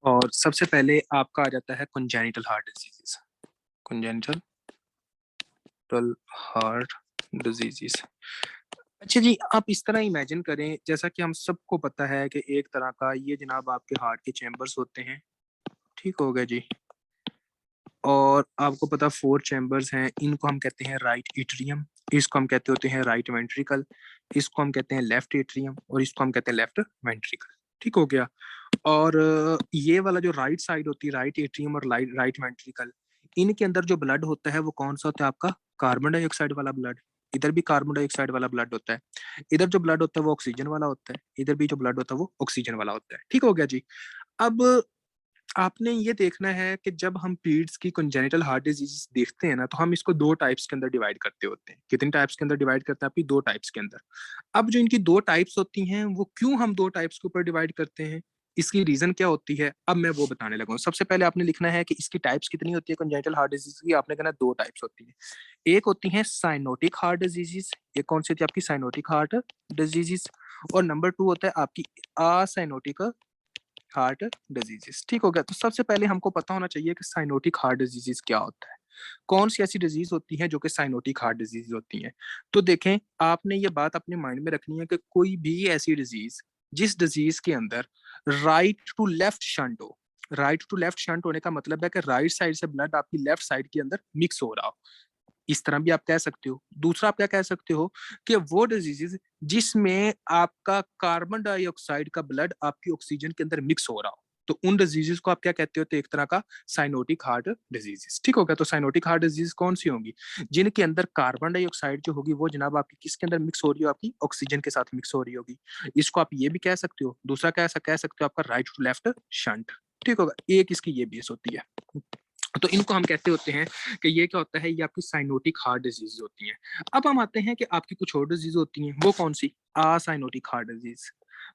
और सबसे पहले आपका आ जाता है congenital heart diseases. Congenital heart diseases. अच्छा जी, आप इस तरह इमेजिन करें जैसा कि हम सबको पता है कि एक तरह का ये जनाब आपके हार्ट के चैम्बर्स होते हैं। ठीक हो गया जी। और आपको पता 4 चैम्बर्स हैं, इनको हम कहते हैं राइट एट्रियम, इसको हम कहते होते हैं राइट वेंट्रिकल, इसको हम कहते हैं लेफ्ट एट्रियम और इसको हम कहते हैं लेफ्ट वेंट्रिकल। ठीक हो गया। और ये वाला जो राइट साइड होती है, राइट एट्रियम और राइट वेंट्रिकल, इनके अंदर जो ब्लड होता है वो कौन सा होता है आपका? कार्बन डाइऑक्साइड वाला ब्लड। इधर भी कार्बन डाइऑक्साइड वाला ब्लड होता है। इधर जो ब्लड होता है वो ऑक्सीजन वाला होता है, इधर भी जो ब्लड होता है वो ऑक्सीजन वाला होता है। ठीक हो गया जी। अब आपने ये देखना है कि जब हम पीड्स की कंजेनिटल हार्ट डिजीज देखते हैं ना, तो हम इसको 2 टाइप्स के अंदर डिवाइड करते होते हैं। कितने टाइप्स के अंदर डिवाइड करते हैं? आपकी 2 टाइप्स के अंदर। अब जो इनकी 2 टाइप्स होती हैं, वो क्यों हम 2 टाइप्स के ऊपर डिवाइड करते हैं, इसकी रीजन क्या होती है, अब मैं वो बताने लगा हूँ। सबसे पहले आपने लिखना है कि इसकी टाइप्स कितनी होती है कंजेनिटल हार्ट डिजीज की। आपने कहना 2 टाइप्स होती है। एक होती है साइनोटिक हार्ट डिजीजेस। ये कौन सी होती है आपकी? Cyanotic heart diseases. और नंबर 2 होता है आपकी असाइनोटिक हार्ट डिजीजेस। ठीक हो गया। तो सबसे पहले हमको पता होना चाहिए कि साइनोटिक हार्ट डिजीजेस क्या होता है। कौन सी ऐसी डिजीज होती है जो कि साइनोटिक हार्ट डिजीज होती है? तो देखें, आपने ये बात अपने माइंड में रखनी है कि कोई भी ऐसी डिजीज जिस डिजीज के अंदर राइट टू लेफ्ट शंट हो। राइट टू लेफ्ट शंट होने का मतलब है कि राइट साइड से ब्लड आपकी लेफ्ट साइड के अंदर मिक्स हो रहा हो। इस तरह भी आप कह सकते हो। दूसरा आप क्या कह सकते हो कि वो डिजीजेस जिसमें आपका कार्बन डाइऑक्साइड का ब्लड आपकी ऑक्सीजन के अंदर मिक्स हो रहा हो, तो उन डिजीजेस को आप क्या कहते हो? तो एक तरह का साइनोटिक हार्ट डिजीजेस। ठीक हो गया। तो साइनोटिक हार्ट डिजीज कौन सी होंगी? जिनके अंदर कार्बन डाइऑक्साइड जो होगी वो जनाब आपकी किसके अंदर मिक्स हो रही हो? आपकी ऑक्सीजन के साथ मिक्स हो रही होगी। इसको आप ये भी कह सकते हो। दूसरा क्या कह सकते हो? आपका राइट टू लेफ्ट शंट। ठीक होगा। एक इसकी ये बेस होती है। तो इनको हम कहते होते हैं कि ये क्या होता है, ये आपकी साइनोटिक हार्ट डिजीज होती हैं। अब हम आते हैं कि आपकी कुछ और डिजीज होती हैं, वो कौन सी? Acyanotic heart disease.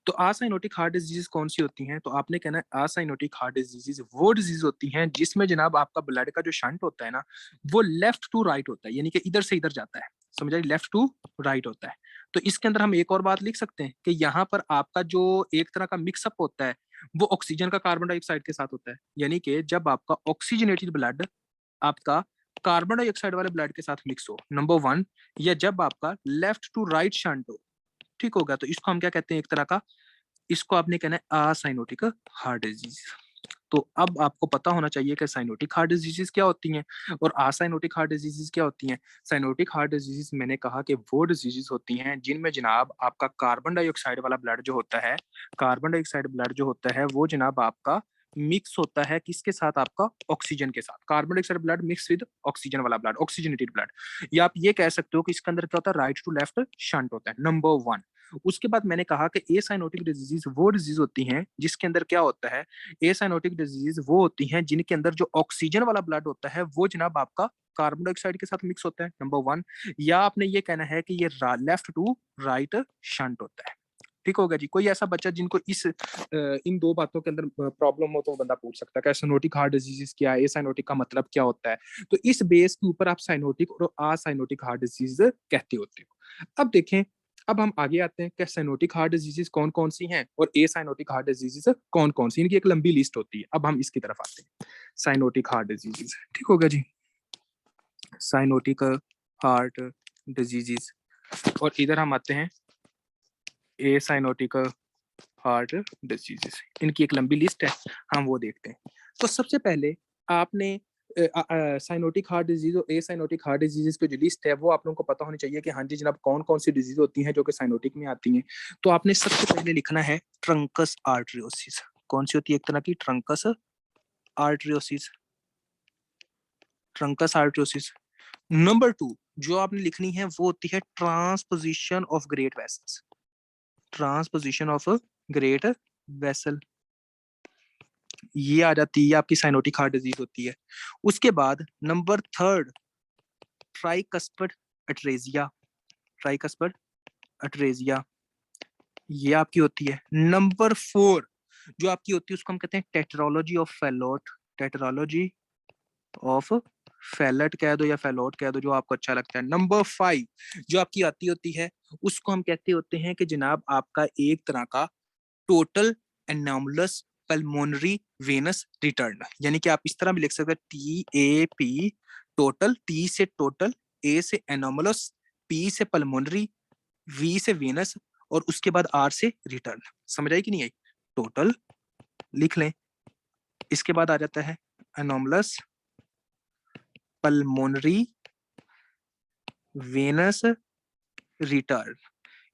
तो असाइनोटिक हार्ट डिजीज कौन सी होती हैं? तो आपने कहना है असाइनोटिक हार्ट डिजीज वो डिजीज होती हैं जिसमें जनाब आपका ब्लड का जो शंट होता है ना, वो लेफ्ट टू राइट होता है, यानी कि इधर से इधर जाता है। समझ आई? लेफ्ट टू राइट होता है। तो इसके अंदर हम एक और बात लिख सकते हैं कि यहाँ पर आपका जो एक तरह का मिक्सअप होता है, वो ऑक्सीजन का कार्बन डाइऑक्साइड के साथ होता है। यानी कि जब आपका ऑक्सीजनेटेड ब्लड आपका कार्बन डाइऑक्साइड वाले ब्लड के साथ मिक्स हो, नंबर 1, या जब आपका लेफ्ट टू राइट शंट हो। ठीक होगा। तो इसको हम क्या कहते हैं? एक तरह का, इसको आपने कहना है असाइनोटिक हार्ट डिजीज। तो अब आपको पता होना चाहिए कि साइनोटिक हार्ट डिजीजेस क्या होती हैं और असाइनोटिक हार्ट डिजीजेस क्या होती हैं। साइनोटिक हार्ट डिजीजेस मैंने कहा कि वो डिजीजेस होती हैं जिनमें जनाब आपका कार्बन डाइऑक्साइड वाला ब्लड जो होता है, कार्बन डाइऑक्साइड ब्लड जो होता है वो जनाब आपका मिक्स होता है किसके साथ? आपका ऑक्सीजन के साथ। Carbon dioxide blood mix with oxygen वाला ब्लड, ऑक्सीजनेटेड ब्लड। या आप ये कह सकते हो कि इसके अंदर क्या होता है? राइट टू लेफ्ट शंट होता है, नंबर 1। उसके बाद मैंने कहा कि एसाइनोटिक डिजीज वो डिजीज होती हैं जिसके अंदर क्या होता है? एसाइनोटिक डिजीज वो होती हैं जिनके अंदर जो ऑक्सीजन वाला ब्लड होता है वो जनाब आपका कार्बन डाइऑक्साइड के साथ मिक्स होता है, नंबर 1। या आपने ये कहना है कि ये लेफ्ट टू राइट शंट होता है। ठीक होगा जी। कोई ऐसा बच्चा जिनको इन 2 बातों के अंदर प्रॉब्लम हो तो बंदा पूछ सकता है कि साइनोटिक हार्ट डिजीज क्या है, साइनोटिक का मतलब क्या होता है। तो इस बेस के ऊपर आप साइनोटिक और असाइनोटिक हार्ट डिजीज कहते होते हो। अब देखें, अब हम आगे आते हैं कि साइनोटिक हार्ट डिजीजेस कौन कौन सी हैं और एसाइनोटिक हार्ट डिजीजेस कौन कौन सी। इनकी एक लंबी लिस्ट होती है। अब हम इसकी तरफ आते हैं, साइनोटिक हार्ट डिजीजेस। ठीक हो गया जी। Cyanotic heart diseases. और इधर हम आते हैं एसाइनोटिक हार्ट डिजीजेस। इनकी एक लंबी लिस्ट है, हम वो देखते हैं। तो सबसे पहले आपने साइनोटिक हार्ट डिजीज और एसाइनोटिक हार्ट डिजीजेस की जो लिस्ट है वो आप लोगों को पता होनी चाहिए कि हाँ जी जनाब कौन कौन सी डिजीज होती हैं जो कि साइनोटिक में आती हैं। तो आपने सबसे पहले लिखना है ट्रंकस आर्टरियोसिस। कौन सी होती है? एक तरह की ट्रंकस आर्टरियोसिस। ट्रंकस आर्टरियोसिस। नंबर 2 जो आपने लिखनी है वो होती है transposition of great vessels. Transposition of great vessel, ये आ जाती है आपकी साइनोटिक हार्ट डिजीज होती है। उसके बाद नंबर 3 ट्राइकस्पिड अटरेजिया। ट्राइकस्पिड अटरेजिया ये आपकी होती है। नंबर 4 जो आपकी होती है उसको हम कहते हैं tetralogy of Fallot. Tetralogy of Fallot कह दो या फेलोट कह दो, जो आपको अच्छा लगता है। नंबर 5 जो आपकी आती होती है उसको हम कहते होते हैं कि जनाब आपका एक तरह का total anomalous pulmonary Venus return, यानी कि आप इस तरह भी लिख सकते हैं TAP टोटल, T से टोटल, A से एनोमलस, P से पल्मोनरी, V से वेनस और उसके बाद R से रिटर्न। समझ आई कि नहीं आई? टोटल लिख लें, इसके बाद आ जाता है एनोमलस, पल्मोनरी, वेनस रिटर्न।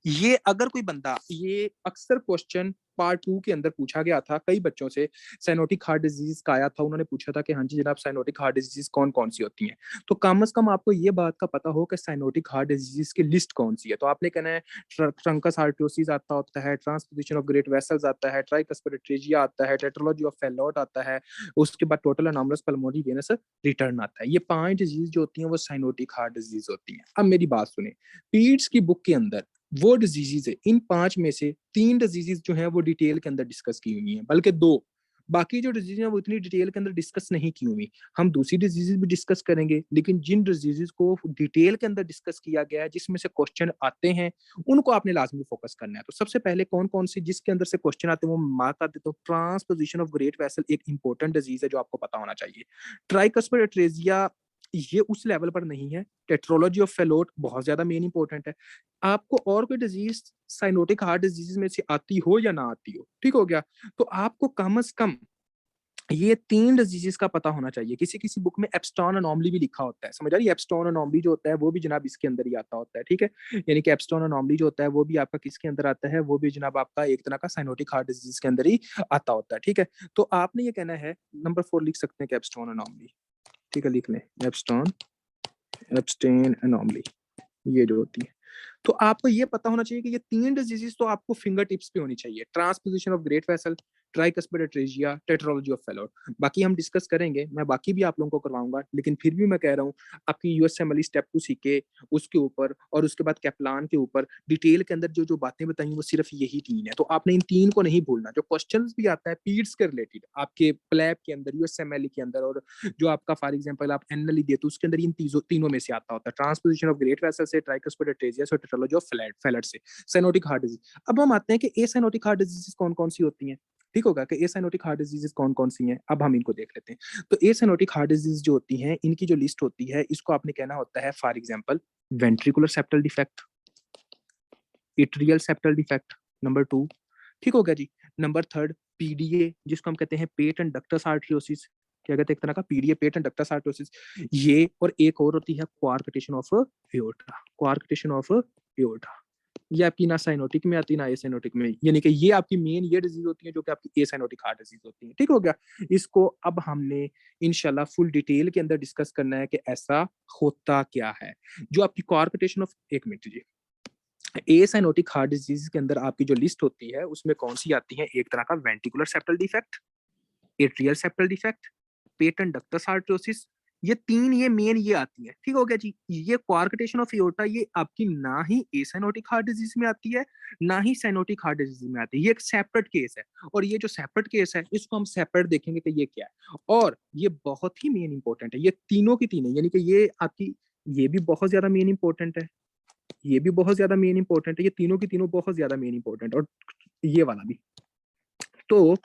ये अगर कोई बंदा, ये अक्सर क्वेश्चन पार्ट 2 के अंदर पूछा गया था कई बच्चों से, साइनोटिक हार्ट डिजीज का आया था, उन्होंने पूछा था कि हाँ जी जनाब साइनोटिक हार्ट डिजीज कौन कौन सी होती हैं। तो कम से कम आपको ये बात का पता हो कि साइनोटिक हार्ट डिजीज की लिस्ट कौन सी है। तो आपने कहना है ट्रंकस आर्टरियोसिस आता होता है, ट्रांसपोजिशन ऑफ ग्रेट वेसल्स आता है, ट्राइकस्पिड एट्रेजिया आता है, टेट्रोलॉजी ऑफ फेलोट आता है, उसके बाद total anomalous pulmonary Venus return आता है। ये 5 डिजीज जो होती हैं वो साइनोटिक हार्ट डिजीज होती हैं। अब मेरी बात सुने, पीड्स की बुक के अंदर वो डिजीजेज है, इन 5 में से 3 डिजीजेज जो है वो डिटेल के अंदर डिस्कस की हुई हैं, बल्कि 2, बाकी जो डिजीज है वो इतनी डिटेल के अंदर डिस्कस नहीं की हुई। हम दूसरी डिजीजेज भी डिस्कस करेंगे, लेकिन जिन डिजीजेज को डिटेल के अंदर डिस्कस किया गया है, जिसमें से क्वेश्चन आते हैं, उनको आपने लाजमी फोकस करना है। तो सबसे पहले कौन कौन सी जिसके अंदर से क्वेश्चन आते हैं वो मार्क कर देता हूँ। ट्रांसपोजिशन ऑफ ग्रेट वेसल एक इंपॉर्टेंट डिजीज है जो आपको पता होना चाहिए। ट्राइकस्पिड एट्रेजिया ये उस लेवल पर नहीं है। टेट्रोलॉजी ऑफ फेलोट बहुत ज्यादा मेन इंपॉर्टेंट है। आपको और कोई डिजीज साइनोटिक हार्ट डिजीज में से आती हो या ना आती हो, ठीक हो गया, तो आपको कम से कम ये 3 डिजीजेस का पता होना चाहिए। किसी किसी बुक में एब्स्टॉन अनोमली भी लिखा होता है, समझ आ रही है? एब्स्टॉन अनोमली जो होता है वो भी जनाब इसके अंदर ही आता होता है, ठीक है। यानी कि एब्स्टॉन अनोमली जो होता है वो भी आपका किसके अंदर आता है, वो भी जनाब आपका एक तरह का साइनोटिक हार्ट डिजीज के अंदर ही आता होता है, ठीक है। तो आपने ये कहना है, नंबर 4 लिख सकते हैं कि एब्स्टॉन अनोमली, ठीक है, लिख लें एब्स्टॉन, एब्स्टेन अनोमली, ये जो होती है। तो आपको ये पता होना चाहिए कि ये 3 डिजीजेस तो आपको फिंगर टिप्स पे होनी चाहिए। Transposition of great vessel, tricuspid atresia, tetralogy of Fallot. बाकी हम डिस्कस करेंगे, मैं बाकी भी आप लोगों को करवाऊंगा, लेकिन फिर भी मैं कह रहा हूँ आपकी यूएसएमएल स्टेप 2 सीखे उसके ऊपर और उसके बाद कैप्लान के ऊपर डिटेल के अंदर जो जो बातें बताई वो सिर्फ यही 3 है। तो आपने इन 3 को नहीं भूलना। जो क्वेश्चन भी आता है पीड्स के रिलेटेड आपके प्लैब के अंदर, यूएसएमएल के अंदर, और जो आपका फॉर एग्जाम्पल आप एनएलई देते हो उसके अंदर इन तीनों में से आता होता है। ट्रांसपोजिशन ऑफ ग्रेट वेसल से, ट्राइकस्पिड एट्रेजिया से, टेट्रोलॉजी ऑफ फेलोट से, साइनोटिक हार्ट डिजीज। अब हम आते हैं कि ए साइनोटिक हार्ट डिजीज कौन कौन सी होती हैं, ठीक होगा कि ए साइनोटिक हार्ट डिजीज कौन कौन सी हैं। अब हम इनको देख लेते हैं। तो ए साइनोटिक हार्ट डिजीज जो होती हैं इनकी जो लिस्ट होती है, इसको आपने कहना होता है for example ventricular septal defect, atrial septal defect, number 2, ठीक हो गया जी। नंबर 3 पीडीए, जिसको हम कहते हैं पेट एंड डक्टस आर्टरियोसिस, क्या कहते हैं, एक तरह का पीडीए, पेट एंड डक्टस आर्टरियोसिस। ये और एक और होती है क्वार्कटेशन ऑफ एओर्टा, क्वार्कटेशन ऑफ एओर्टा। ये आपकी ना साइनोटिक में आती ना ए साइनोटिक में, यानी कि ये आपकी मेन ये डिजीज होती है जो कि आपकी ए साइनोटिक हार्ट डिजीज होती है, ठीक हो गया। इसको अब हमने इंशाल्लाह फुल डिटेल के अंदर डिस्कस करना है कि ऐसा होता क्या है। जो आपकी क्वार्कटेशन ऑफ, एक मिनट जी, ए साइनोटिक हार्ट डिजीज के अंदर आपकी जो लिस्ट होती है उसमें कौन सी आती है, एक तरह का ventricular septal defect, atrial septal defect, patent ductus arteriosus, ये 3 ये मेन ये आती है, ठीक हो गया जी। ये क्वार्कटेशन ऑफ एओर्टा ये आपकी ना ही एसाइनोटिक हार्ट डिजीज में आती है ना ही साइनोटिक हार्ट डिजीज में आती है, ये एक सेपरेट केस है। और ये जो सेपरेट केस है इसको हम सेपरेट देखेंगे कि ये क्या है, और ये बहुत ही मेन इंपॉर्टेंट है। ये तीनों की तीनों, यानी कि ये आपकी, ये भी बहुत ज्यादा मेन इंपॉर्टेंट है, ये भी बहुत ज्यादा मेन इंपॉर्टेंट है, ये तीनों की तीनों बहुत ज्यादा मेन इंपॉर्टेंट, और ये वाला भी। तो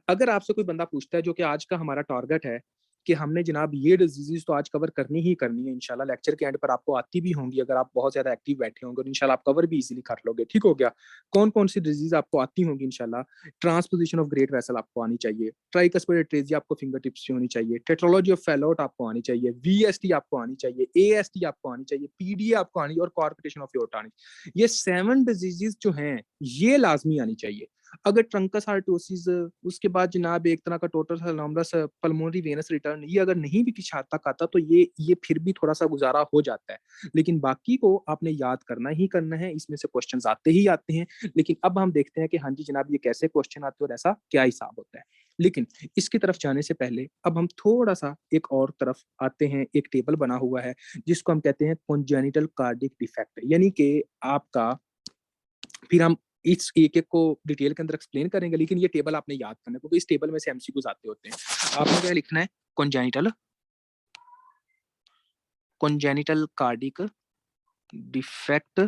अगर आपसे कोई बंदा पूछता है, जो कि आज का हमारा टारगेट है कि हमने जनाब ये डिजीजेस तो आज कवर करनी ही करनी है, इंशाल्लाह लेक्चर के एंड पर आपको आती भी होंगी, अगर आप बहुत ज्यादा एक्टिव बैठे होंगे, और इंशाल्लाह आप कवर भी इजीली कर लोगे, ठीक हो गया। कौन कौन सी डिजीज आपको आती होंगी इंशाल्लाह? ट्रांसपोजिशन ऑफ ग्रेट वेसल आपको आनी चाहिए, ट्राइकस्पिड एट्रेजिया आपको फिंगर टिप्स होनी चाहिए, टेट्रोलॉजी ऑफ फेलोट आपको आनी चाहिए, वीएसटी आपको आनी चाहिए, एएसटी आपको आनी चाहिए, पीडीए आपको आनी, और कॉर्पोरेशन ऑफ एओर्टा आनी। ये 7 डिजीजेस जो हैं ये लाजमी आनी चाहिए। अगर ट्रंकस आर्टरोसिस, उसके बाद जनाब एक तरह का total anomalous pulmonary Venus return, ये अगर नहीं भी किसी हद तक आता तो ये फिर भी थोड़ा सा गुजारा हो जाता है, लेकिन बाकी को आपने याद करना ही करना है, इसमें से क्वेश्चंस आते ही आते हैं। लेकिन अब हम देखते हैं कि हाँ जी जनाब ये कैसे क्वेश्चन आते हैं और ऐसा क्या हिसाब होता है। लेकिन इसकी तरफ जाने से पहले अब हम थोड़ा सा एक और तरफ आते हैं। एक टेबल बना हुआ है जिसको हम कहते हैं कॉन्जेनिटल कार्डिक डिफेक्ट, यानी कि आपका, फिर हम इस एक एक को डिटेल के अंदर एक्सप्लेन करेंगे, लेकिन ये टेबल आपने याद करना है क्योंकि इस टेबल में से एमसीक्यूज आते होते हैं। आपने क्या लिखना है, congenital, congenital cardiac defect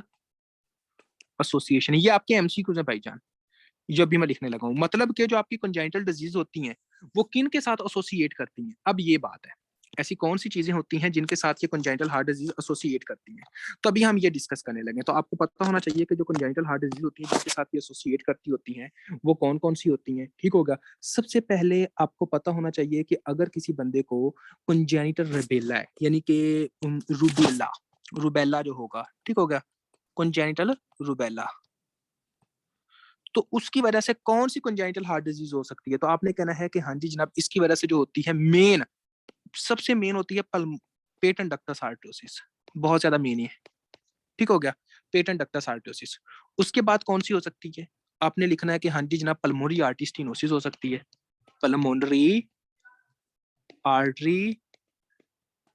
association, ये आपके एमसीक्यूज है भाईजान, जब भी मैं लिखने लगा हूं, मतलब कि जो आपकी कंजाइनटल डिजीज होती हैं वो किन के साथ एसोसिएट करती हैं। अब ये बात है, ऐसी कौन सी चीजें होती हैं जिनके साथ ये कंजाइनटल हार्ट डिजीज एसोसिएट करती हैं, तो अभी हम ये डिस्कस करने लगे। तो आपको पता होना चाहिए कि जो कंजाइनटल हार्ट डिजीज होती है जिनके साथ ये एसोसिएट करती होती हैं वो कौन कौन सी होती हैं, ठीक होगा। सबसे पहले आपको पता होना चाहिए कि अगर किसी बंदे को कंजेनिटल रुबेला है, यानी कि रूबेला, रूबेला जो होगा, ठीक होगा, कंजेनिटल रूबेला, तो उसकी वजह से कौन सी कंजेनिटल हार्ट डिजीज हो सकती है। तो आपने कहना है कि हाँ जी जनाब, इसकी वजह से जो होती है मेन, सबसे मेन होती है पेटेंट डक्टस आर्टरोसिस, बहुत ज्यादा मेन है, ठीक हो गया, पेटेंट डक्टस आर्टरोसिस। उसके बाद कौन सी हो सकती है, आपने लिखना है कि हाँ जी जनाब पल्मोनरी आर्टरी स्टेनोसिस हो सकती है, पल्मोनरी आर्टरी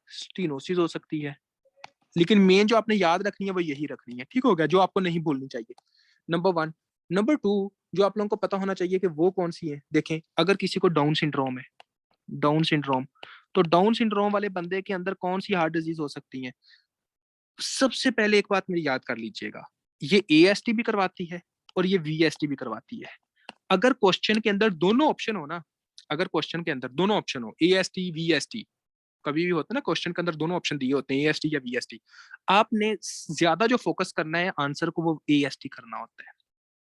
स्टेनोसिस हो सकती है। लेकिन मेन जो आपने याद रखनी है वो यही रखनी है, ठीक हो गया, जो आपको नहीं भूलनी चाहिए, नंबर 1। नंबर 2 जो आप लोगों को पता होना चाहिए कि वो कौन सी है, देखें अगर किसी को डाउन सिंड्रोम है, डाउन सिंड्रोम, तो डाउन सिंड्रोम वाले बंदे के अंदर कौन सी हार्ट डिजीज हो सकती है। सबसे पहले एक बात मेरी याद कर लीजिएगा, ये एएसटी भी करवाती है और ये वीएसटी भी करवाती है। अगर क्वेश्चन के अंदर दोनों ऑप्शन हो ना, अगर क्वेश्चन के अंदर दोनों ऑप्शन हो, एएसटी वीएसटी, कभी भी होता है ना क्वेश्चन के अंदर दोनों ऑप्शन दिए होते हैं, एएसटी या वीएसटी, आपने ज्यादा जो फोकस करना है आंसर को वो एएसटी करना होता है।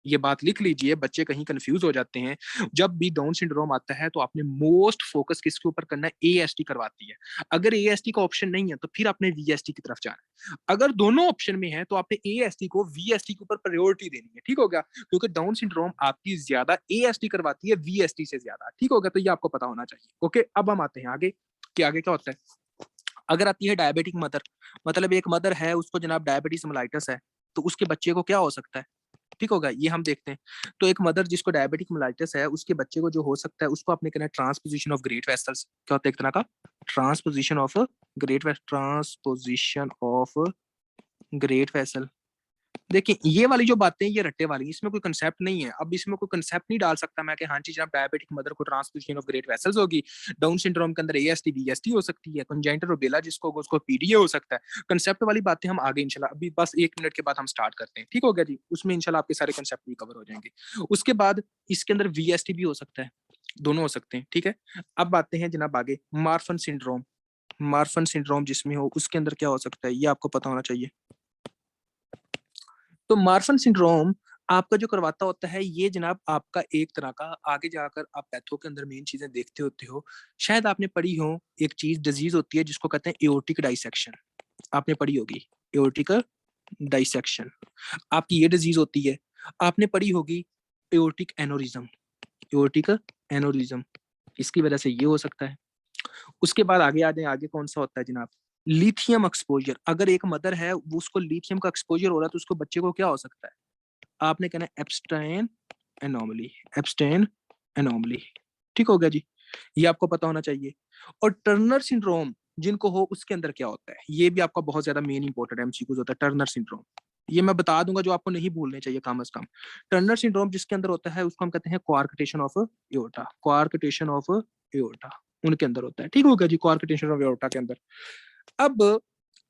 ये बात लिख लीजिए, बच्चे कहीं कंफ्यूज हो जाते हैं। जब भी डाउन सिंड्रोम आता है तो आपने मोस्ट फोकस किसके ऊपर करना है, एएसटी करवाती है। अगर एएसटी का ऑप्शन नहीं है तो फिर आपने वीएसटी की तरफ जाना है। अगर दोनों ऑप्शन में है तो आपने एएसटी को वीएसटी के ऊपर प्रायोरिटी देनी है, ठीक होगा, क्योंकि डाउन सिंड्रोम आपकी ज्यादा एएसटी करवाती है वीएसटी से ज्यादा, ठीक होगा, तो ये आपको पता होना चाहिए। ओके, अब हम आते हैं आगे कि आगे क्या होता है। अगर आती है डायबिटिक मदर, मतलब एक मदर है उसको जनाब डायबिटीज मेलाइटस है, तो उसके बच्चे को क्या हो सकता है, ठीक होगा, ये हम देखते हैं। तो एक मदर जिसको डायबिटिक मेलाइटिस है उसके बच्चे को जो हो सकता है उसको आपने कहना है ट्रांसपोजिशन ऑफ ग्रेट वेसल्स, क्या होता है एक तरह का transposition of transposition of great vessel. देखिए ये वाली जो बातें ये रट्टे वाली, इसमें कोई कंसेप्ट नहीं है। अब इसमें कोई कंसेप्ट नहीं डाल सकता मैं कि हाँ जी जनाब डायबिटिक मदर को ट्रांसफ्यूजन ऑफ ग्रेट वेसल्स होगी, डाउन सिंड्रोम के अंदर एएसटी बीएसटी हो सकती है, कंजेनिटल रूबेला जिसको होगा उसको पीडीए हो सकता है। कंसेप्ट वाली बातें हम आगे इंशाल्लाह, अभी बस 1 मिनट के बाद हम स्टार्ट करते हैं, ठीक हो गया जी, उसमें इंशाल्लाह आपके सारे कंसेप्ट भी कवर हो जाएंगे। उसके बाद इसके अंदर वीएसटी भी हो सकता है, दोनों हो सकते हैं, ठीक है। अब आते हैं जनाब आगे, मार्फन सिंड्रोम, मार्फन सिंड्रोम जिसमें हो उसके अंदर क्या हो सकता है ये आपको पता होना चाहिए। तो मार्फन सिंड्रोम आपका जो करवाता होता है ये जनाब आपका एक तरह का, आगे जाकर आप पैथो के अंदर मेन चीजें देखते होते हो, शायद आपने पढ़ी हो, एक चीज डिजीज होती है जिसको कहते हैं एओर्टिक डाइसेक्शन, आपने पढ़ी होगी एओर्टिक डाइसेक्शन, आपकी ये डिजीज होती है। आपने पढ़ी होगी एओर्टिक एनोरिज्म, एओर्टिक एनोरिज्म, इसकी वजह से ये हो सकता है। उसके बाद आगे आ जाए, आगे कौन सा होता है जनाब, लिथियम एक्सपोजर। अगर एक मदर है वो उसको लिथियम का एक्सपोजर हो रहा है तो उसको बच्चे को क्या हो सकता है, आपने कहना है एब्स्टेन एनोमली, एब्स्टेन एनोमली, ठीक हो गया जी, ये आपको पता होना चाहिए। और टर्नर सिंड्रोम जिनको हो उसके अंदर क्या होता है, ये भी आपका बहुत ज्यादा मेन इंपॉर्टेंट एमसीक्यूज होता है, टर्नर सिंड्रोम, ये मैं बता दूंगा जो आपको नहीं भूलने चाहिए कम से कम। टर्नर सिंड्रोम जिसके अंदर होता है उसको हम कहते हैं क्वार्कटेशन ऑफ एओर्टा, क्वार्कटेशन ऑफ एओर्टा उनके अंदर होता है, ठीक होगा जी, क्वार्कटेशन ऑफ एओर्टा के अंदर। अब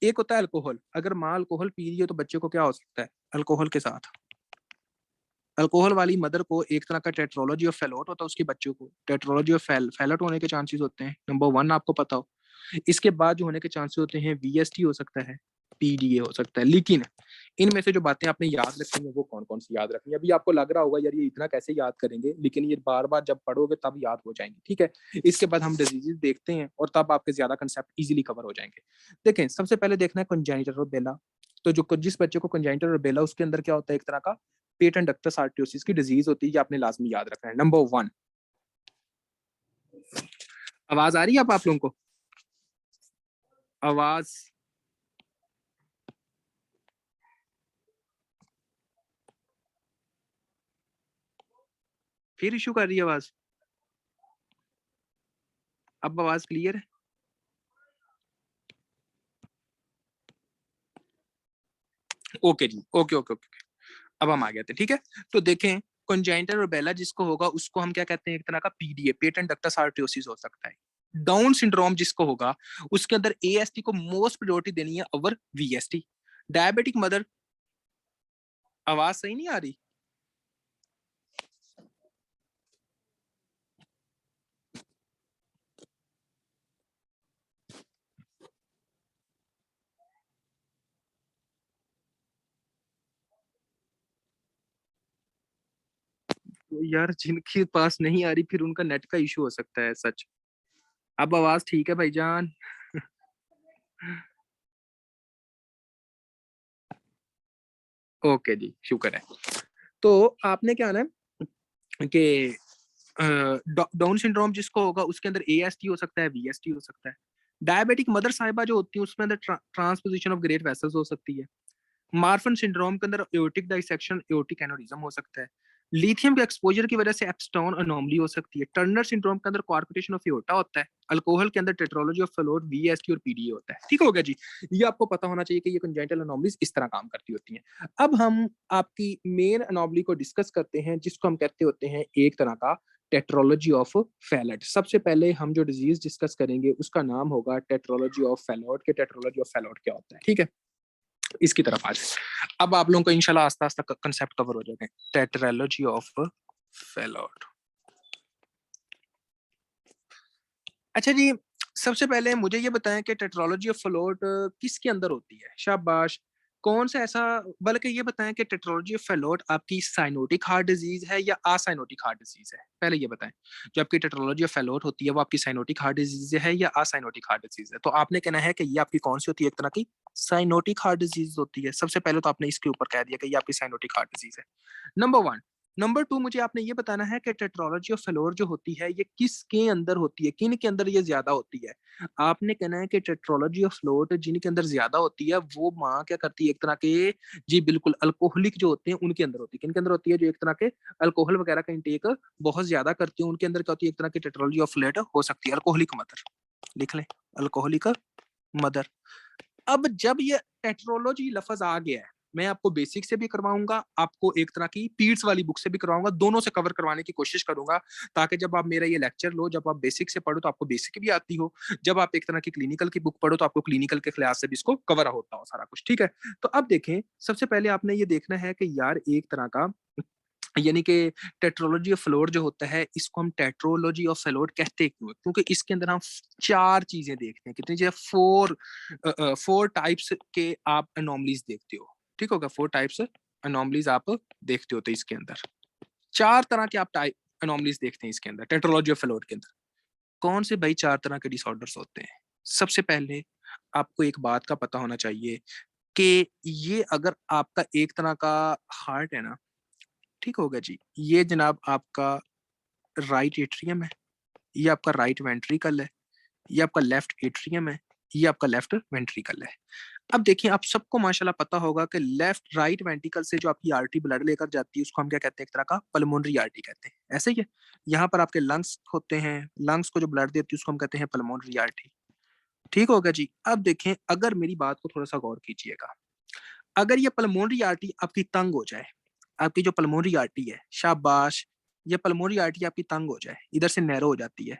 एक होता है अल्कोहल, अगर माँ अल्कोहल पी रही है तो बच्चे को क्या हो सकता है, अल्कोहल के साथ, अल्कोहल वाली मदर को एक तरह का टेट्रोलॉजी ऑफ फेलोट होता है, उसके बच्चों को टेट्रोलॉजी ऑफ फेलोट होने के चांसेस होते हैं, नंबर 1 आपको पता हो। इसके बाद जो होने के चांसेस होते हैं वीएसटी हो सकता है, पीडीए हो सकता है। लेकिन इनमें से जो बातें आपने याद रखनी है वो कौन कौन सी याद रखनी है, अभी आपको लग रहा होगा यार ये इतना कैसे याद करेंगे, लेकिन ये बार बार जब पढ़ोगे तब याद हो जाएंगे, ठीक है। इसके बाद हम डिजीजेस देखते हैं और तब आपके ज्यादा कंसेप्ट इजीली कवर हो जाएंगे। देखें सबसे पहले देखना है कंजेनिटल रूबेला, तो जो जिस बच्चे को कंजेनिटल रूबेला उसके अंदर क्या होता है, एक तरह का पेटेंट डक्टस आर्टियोसिस की डिजीज होती है, ये आपने लाजमी याद रखना है, नंबर 1। आवाज आ रही है आप लोगों को, आवाज, फिर इशू कर रही है आवाज, अब आवाज क्लियर है। ओके जी, ओके ओके ओके, अब हम आ गए थे, ठीक है। तो देखें कंजेनिटल रूबेला जिसको होगा उसको हम क्या कहते हैं, एक तरह का पीडीए, पेटेंट डक्टस आर्टियोसिस हो सकता है। डाउन सिंड्रोम जिसको होगा उसके अंदर एएसटी को मोस्ट प्रायोरिटी देनी है ओवर वीएसटी। डायबिटिक मदर, आवाज सही नहीं आ रही, यार जिनके पास नहीं आ रही फिर उनका नेट का इशू हो सकता है सच। अब आवाज ठीक है भाईजान? ओके जी, शुक्र है। तो आपने क्या ना कि डाउन सिंड्रोम जिसको होगा उसके अंदर AST हो सकता है, VST हो सकता है। डायबिटिक मदर साहिबा जो होती है उसमें अंदर ट्रांसपोजिशन ऑफ ग्रेट वेसल्स हो सकती है। मार्फन सिंड्रोम के अंदर एओर्टिक डाइसेक्शन, एओर्टिक एनोरिज्म हो सकता है। लिथियम के एक्सपोजर की वजह से एप्स्टोन अनोमली हो सकती है। टर्नर सिंड्रोम के अंदर कॉर्पोरेशन ऑफ एओर्टा होता है। अल्कोहल के अंदर टेट्रोलॉजी ऑफ फेलोट, VST और PDA होता है। ठीक हो गया जी। ये आपको पता होना चाहिए कि ये कंजेनिटल अनोमलीज इस तरह काम करती होती हैं। अब हम आपकी मेन अनोमली को डिस्कस करते हैं जिसको हम कहते होते हैं एक तरह का टेट्रोलॉजी ऑफ फैलट। सबसे पहले हम जो डिजीज डिस्कस करेंगे उसका नाम होगा टेट्रोलॉजी ऑफ फैलोट के टेट्रोलॉजी ऑफ फैलोट क्या होता है। ठीक है, इसकी तरफ आज अब आप लोगों को इंशाल्लाह आस्ता आस्ता कंसेप्ट कवर हो जाएंगे। Tetralogy of Fallot. अच्छा जी, सबसे पहले मुझे ये बताएं कि टेट्रोलॉजी ऑफ फैलोट किसके अंदर होती है। शाबाश। कौन सा ऐसा, बल्कि ये बताएं कि टेट्रोलॉजी ऑफ फैलोट आपकी साइनोटिक हार्ट डिजीज है या असाइनोटिक हार्ट डिजीज है। पहले ये बताएं, जो आपकी टेट्रोलॉजी ऑफ फैलोट होती है वो आपकी साइनोटिक हार्ट डिजीज है या असाइनोटिक हार्ट डिजीज है। तो आपने कहना है कि ये आपकी कौन सी होती है, एक तरह की साइनोटिक हार्ट डिजीज होती है। सबसे पहले तो आपने इसके ऊपर कह दिया कि ये आपकी साइनोटिक हार्ट डिजीज है, नंबर वन। नंबर टू, मुझे आपने ये बताना है कि टेट्रोलॉजी ऑफ फेलोर जो होती है ये किसके अंदर होती है, किन के अंदर ये ज्यादा होती है। आपने कहना है कि टेट्रोलॉजी ऑफ फ्लोट जिनके अंदर ज्यादा होती है वो माँ क्या करती है, एक तरह के, जी बिल्कुल, अल्कोहलिक जो होते हैं उनके अंदर होती है। किन के अंदर होती है, जो एक तरह के अल्कोहल वगैरह का इंटेक बहुत ज्यादा करते हैं उनके अंदर क्या होती है, एक तरह की टेट्रोलॉजी ऑफ फ्लेट हो सकती है। अल्कोहलिक मदर, लिख लें, अल्कोहलिक मदर। अब जब ये टेट्रोलॉजी लफज आ गया है, मैं आपको बेसिक से भी करवाऊंगा, आपको एक तरह की पीट्स वाली बुक से भी करवाऊंगा, दोनों से कवर करवाने की कोशिश करूंगा, ताकि जब आप मेरा ये लेक्चर लो, जब आप बेसिक से पढ़ो तो आपको बेसिक भी आती हो, जब आप एक तरह की क्लिनिकल की बुक पढ़ो तो आपको क्लिनिकल के लिहाज से भी इसको कवर होता हो सारा कुछ। ठीक है, तो अब देखें, सबसे पहले आपने ये देखना है कि यार एक तरह का, यानी कि टेट्रोलॉजी ऑफ फ्लोर जो होता है इसको हम टेट्रोलॉजी ऑफ फ्लोर कहते हैं क्यों, क्योंकि इसके अंदर हम चार चीजें देखते हैं। कितनी चीजें, फोर टाइप्स के आप अनोमलीज देखते हो। ठीक होगा, फोर टाइप्स अनोमलीज आप देखते हो। तो इसके अंदर चार तरह के आप टाइप अनोमलीज देखते हैं इसके अंदर टेट्रोलॉजी ऑफ फ्लोर के अंदर। कौन से भाई चार तरह के डिसऑर्डर्स होते हैं। सबसे पहले आपको एक बात का पता होना चाहिए कि ये अगर आपका एक तरह का हार्ट है ना, ठीक होगा जी, ये जनाब आपका राइट एट्रियम है, ये आपका राइट वेंट्रिकल है, ये आपका लेफ्ट एट्रियम है, ये आपका लेफ्ट वेंट्रिकल है। अब देखिए, आप सबको माशाल्लाह पता होगा कि लेफ्ट राइट वेंट्रिकल से जो आपकी आर्टरी ब्लड लेकर जाती है उसको हम क्या कहते हैं, एक तरह का पल्मोनरी आर्टरी कहते हैं। ऐसे ही है, यहाँ पर आपके लंग्स होते हैं, लंग्स को जो ब्लड देती है उसको हम कहते हैं पल्मोनरी आर्टरी। ठीक होगा जी। अब देखें, अगर मेरी बात को थोड़ा सा गौर कीजिएगा, अगर ये पल्मोनरी आर्टरी आपकी तंग हो जाए, आपकी जो पल्मोनरी आर्टरी है, शाबाश, ये पल्मोनरी आर्टरी आपकी तंग हो जाए, इधर से नैरो हो जाती है,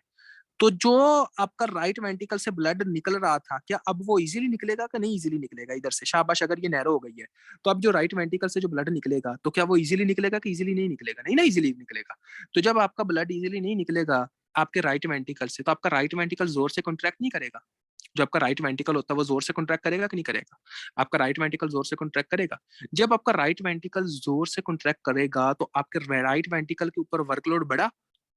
तो जो आपका राइट वेंट्रिकल से ब्लड निकल रहा था, क्या अब वो इजीली निकलेगा कि नहीं इजीली निकलेगा इधर से। शाबाश, अगर ये नैरो हो गई है तो अब जो राइट वेंट्रिकल से जो ब्लड निकलेगा तो क्या वो इजीली निकलेगा कि इजीली नहीं निकलेगा, नहीं ना इजीली निकलेगा। तो जब आपका ब्लड इजीली नहीं निकलेगा आपके राइट वेंट्रिकल से, तो आपका राइट वेंट्रिकल जोर से कॉन्ट्रैक्ट नहीं करेगा। जो आपका राइट वेंट्रिकल होता है वो जोर से कॉन्ट्रैक्ट करेगा कि नहीं करेगा, आपका राइट वेंट्रिकल जोर से कॉन्ट्रैक्ट करेगा। जब आपका राइट वेंट्रिकल जोर से कॉन्ट्रैक्ट करेगा तो आपके राइट वेंट्रिकल के ऊपर वर्कलोड बढ़ा।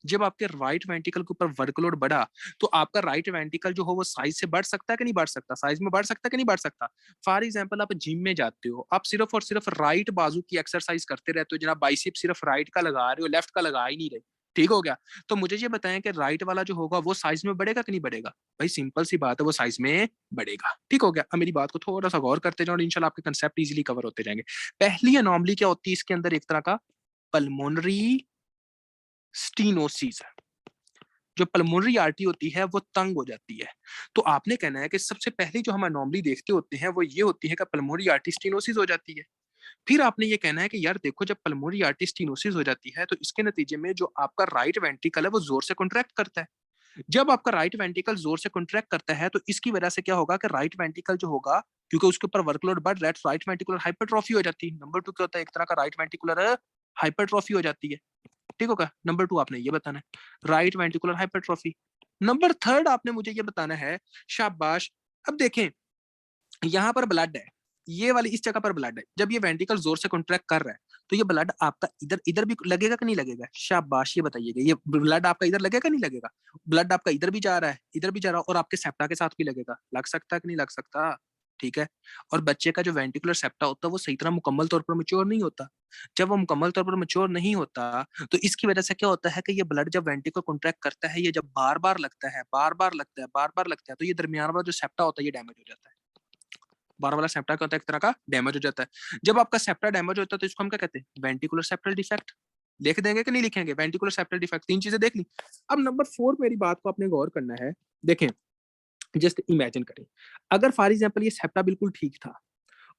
जब आपके राइट वेंट्रिकल के ऊपर वर्कलोड बढ़ा तो आपका राइट वेंट्रिकल जो हो वो साइज से बढ़ सकता है कि नहीं बढ़ सकता, साइज में बढ़ सकता है कि नहीं बढ़ सकता। फॉर एग्जांपल, आप जिम में जाते हो, आप सिर्फ और सिर्फ राइट बाजू की एक्सरसाइज करते रहते हो, जनाब बाइसेप सिर्फ राइट का लगा रहे हो, लेफ्ट का लगा ही नहीं रहे। ठीक हो गया, तो मुझे ये बताएं कि राइट वाला जो होगा वो साइज में बढ़ेगा कि नहीं बढ़ेगा। भाई सिंपल सी बात है, वो साइज में बढ़ेगा। ठीक हो गया, अब मेरी बात को थोड़ा सा गौर करते जाओ और इंशाल्लाह आपके कंसेप्ट इजीली कवर होते जाएंगे। पहली अनोमली क्या होती है इसके अंदर, एक तरह का पल्मोनरी स्टीनोसिस। जो पल्मोनरी आर्टरी होती है वो तंग हो जाती है। तो आपने कहना है कि सबसे पहले जो हम अनोमली देखते होते हैं वो ये होती है कि पल्मोनरी आर्टरी स्टीनोसिस हो जाती है। फिर आपने ये कहना है कि यार देखो, जब पल्मोनरी आर्टरी स्टीनोसिस हो जाती है तो इसके नतीजे में जो आपका राइट वेंट्रिकल है वो जोर से कॉन्ट्रैक्ट करता है। जब आपका राइट वेंट्रिकल जोर से कॉन्ट्रैक्ट करता है तो इसकी वजह से क्या होगा कि राइट वेंट्रिकल जो होगा, क्योंकि उसके ऊपर वर्कलोड बढ़ रहा है, राइट वेंट्रिकुलर हाइपरट्रॉफी हो जाती है। नंबर टू क्या होता है, एक तरह का राइट वेंट्रिकुलर हाइपरट्रॉफी हो जाती है। ठीक होगा, नंबर टू आपने ये बताना है, right ventricular hypertrophy. Number third आपने मुझे ये बताना है, शाबाश। अब देखें, यहां पर ब्लड है, ये वाली इस जगह पर ब्लड है, जब ये वेंट्रिकल जोर से कॉन्ट्रैक्ट कर रहा है तो ये ब्लड आपका इधर इधर भी लगेगा कि नहीं लगेगा? शाबाश, ये बताइएगा, ये ब्लड आपका इधर लगेगा नहीं लगेगा? ब्लड आपका इधर भी जा रहा है, इधर भी जा रहा है, और आपके सेप्टा के साथ भी लगेगा, लग सकता है कि नहीं लग सकता? ठीक है। और बच्चे का जो वेंट्रिकुलर सेप्टा होता है वो सही तरह मुकम्मल तौर पर मैच्योर नहीं होता। जब वो मुकम्मल तौर पर मैच्योर नहीं होता तो इसकी वजह से क्या होता है कि ये ब्लड जब वेंट्रिकल कॉन्ट्रैक्ट करता है, ये जब बार बार लगता है, बार बार लगता है, बार बार लगता है, तो ये दरमियान वाला जो सेप्टा होता है ये डैमेज हो जाता है। बार वाला सेप्टा क्या होता है? एक तरह का डैमेज हो जाता है। जब आपका सेप्टा डैमेज होता है तो इसको हम क्या कहते हैं? Ventricular septal defect. लिख देंगे कि नहीं लिखेंगे? वेंट्रिकुलर सेप्टल डिफेक्ट, तीन चीजें देख ली। अब नंबर 4 मेरी बात को आपने गौर करना है। देखें, जस्ट इमेजिन करें, अगर फॉर एग्जांपल ये सेप्टा बिल्कुल ठीक था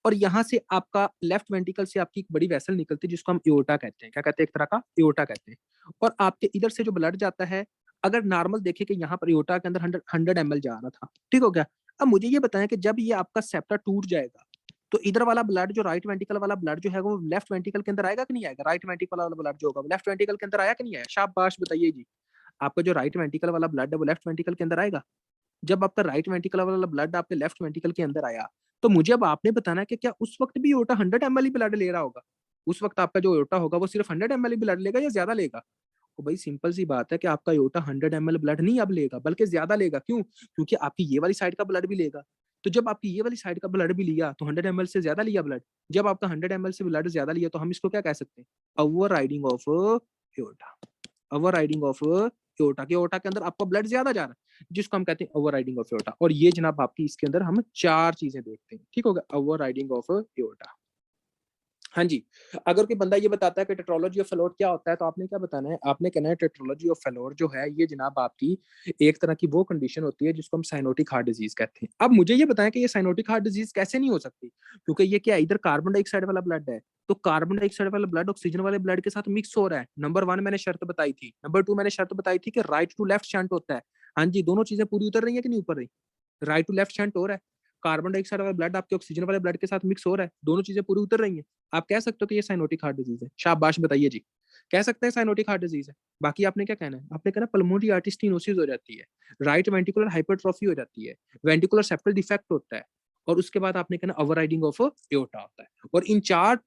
और यहाँ से आपका लेफ्ट वेंट्रिकल से आपकी एक बड़ी वेसल निकलती है जिसको हम एओर्टा कहते हैं। क्या कहते हैं? एक तरह का एओर्टा कहते हैं। और आपके इधर से जो ब्लड जाता है, अगर नॉर्मल देखें कि यहाँ पर एओर्टा के अंदर 100 ml जा रहा था, ठीक हो गया। अब मुझे ये बताएं कि जब ये आपका सेप्टा टूट जाएगा तो इधर वाला ब्लड, जो राइट वेंट्रिकल वाला ब्लड जो है वो लेफ्ट वेंट्रिकल के अंदर आएगा कि नहीं आएगा? राइट वेंट्रिकल वाला ब्लड जो होगा वो लेफ्ट वेंट्रिकल के अंदर आया कि नहीं आया? शाबाश, बताइए जी। आपका जो राइट वेंट्रिकल वाला ब्लड है वो लेफ्ट वेंट्रिकल के अंदर आएगा। जब आपका राइट वेंट्रिकल वाला ब्लड आपके लेफ्ट वेंट्रिकल के अंदर आया तो मुझे अब आपने बताना है कि क्या उस वक्त भी एओर्टा 100 ml ही ब्लड ले रहा होगा? उस वक्त आपका जो एओर्टा होगा वो सिर्फ 100 ml ही ब्लड लेगा या ज्यादा लेगा? तो भाई सिंपल सी बात है कि आपका एओर्टा 100 ml ब्लड नहीं अब लेगा बल्कि ज्यादा लेगा। क्यों? क्योंकि आपकी ये वाली साइड का ब्लड भी लेगा। तो जब आपकी ये वाली साइड का ब्लड भी लिया तो 100 ml से ज्यादा लिया ब्लड। जब आपका 100 ml से ब्लड ज्यादा लिया तो हम इसको क्या कह सकते हैं? Over riding of aorta. Over riding of aorta, के एओर्टा के अंदर आपका ब्लड ज्यादा जा रहा है जिसको हम कहते हैं ओवर राइडिंग ऑफ एओर्टा। और ये जनाब आपकी इसके अंदर हम 4 चीजें देखते हैं, ठीक होगा? Over riding of aorta. हाँ जी। अगर कोई बंदा ये बताता है कि टेट्रोलॉजी ऑफ फैलोट क्या होता है तो आपने क्या बताना है? आपने कहना है टेट्रोलॉजी ऑफ फैलोट जो है ये जनाब आपकी एक तरह की वो कंडीशन होती है जिसको हम साइनोटिक हार्ट डिजीज कहते हैं। अब मुझे ये बताएं कि ये साइनोटिक हार्ट डिजीज कैसे नहीं हो सकती? क्योंकि ये क्या है, इधर कार्बन डाइऑक्साइड वाला ब्लड है, तो कार्बन डाइऑक्साइड वाला ब्लड ऑक्सीजन वाले ब्लड के साथ मिक्स हो रहा है। नंबर 1 मैंने शर्त बताई थी। नंबर 2 मैंने शर्त बताई थी कि राइट टू लेफ्ट शंट होता है। हाँ जी, दोनों चीजें पूरी उतर रही है कि नहीं उतर रही? राइट टू लेफ्ट शंट हो रहा है, कार्बन डाइऑक्साइड वाला ब्लड आपके ऑक्सीजन वाले ब्लड के साथ मिक्स हो रहा है, दोनों चीजें पूरी उतर रही हैं। आप कह सकते हो कि ये साइनोटिक हार्ट डिजीज है। शाबाश, बताइए जी। कह सकते हैं साइनोटिक हार्ट डिजीज है। बाकी आपने क्या कहना है? आपने कहना पल्मोनरी आर्टरी स्टेनोसिस हो जाती है, राइट वेंट्रिकुलर हाइपरट्रॉफी हो जाती है, वेंट्रिकुलर सेप्टल डिफेक्ट होता है, और उसके बाद आपने कहना ओवरराइडिंग ऑफ एओर्टा होता है। और इन चार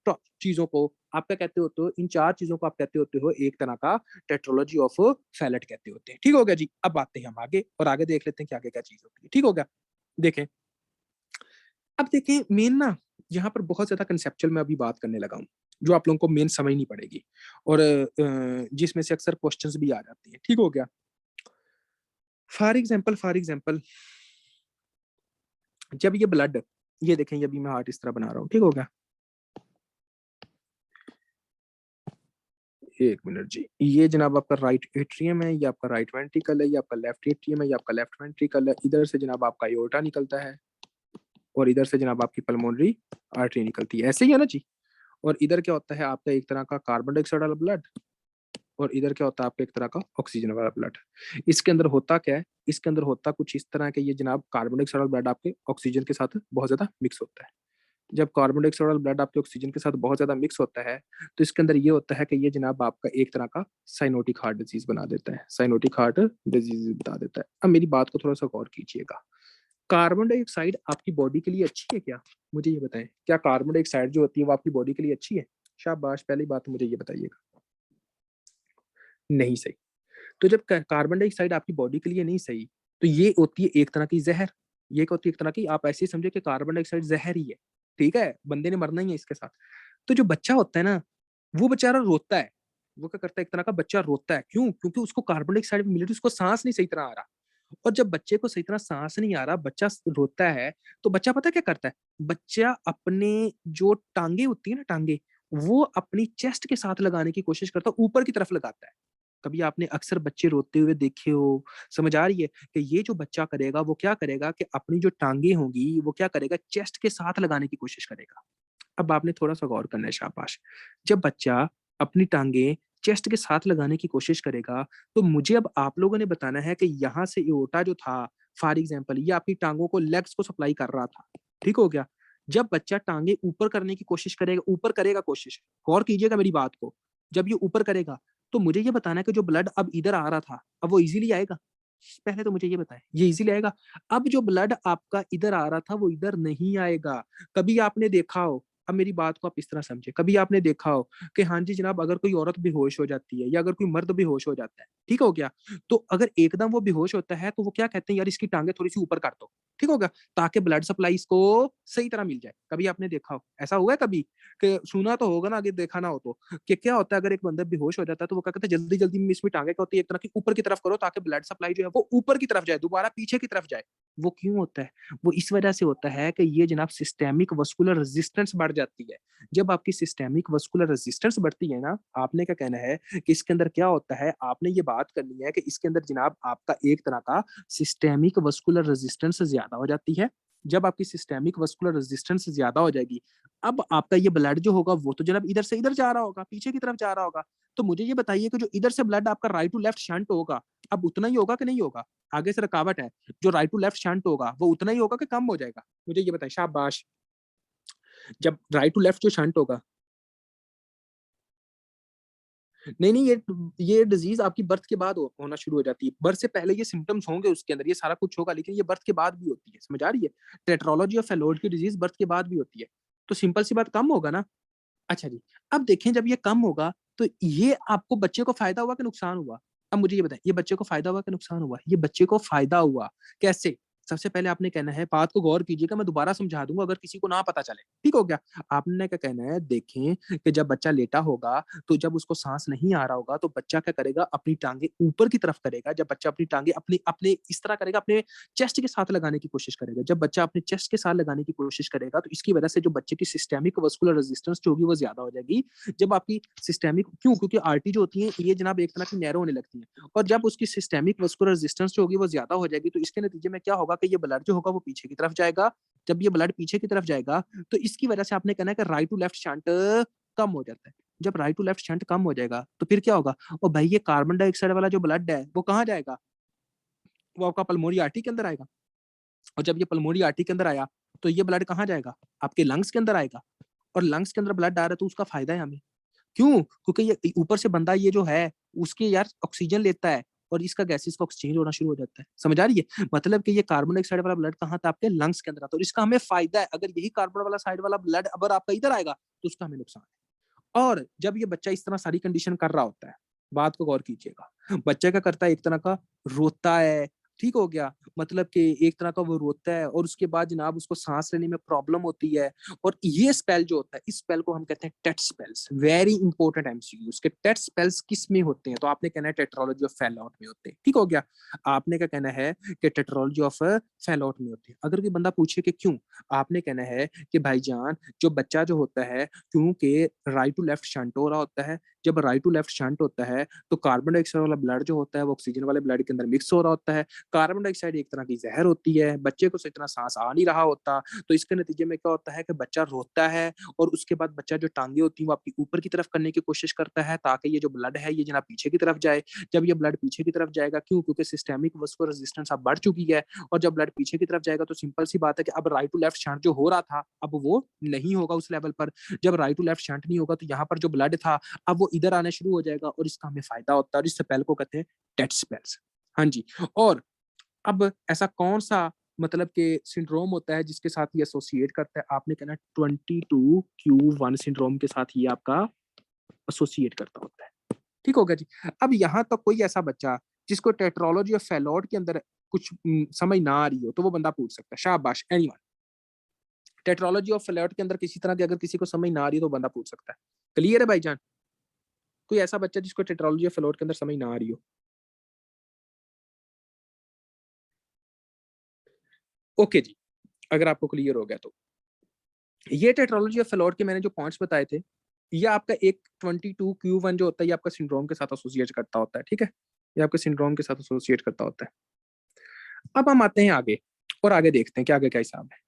चीजों को आप क्या कहते होते हो? इन चार चीजों को आप कहते होते हो एक तरह का टेट्रोलॉजी ऑफ फैलेट कहते होते हैं। ठीक हो गया जी। अब आते हैं हम आगे और आगे देख लेते हैं कि आगे क्या चीज होती है। ठीक हो गया। देखें, अब देखें मेन ना, यहाँ पर बहुत ज्यादा कंसेप्चुअल मैं अभी बात करने लगा हूँ जो आप लोगों को मेन समझनी पड़ेगी और जिसमें से अक्सर क्वेश्चंस भी आ जाती हैं। ठीक हो गया। फॉर एग्जांपल जब ये ब्लड, ये देखें, ये अभी मैं हार्ट इस तरह बना रहा हूँ। ठीक हो गया। एक मिनट जी। ये जनाब आपका राइट एट्रियम है, ये आपका राइट वेंट्रिकल है, ये आपका लेफ्ट एट्रियम है, ये आपका लेफ्ट वेंट्रिकल है। इधर से जनाब आपका एओर्टा निकलता है और इधर से जनाब आपकी पल्मोनरी आर्टरी निकलती है। ऐसे ही है ना जी। और इधर क्या होता है आपका? एक तरह का कार्बन डाइऑक्साइड वाला ब्लड, और इधर क्या होता है आपका? एक तरह का ऑक्सीजन वाला ब्लड। इसके अंदर होता क्या है? इसके अंदर होता कुछ इस तरह के, ये जनाब कार्बन डाइऑक्साइड वाला ब्लड आपके ऑक्सीजन के साथ बहुत ज्यादा मिक्स होता है। जब कार्बन डाइऑक्साइड वाला ब्लड आपके ऑक्सीजन के साथ बहुत ज्यादा मिक्स होता है तो इसके अंदर ये होता है कि ये जनाब आपका एक तरह का साइनोटिक हार्ट डिजीज बना देता है। साइनोटिक हार्ट डिजीज बता देता है। अब मेरी बात को थोड़ा सा गौर कीजिएगा। कार्बन डाइऑक्साइड आपकी बॉडी के लिए अच्छी है क्या? मुझे ये बताएं, क्या कार्बन डाइऑक्साइड जो होती है वो आपकी बॉडी के लिए अच्छी है? शाबाश, पहली बात मुझे ये बताइएगा। नहीं सही। तो जब कार्बन डाइऑक्साइड आपकी बॉडी के लिए नहीं सही तो ये होती है एक तरह की जहर। ये होती है एक तरह की, आप ऐसे समझे कि कार्बन डाइऑक्साइड जहर ही है। ठीक है, बंदे ने मरना ही है इसके साथ। तो जो बच्चा होता है ना, वो बेचारा रोता है। वो क्या करता है? एक तरह का बच्चा रोता है। क्यों? क्योंकि उसको कार्बन डाइऑक्साइड मिल रही है, उसको सांस नहीं सही तरह आ रहा। और जब बच्चे को सही तरह सांस नहीं आ रहा, बच्चा रोता है, तो बच्चा पता क्या करता है? बच्चा अपने जो टांगे होती है ना, टांगे, वो अपनी चेस्ट के साथ लगाने की कोशिश करता है, ऊपर की तरफ लगाता है। कभी आपने अक्सर बच्चे रोते हुए देखे हो? समझ आ रही है कि ये जो बच्चा करेगा वो क्या करेगा कि अपनी जो टांगे होंगी वो क्या करेगा? चेस्ट के साथ लगाने की कोशिश करेगा। अब आपने थोड़ा सा गौर करना है। शाबाश। जब बच्चा अपनी टांगे चेस्ट के साथ लगाने की कोशिश करेगा तो मुझे अब आप लोगों ने बताना है कि यहाँ से एओर्टा जो था, फॉर एग्जाम्पल, ये आपकी टांगों को, लेग्स को सप्लाई कर रहा था। ठीक हो गया। जब बच्चा टांगे ऊपर करने की कोशिश करेगा, ऊपर करेगा कोशिश, गौर कीजिएगा मेरी बात को, जब ये ऊपर करेगा तो मुझे ये बताना है कि जो ब्लड अब इधर आ रहा था अब वो इजीली आएगा? पहले तो मुझे ये बताएं, ये इजीली आएगा? अब जो ब्लड आपका इधर आ रहा था वो इधर नहीं आएगा। कभी आपने देखा हो, अब मेरी बात को आप इस तरह समझे, कभी आपने देखा हो कि हाँ जी जनाब, अगर कोई औरत बेहोश हो जाती है या अगर कोई मर्द बेहोश हो जाता है, ठीक हो गया, तो अगर एकदम वो बेहोश होता है तो वो क्या कहते हैं, यार इसकी टांगे थोड़ी सी ऊपर कर दो, ठीक होगा, ताकि ब्लड सप्लाई इसको सही तरह मिल जाए। कभी आपने देखा हो, ऐसा हुआ है कभी? कि सुना तो होगा ना, अगर देखा ना हो तो, कि क्या होता है अगर एक बंदा बेहोश हो जाता है तो वो क्या कहते हैं, जल्दी जल्दी में इसमें टांगे क्या होती है एक तरह की ऊपर की तरफ करो ताकि ब्लड सप्लाई जो है वो ऊपर की तरफ जाए, दोबारा पीछे की तरफ जाए। वो क्यों होता है? वो इस वजह से होता है कि ये जनाब सिस्टेमिक वस्कुलर रेजिस्टेंस बढ़ जाती है। जब आपकी सिस्टेमिक वस्कुलर रेजिस्टेंस बढ़ती है ना, आपने क्या कहना है कि इसके अंदर क्या होता है, आपने ये बात करनी है कि इसके अंदर जनाब आपका एक तरह का सिस्टेमिक वस्कुलर रेजिस्टेंस ज्यादा हो जाती है। जब आपकी सिस्टेमिक वस्कुलर रेजिस्टेंस ज्यादा हो जाएगी, अब आपका ये ब्लड जो होगा वो तो जनाब इधर से इधर जा रहा होगा, पीछे की तरफ जा रहा होगा। तो मुझे ये बताइए कि जो इधर से ब्लड आपका राइट टू लेफ्ट शंट होगा, अब उतना ही होगा कि नहीं होगा? आगे से रुकावट है, जो राइट टू लेफ्ट शंट होगा वो उतना ही होगा कि कम हो जाएगा? मुझे ये बताइए, शाबाश। जब राइट टू लेफ्ट जो शंट होगा, नहीं नहीं, ये डिजीज आपकी बर्थ के बाद होना शुरू हो जाती है। बर्थ से पहले ये सिम्टम्स होंगे, उसके अंदर ये सारा कुछ होगा, लेकिन ये बर्थ के बाद भी होती है, समझ आ रही है? टेट्रोलॉजी और फैलोड की डिजीज बर्थ के बाद भी होती है। तो सिंपल सी बात, कम होगा ना। अच्छा जी, अब देखें जब ये कम होगा तो ये आपको बच्चे को फायदा हुआ कि नुकसान हुआ? अब मुझे ये बताएं, ये बच्चे को फायदा हुआ कि नुकसान हुआ? ये बच्चे को फायदा हुआ। कैसे? सबसे पहले आपने कहना है, बात को गौर कीजिएगा, मैं दोबारा समझा दूंगा अगर किसी को ना पता चले, ठीक हो गया? आपने क्या कहना है, देखें कि जब बच्चा लेटा होगा तो जब उसको सांस नहीं आ रहा होगा तो बच्चा क्या करेगा, अपनी टांगे ऊपर की तरफ करेगा। जब बच्चा अपनी टांगे अपने अपने इस तरह करेगा, अपने चेस्ट के साथ लगाने की कोशिश करेगा, जब बच्चा अपने चेस्ट के साथ लगाने की कोशिश करेगा तो इसकी वजह से जो बच्चे की सिस्टेमिक वस्कुलर रेजिस्टेंस जो होगी वो ज्यादा हो जाएगी। जब आपकी सिस्टेमिक, क्यों? क्योंकि आरटी जो होती है ये जनाब एक तरह की नैरो होने लगती है, और जब उसकी सिस्टेमिक वस्कुलर रेजिस्टेंस जो होगी वो ज्यादा हो जाएगी तो इसके नतीजे में क्या होगा कि ये ब्लड जो होगा वो पीछे की तरफ जाएगा। जब ये ब्लड पीछे की तरफ जाएगा तो इसकी वजह से आपने कहना है कि राइट टू लेफ्ट शंट कम हो जाता है। जब राइट टू लेफ्ट शंट कम हो जाएगा तो फिर क्या होगा, और भाई ये कार्बन डाइऑक्साइड वाला जो ब्लड है वो कहाँ जाएगा? वो आपका पल्मोनरी आर्टरी के अंदर आएगा, और जब ये पल्मोनरी आर्टरी के अंदर आया तो ये ब्लड कहाँ जाएगा? आपके लंग्स के अंदर आएगा, और लंग्स के अंदर ब्लड आ रहा है तो उसका फायदा है हमें। क्यों? क्योंकि ये ऊपर से बंदा ये जो है उसके यार ऑक्सीजन लेता है और इसका गैसेस का एक्सचेंज होना शुरू हो जाता है, समझ आ रही है? मतलब कि ये कार्बन डाइऑक्साइड वाला ब्लड कहाँ था? आपके लंग्स के अंदर आता है, और इसका हमें फायदा है। अगर यही कार्बन वाला साइड वाला ब्लड अगर आपका इधर आएगा तो उसका हमें नुकसान है। और जब ये बच्चा इस तरह सारी कंडीशन कर रहा होता है, बात को गौर कीजिएगा, बच्चा क्या करता है, एक तरह का रोता है, ठीक हो गया, मतलब कि एक तरह का वो रोता है और उसके बाद जनाब उसको सांस लेने में प्रॉब्लम होती है। और ये स्पेल जो होता है, इस स्पेल को हम कहते हैं tet spells. Very important MCQ, उसके टेट स्पेल्स किस में होते हैं? तो आपने कहना है टेट्रोलॉजी ऑफ फेल आउट में होते हैं, ठीक हो गया? आपने क्या कहना है कि टेट्रोलॉजी ऑफ फेल आउट में होते हैं। अगर कोई बंदा पूछे कि क्यों, आपने कहना है कि भाईजान जो बच्चा जो होता है, क्योंकि राइट टू लेफ्ट शंट हो रहा होता है, जब राइट टू लेफ्ट शंट होता है तो कार्बन डाइऑक्साइड वाला ब्लड जो होता है वो ऑक्सीजन वाले ब्लड के अंदर मिक्स हो रहा होता है। कार्बन डाइऑक्साइड एक तरह की जहर होती है, बच्चे को इतना सांस आ नहीं रहा होता, तो इसके नतीजे में क्या होता है कि बच्चा रोता है, और उसके बाद बच्चा जो टांगे होती है वो आपकी ऊपर की तरफ करने की कोशिश करता है ताकि ये जो ब्लड है ये जनाब पीछे की तरफ जाए। जब ये ब्लड पीछे की तरफ जाएगा, क्यों? क्योंकि सिस्टेमिक वस्कुलर रेजिस्टेंस अब बढ़ चुकी है, और जब ब्लड पीछे की तरफ जाएगा तो सिंपल सी बात है कि अब राइट टू लेफ्ट शंट जो हो रहा था अब वो नहीं होगा उस लेवल पर। जब राइट टू लेफ्ट शंट नहीं होगा तो यहाँ पर जो ब्लड था अब वो इधर आना शुरू हो जाएगा, और इसका हमें फायदा होता है, और इस स्पेल को कहते हैं टेट स्पेल्स। हाँ जी। और अब ऐसा कौन सा मतलब कि सिंड्रोम होता है जिसके साथ ये एसोसिएट करता है? आपने कहना 22q1 सिंड्रोम के साथ ये आपका एसोसिएट करता होता है, ठीक हो गया जी? अब यहाँ तक कोई ऐसा बच्चा जिसको टेट्रोलॉजी और फैलॉट के अंदर कुछ समझ ना आ रही हो तो वो बंदा पूछ सकता है, शाबाश एनीवन। टेट्रोलॉजी और फैलॉट के अंदर किसी तरह की अगर किसी को समझ ना आ रही हो तो बंदा पूछ सकता है। क्लियर है भाईजान? कोई ऐसा बच्चा जिसको टेट्रोलॉजी और फैलॉट के अंदर समझ ना आ रही हो? ओके जी, अगर आपको क्लियर हो गया तो ये टेट्रोलॉजी ऑफ फैलॉट के मैंने जो पॉइंट्स बताए थे, ये आपका एक 22q1 जो होता है ये आपका सिंड्रोम के साथ एसोसिएट करता होता है, ठीक है? ये आपके सिंड्रोम के साथ एसोसिएट करता होता है। अब हम आते हैं आगे, और आगे देखते हैं कि आगे क्या हिसाब है।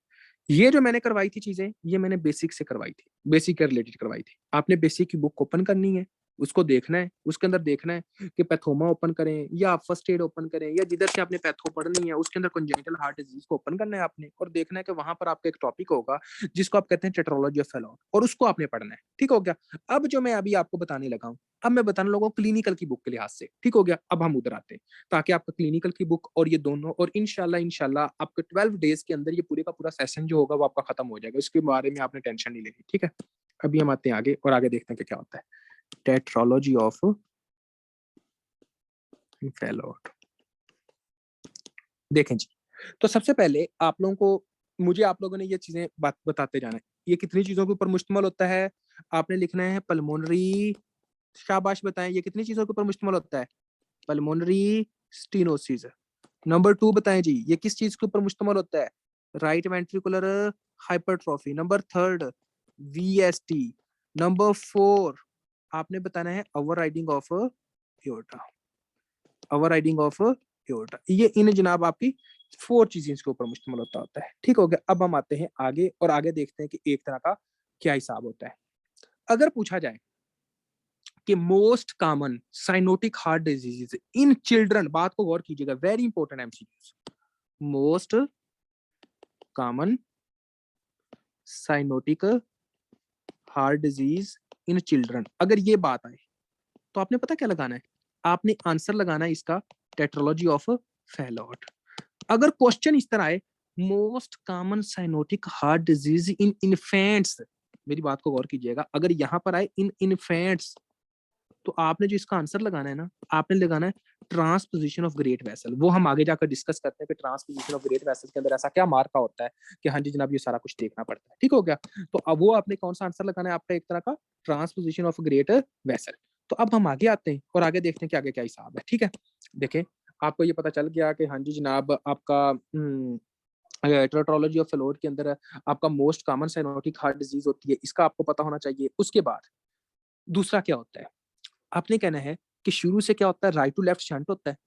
ये जो मैंने करवाई थी चीजें, ये मैंने बेसिक से करवाई थी, बेसिक के रिलेटेड करवाई थी। आपने बेसिक की बुक ओपन करनी है, उसको देखना है, उसके अंदर देखना है कि पैथोमा ओपन करें या आप फर्स्ट एड ओपन करें या जिधर से आपने पैथो पढ़नी है उसके अंदर कंजेनिटल हार्ट डिजीज को ओपन करना है आपने, और देखना है कि वहां पर आपका एक टॉपिक होगा जिसको आप कहते हैं टेट्रोलॉजी ऑफ फैलॉट, और उसको आपने पढ़ना है। ठीक हो गया। अब जो मैं अभी आपको बताने लगा हूँ, अब मैं बताने लगा क्लिनिकल की बुक के लिहाज से। ठीक हो गया। अब हम उधर आते हैं ताकि आपका क्लिनिकल की बुक और ये दोनों, और इंशाल्लाह इंशाल्लाह आपके 12 डेज के अंदर ये पूरे का पूरा सेशन जो होगा वो आपका खत्म हो जाएगा, इसके बारे में आपने टेंशन नहीं लेनी। ठीक है। अभी हम आते हैं आगे और आगे देखते हैं कि क्या होता है टेट्रोलॉजी ऑफ फैलॉट। देखें जी, तो सबसे पहले आप लोगों को, मुझे आप लोगों ने ये चीजें बात बताते जाना है। ये कितनी चीजों के ऊपर मुश्तमल होता है? आपने लिखना है पल्मोनरी, शाबाश बताएं, ये कितनी चीजों के ऊपर मुश्तमल होता है? Pulmonary stenosis. नंबर 2 बताएं जी, ये किस चीज के ऊपर मुश्तमल होता है? Right ventricular hypertrophy. Number 3 VST. Number 4 आपने बताना है over riding of aorta, over riding of aorta. ये इन जनाब आपकी 4 चीजें इसके ऊपर मुश्तमल होता है। ठीक हो गया। अब हम आते हैं आगे और आगे देखते हैं कि एक तरह का क्या हिसाब होता है। अगर पूछा जाए कि most common cyanotic heart disease in children, बात को गौर कीजिएगा, very important MCQs, most common cyanotic heart disease in children, अगर ये बात आए तो आपने पता क्या लगाना है? आपने आंसर लगाना है इसका टेट्रोलॉजी ऑफ फैलॉट। अगर क्वेश्चन इस तरह आए most common cyanotic heart disease in infants, मेरी बात को गौर कीजिएगा, अगर यहां पर आए इन इन्फेंट्स तो आपने जो इसका आंसर लगाना है ना, आपने लगाना है ट्रांसपोजिशन ऑफ ग्रेट वेसल। वो हम आगे जाकर डिस्कस करते हैं कि ट्रांसपोजिशन ऑफ ग्रेट वेसल के अंदर ऐसा क्या मार्का होता है कि हाँ जी जनाब ये सारा कुछ देखना पड़ता है। ठीक हो गया। तो अब वो आपने कौन सा आंसर लगाना है? आपका एक तरह का ट्रांसपोजिशन ऑफ ग्रेट वेसल। तो अब हम आगे आते हैं और आगे देखते हैं कि आगे क्या हिसाब है। ठीक है। देखें, आपको ये पता चल गया कि हाँ जी जनाब आपका टेट्रोलॉजी ऑफ फैलॉट के अंदर आपका most common cyanotic heart disease होती है, इसका आपको पता होना चाहिए। उसके बाद दूसरा क्या होता है? आपने कहना है कि शुरू से क्या होता है, राइट टू लेफ्ट शंट होता है।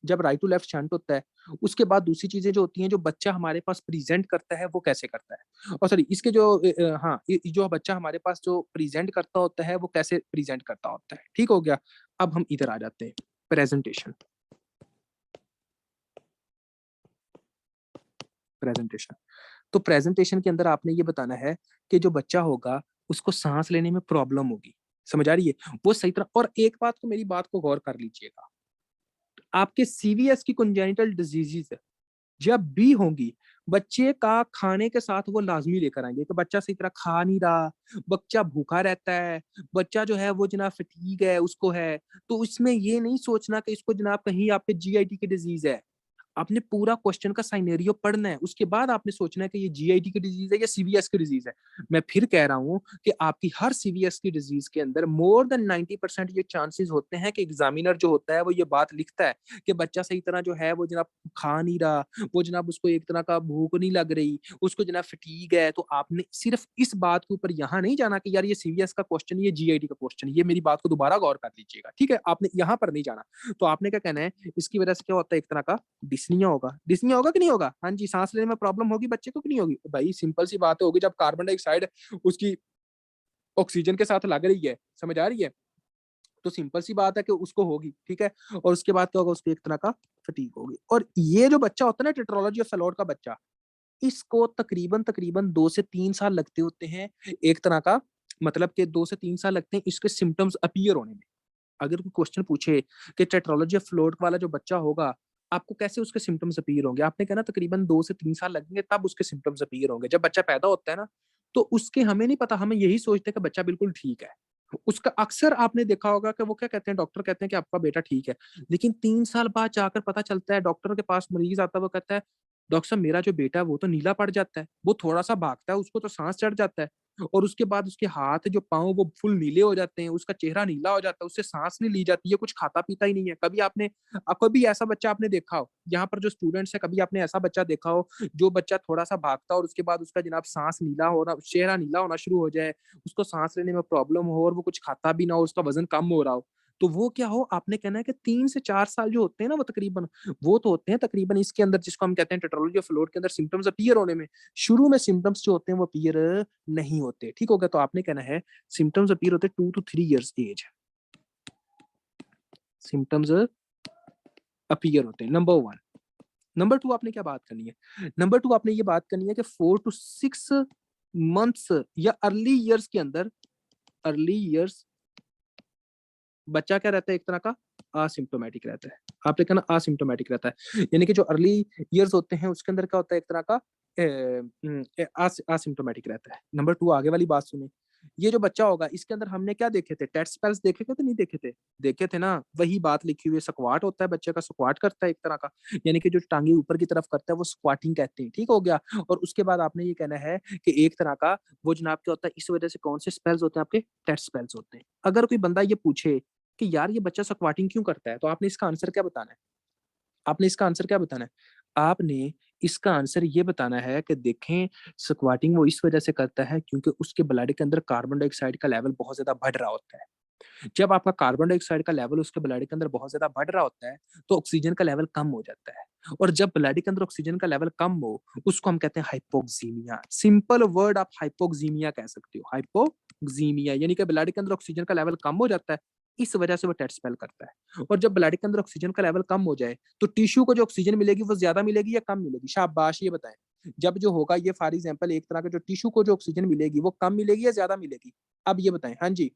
जब राइट टू लेफ्ट शंट होता है, उसके बाद दूसरी चीजें जो होती हैं, जो बच्चा हमारे पास प्रेजेंट करता है वो कैसे करता है, और सॉरी इसके जो हाँ जो बच्चा हमारे पास जो प्रेजेंट करता होता है वो कैसे प्रेजेंट करता होता है। ठीक हो गया। अब हम इधर आ जाते हैं प्रेजेंटेशन। प्रेजेंटेशन, तो प्रेजेंटेशन के अंदर आपने ये बताना है कि जो बच्चा होगा उसको सांस लेने में प्रॉब्लम होगी। समझ आ रही है? वो सही तरह, और एक बात को, मेरी बात को गौर कर लीजिएगा, आपके सीवीएस की कंजेनिटल डिजीजेस जब भी होंगी, बच्चे का खाने के साथ वो लाजमी लेकर आएंगे कि बच्चा सही तरह खा नहीं रहा, बच्चा भूखा रहता है, बच्चा जो है वो जनाब फटीग है उसको है, तो इसमें ये नहीं सोचना कि इसको जनाब कहीं आपके जीआईटी की डिजीज है। आपने पूरा क्वेश्चन का साइनेरियो पढ़ना है, उसके बाद आपने सोचना है कि ये जीआईटी की डिजीज है या सीवीएस की डिजीज है। मैं फिर कह रहा हूं कि आपकी हर सीवीएस की डिजीज के अंदर मोर देन 90% ये चांसेस होते हैं कि एग्जामिनर जो होता है वो ये बात लिखता है कि बच्चा सही तरह जो है वो जनाब खा नहीं रहा, वो जनाब उसको एक तरह का भूख नहीं लग रही, उसको जनाब फटीग है। तो आपने सिर्फ इस बात के ऊपर यहाँ नहीं जाना कि यार ये सीवीएस का क्वेश्चन, ये जीआईटी का क्वेश्चन, ये मेरी बात को दोबारा गौर कर लीजिएगा। ठीक है, आपने यहाँ पर नहीं जाना। तो आपने क्या कहना है, इसकी वजह से क्या होता है, एक तरह का डिस्निया होगा। डिस्निया होगा कि नहीं होगा? हाँ जी, सांस लेने में प्रॉब्लम होगी बच्चे को कि नहीं होगी? भाई सिंपल सी बात होगी, जब कार्बन डाइऑक्साइड उसकी ऑक्सीजन के साथ लग रही है, समझ आ रही है, तो सिंपल सी बात है कि उसको होगी। ठीक है। और उसके बाद क्या होगा, उसको एक तरह का फटीग होगी। और ये जो बच्चा होता है ना टेट्रोलॉजी ऑफ फैलॉट का बच्चा, इसको तकरीबन तकरीबन 2 से 3 साल लगते होते हैं, एक तरह का मतलब कि 2 से 3 साल लगते हैं इसके सिम्टम्स अपीयर होने में। अगर कोई क्वेश्चन पूछे कि टेट्रोलॉजी ऑफ फ्लोट वाला जो बच्चा होगा, आपको कैसे उसके सिम्टम्स अपीयर होंगे, आपने कहना तकरीबन 2 से 3 साल लगेंगे तब उसके सिम्टम्स अपीयर होंगे। जब बच्चा पैदा होता है ना, तो उसके हमें नहीं पता, हमें यही सोचते हैं कि बच्चा बिल्कुल ठीक है। उसका अक्सर आपने देखा होगा कि वो क्या कहते हैं, डॉक्टर कहते हैं कि आपका बेटा ठीक है, लेकिन 3 साल बाद जाकर पता चलता है, डॉक्टर के पास मरीज आता है, वो कहता है डॉक्टर साहब मेरा जो बेटा है वो तो नीला पड़ जाता है, वो थोड़ा सा भागता है उसको तो सांस चढ़ जाता है, और उसके बाद उसके हाथ जो पाँव वो फुल नीले हो जाते हैं, उसका चेहरा नीला हो जाता है, उससे सांस नहीं ली जाती है, कुछ खाता पीता ही नहीं है। कभी आपने कभी ऐसा बच्चा आपने देखा हो, यहाँ पर जो स्टूडेंट्स है, कभी आपने ऐसा बच्चा देखा हो जो बच्चा थोड़ा सा भागता और उसके बाद उसका जनाब सांस नीला होना, चेहरा नीला होना शुरू हो जाए, उसको सांस लेने में प्रॉब्लम हो और वो कुछ खाता भी ना हो, उसका वजन कम हो रहा हो, तो वो क्या हो, आपने कहना है कि 3 से 4 साल जो होते हैं ना, वो तकरीबन, वो तो होते हैं तकरीबन इसके अंदर जिसको हम कहते हैं टेट्रोलॉजी ऑफ फ्लोट के अंदर सिम्टम्स अपीयर होने में। शुरू में सिम्टम्स जो होते हैं वो अपीयर नहीं होते। ठीक हो गया। तो आपने कहना है सिम्टम्स अपीयर होते 2 to 3 years age. Symptoms appear होते हैं, नंबर 1। नंबर 2 आपने क्या बात करनी है? नंबर 2 आपने ये बात करनी है कि 4 to 6 मंथ्स या अर्ली ईयर्स के अंदर, अर्ली ईयर्स बच्चा क्या रहता है, एक तरह का असिम्प्टोमेटिक रहता है। आपने कहना असिम्प्टोमेटिक रहता है, यानी कि जो अर्ली ईयर्स होते हैं उसके अंदर क्या होता है, एक तरह का असिम्प्टोमेटिक रहता है। नंबर 2 आगे वाली बात सुने, ये जो बच्चा होगा इसके अंदर हमने क्या देखे थे, टेट स्पेल्स देखे थे, नहीं देखे थे? देखे थे ना, वही बात लिखी हुई है, स्क्वाट होता है बच्चे का, स्क्वाट करता है एक तरह का, यानी कि जो टांगे ऊपर की तरफ करता है वो स्क्वाटिंग कहते हैं, ठीक हो गया। और उसके बाद आपने ये कहना है कि एक तरह का वो जनाब क्या होता है, इस वजह से कौन से स्पेल्स होते हैं आपके, टेट स्पेल्स होते हैं। अगर कोई बंदा ये पूछे कि यार ये बच्चा स्क्वाटिंग क्यों करता है, तो आपने इसका आंसर क्या बताना है? आपने इसका आंसर क्या बताना है? आपने इसका आंसर ये बताना है कि देखें, स्क्वाटिंग वो इस वजह से करता है क्योंकि उसके ब्लड के अंदर कार्बन डाइऑक्साइड का लेवल बहुत ज्यादा बढ़ रहा होता है। जब आपका कार्बन डाइऑक्साइड का लेवल उसके ब्लड के अंदर बहुत ज्यादा बढ़ रहा होता है तो ऑक्सीजन का लेवल कम हो जाता है, और जब ब्लड के अंदर ऑक्सीजन का लेवल कम हो उसको हम कहते हैं हाइपोक्सीमिया। सिंपल वर्ड आप हाइपोक्सीमिया कह सकते हो, हाइपोक्सीमिया, यानी कि ब्लड के अंदर ऑक्सीजन का लेवल कम हो जाता है, इस वजह से वो टेट स्पेल करता है। और जब ब्लड के अंदर ऑक्सीजन का लेवल कम हो जाए तो टिश्यू को जो ऑक्सीजन मिलेगी वो ज्यादा मिलेगी या कम मिलेगी? शाबाश, ये बताएं। जब जो होगा ये फॉर एग्जांपल एक तरह का जो टिश्यू को जो ऑक्सीजन मिलेगी वो कम मिलेगी या ज्यादा मिलेगी? अब ये बताएं। हाँ जी,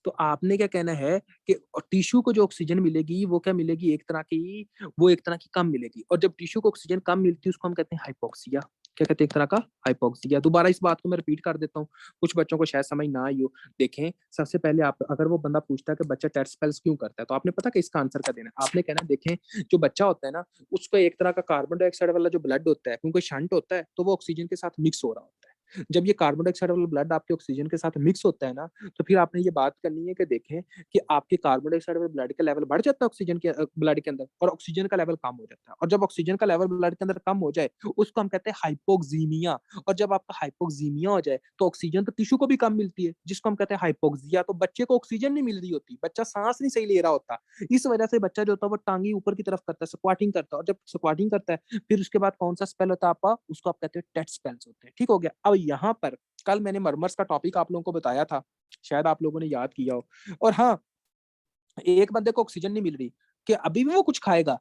तो आपने क्या कहना है कि टिश्यू को जो ऑक्सीजन मिलेगी वो क्या मिलेगी, एक तरह की, वो एक तरह की कम मिलेगी, और जब टिश्यू को ऑक्सीजन कम मिलती है उसको हम कहते हैं हाइपोक्सिया। क्या कहते हैं, एक तरह का हाइपोक्सिया। दोबारा इस बात को मैं रिपीट कर देता हूँ, कुछ बच्चों को शायद समझ ना आई हो। देखें, सबसे पहले आप, अगर वो बंदा पूछता है कि बच्चा टेट स्पेल्स क्यों करता है, तो आपने पता कि इसका आंसर क्या देना है? आपने कहना है, देखें, जो बच्चा होता है ना उसको एक तरह का कार्बन डाइऑक्साइड वाला जो ब्लड होता है, क्योंकि शंट होता है तो वो ऑक्सीजन के साथ मिक्स हो रहा होता है। जब ये कार्बन डाइऑक्साइड वाला ब्लड आपके ऑक्सीजन के साथ मिक्स होता है ना, तो फिर आपने ये बात करनी है कि देखें कि आपके कार्बन डाइऑक्साइड वाले ब्लड का लेवल बढ़ जाता है ऑक्सीजन के ब्लड के अंदर, और ऑक्सीजन का लेवल कम हो जाता है। और जब ऑक्सीजन का लेवल ब्लड के अंदर कम हो जाए उसको हम कहते हैं हाइपोक्सीमिया। और जब आपका हाइपोक्सीमिया हो जाए तो ऑक्सीजन तो टिश्यू को भी कम मिलती है, जिसको हम कहते हैं हाइपोक्सिया। तो बच्चे को ऑक्सीजन नहीं मिल रही होती, बच्चा सांस नहीं सही ले रहा होता, इस वजह से बच्चा जो होता है वो टांगी ऊपर की तरफ करता है, स्क्वाटिंग करता है। और जब स्क्वाटिंग करता है फिर उसके बाद कौन सा स्पेल होता है आपका, उसको आप कहते हैं टेट स्पेल्स होते हैं, ठीक हो गया। अब यहाँ पर कल मैंने मरमर्स का टॉपिक आप लोगों को बताया था, शायद आप लोगों ने याद किया हो। और हाँ, एक बंदे को ऑक्सीजन नहीं मिल रही, कि अभी भी वो कुछ खाएगा?